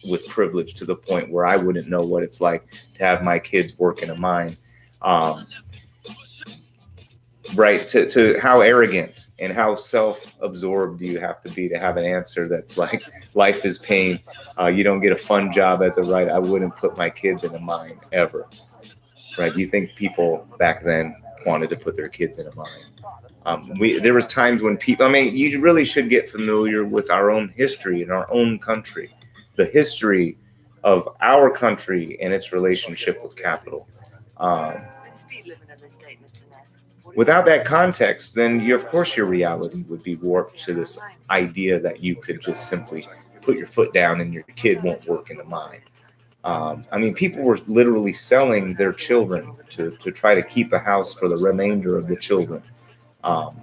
with privilege to the point where I wouldn't know what it's like to have my kids work in a mine. Right. To how arrogant and how self-absorbed do you have to be to have an answer that's like, life is pain. You don't get a fun job as a right. I wouldn't put my kids in a mine ever. Right. You think people back then wanted to put their kids in a mine? There was times when people, I mean, you really should get familiar with our own history in our own country. The history of our country and its relationship with capital. Um, Without that context, then of course your reality would be warped to this idea that you could just simply put your foot down and your kid won't work in the mine. I mean, people were literally selling their children to try to keep a house for the remainder of the children. Um,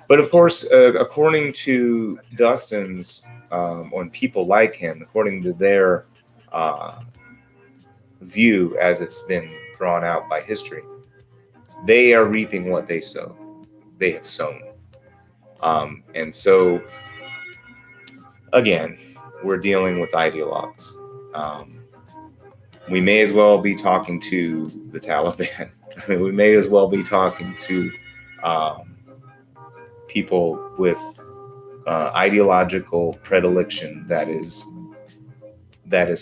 but of course, according to Dustin's, and people like him, according to their view as it's been drawn out by history, they are reaping what they sow. They have sown. And so, again, we're dealing with ideologues. We may as well be talking to the Taliban. I mean, we may as well be talking to people with ideological predilection that is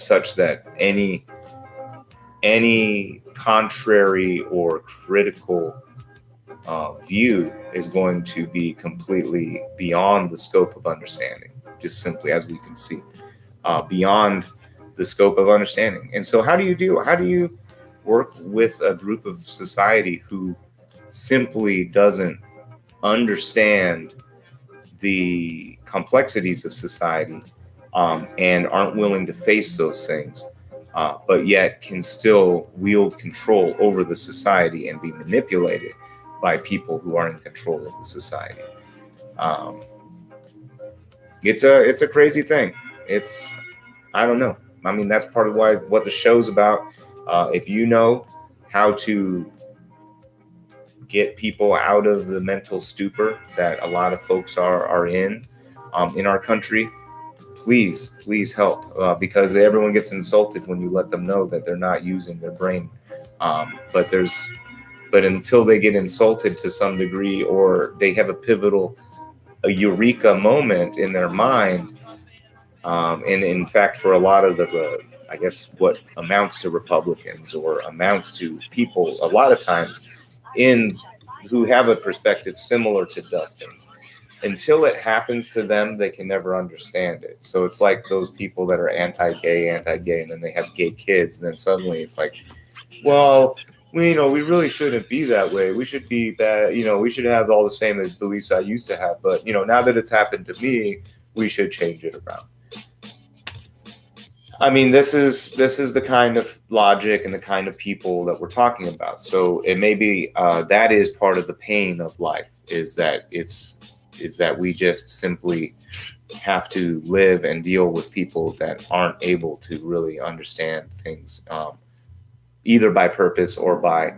such that any contrary or critical view is going to be completely beyond the scope of understanding, just simply as we can see, beyond the scope of understanding. And so how do you work with a group of society who simply doesn't understand the complexities of society, and aren't willing to face those things, but yet can still wield control over the society and be manipulated by people who are in control of the society? It's a crazy thing. I don't know. I mean, that's part of what the show's about. If you know how to get people out of the mental stupor that a lot of folks are in our country, please help, because everyone gets insulted when you let them know that they're not using their brain. But until they get insulted to some degree, or they have a eureka moment in their mind, and in fact, for a lot of I guess what amounts to Republicans or amounts to people a lot of times who have a perspective similar to Dustin's, until it happens to them, they can never understand it. So it's like those people that are anti-gay, and then they have gay kids, and then suddenly it's like, well, we really shouldn't be that way. We should be that, we should have all the same beliefs I used to have. But, now that it's happened to me, we should change it around. I mean, this is the kind of logic and the kind of people that we're talking about. So it may be that is part of the pain of life, is that we just simply have to live and deal with people that aren't able to really understand things, either by purpose or by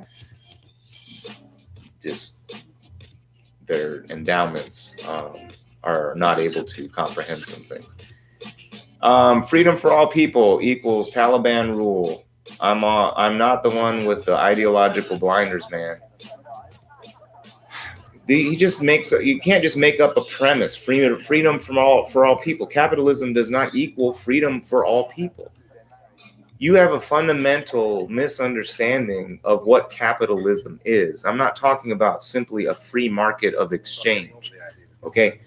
just their endowments, are not able to comprehend some things. Freedom for all people equals Taliban rule. I'm not the one with the ideological blinders, man. You can't just make up a premise. Freedom for all people. Capitalism does not equal freedom for all people. You have a fundamental misunderstanding of what capitalism is. I'm not talking about simply a free market of exchange. Okay,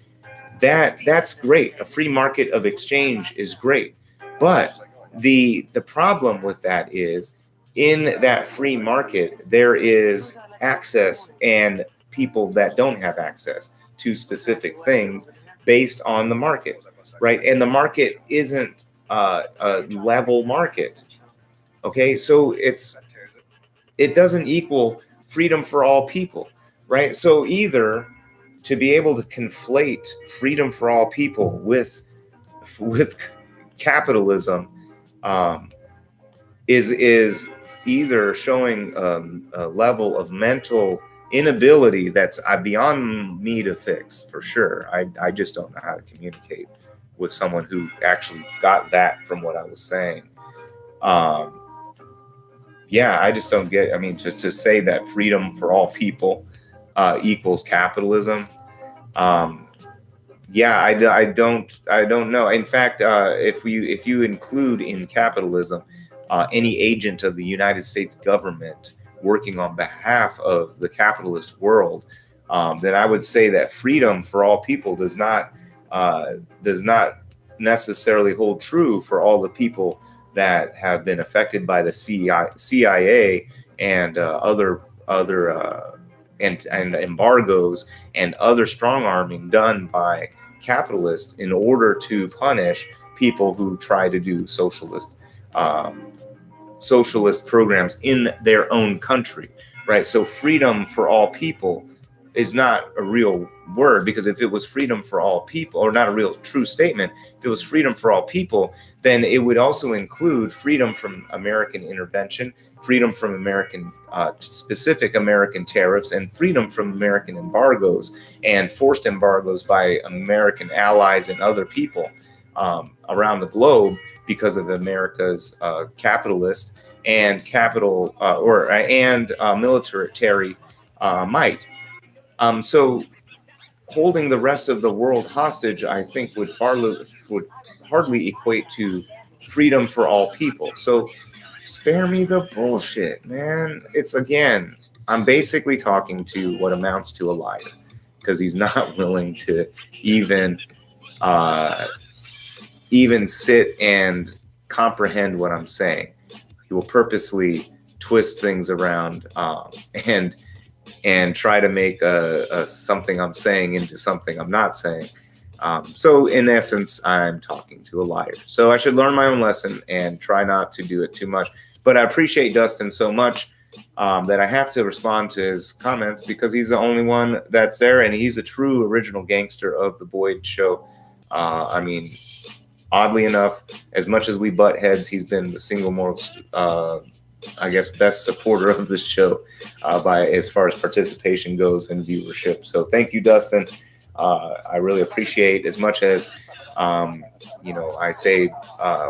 that's great. A free market of exchange is great, but the problem with that is, in that free market there is access and people that don't have access to specific things based on the market, right? And the market isn't a level market. Okay, so it doesn't equal freedom for all people, right? So either to be able to conflate freedom for all people with capitalism is either showing a level of mental inability that's beyond me to fix, for sure. I just don't know how to communicate with someone who actually got that from what I was saying. Yeah, I just don't get. I mean, to say that freedom for all people equals capitalism. Yeah, I don't know. In fact, if you include in capitalism any agent of the United States government working on behalf of the capitalist world, then I would say that freedom for all people does not necessarily hold true for all the people that have been affected by the CIA and and embargoes and other strong arming done by capitalists in order to punish people who try to do um, socialist programs in their own country, right? So freedom for all people is not a real word, because if it was freedom for all people, or not a real true statement, if it was freedom for all people, then it would also include freedom from American intervention, freedom from American specific American tariffs, and freedom from American embargoes and forced embargoes by American allies and other people around the globe because of America's capitalist and military might. So holding the rest of the world hostage, I think, would hardly equate to freedom for all people. So spare me the bullshit, man. It's, again, I'm basically talking to what amounts to a liar, because he's not willing to even sit and comprehend what I'm saying. He will purposely twist things around and try to make something I'm saying into something I'm not saying. So in essence, I'm talking to a liar. So I should learn my own lesson and try not to do it too much. But I appreciate Dustin so much that I have to respond to his comments, because he's the only one that's there, and he's a true original gangster of the Boyd Show. I mean, oddly enough, as much as we butt heads, he's been the single most best supporter of the show by as far as participation goes and viewership. So thank you, Dustin. I really appreciate, as much as I say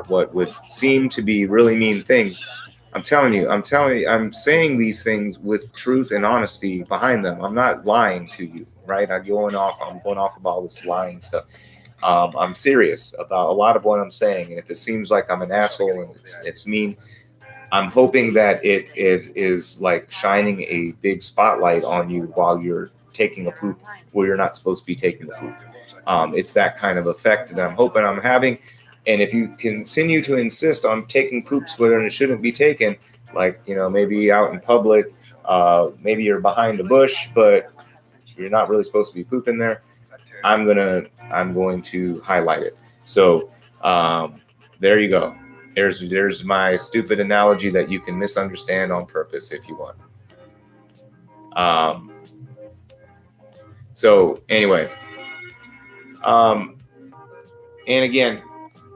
what would seem to be really mean things. I'm saying these things with truth and honesty behind them. I'm not lying to you, right? I'm going off about all this lying stuff. I'm serious about a lot of what I'm saying, and if it seems like I'm an asshole and it's mean, I'm hoping that it is like shining a big spotlight on you while you're taking a poop where you're not supposed to be taking a poop. It's that kind of effect that I'm hoping I'm having. And if you continue to insist on taking poops where it shouldn't be taken, like, maybe out in public, maybe you're behind a bush, but you're not really supposed to be pooping there, I'm going to highlight it. So there you go. There's my stupid analogy that you can misunderstand on purpose if you want. So anyway, and again,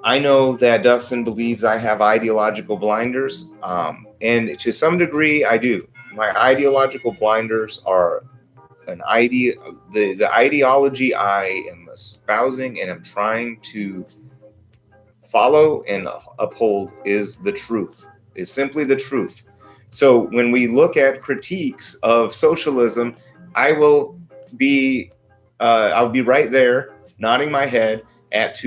I know that Dustin believes I have ideological blinders, and to some degree I do. My ideological blinders are the ideology I am espousing and am trying to follow and uphold is the truth, is simply the truth. So when we look at critiques of socialism, I'll be right there nodding my head at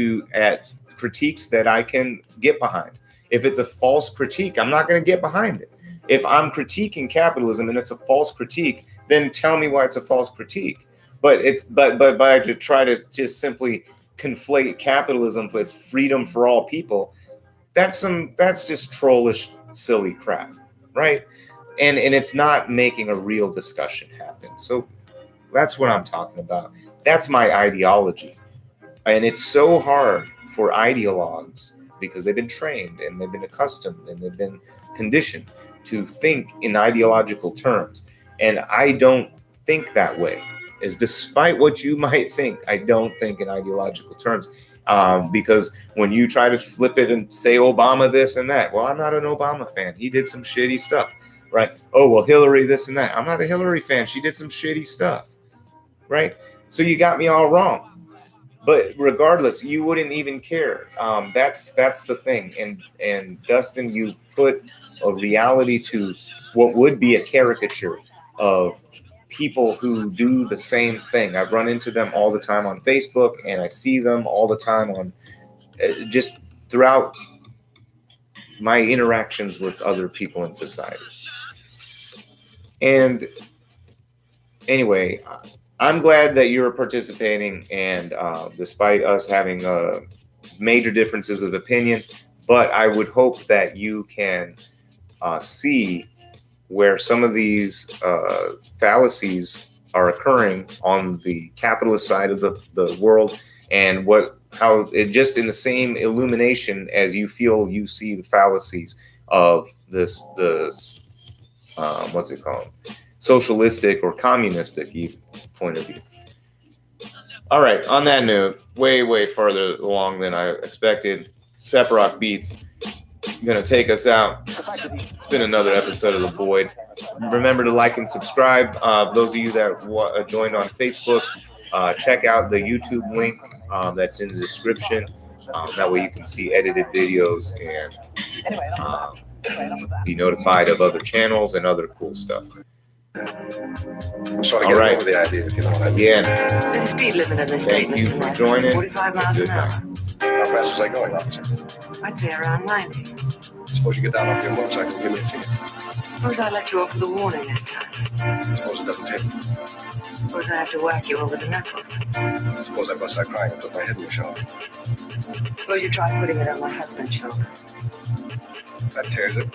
critiques that I can get behind. If it's a false critique, I'm not going to get behind it. If I'm critiquing capitalism and it's a false critique, then tell me why it's a false critique. But to try to just simply conflate capitalism with freedom for all people, that's just trollish, silly crap, right? And it's not making a real discussion happen. So that's what I'm talking about. That's my ideology. And it's so hard for ideologues, because they've been trained and they've been accustomed and they've been conditioned to think in ideological terms. And I don't think that way. Is despite what you might think, I don't think in ideological terms, because when you try to flip it and say Obama this and that, well, I'm not an Obama fan. He did some shitty stuff, right? Oh, well, Hillary this and that. I'm not a Hillary fan. She did some shitty stuff, right? So you got me all wrong. But regardless, you wouldn't even care. That's the thing. And Dustin, you put a reality to what would be a caricature of people who do the same thing. I've run into them all the time on Facebook, and I see them all the time on just throughout my interactions with other people in society. And anyway, I'm glad that you're participating, and despite us having major differences of opinion, but I would hope that you can see where some of these fallacies are occurring on the capitalist side of the world, and how it just in the same illumination as you feel you see the fallacies of this what's it called, socialistic or communistic point of view. All right, on that note, way further along than I expected, Sephiroth Beats going to take us out. It's been another episode of The Void. Remember to like and subscribe. Those of you that joined on Facebook, check out the YouTube link that's in the description. That way you can see edited videos and be notified of other channels and other cool stuff. All right. Over the idea, if you know what I mean. Again, The speed limit in this thank statement you for tonight, joining. 45 miles an hour. How fast was I going, officer? I'd say around 90. Suppose you get down off your motorcycle and give me a ticket. Suppose I let you off with a warning this time. Suppose it doesn't take. Suppose I have to whack you over the knuckles. Suppose I bust out crying and put my head in your shoulder. Suppose you try putting it on my husband's shoulder. That tears it.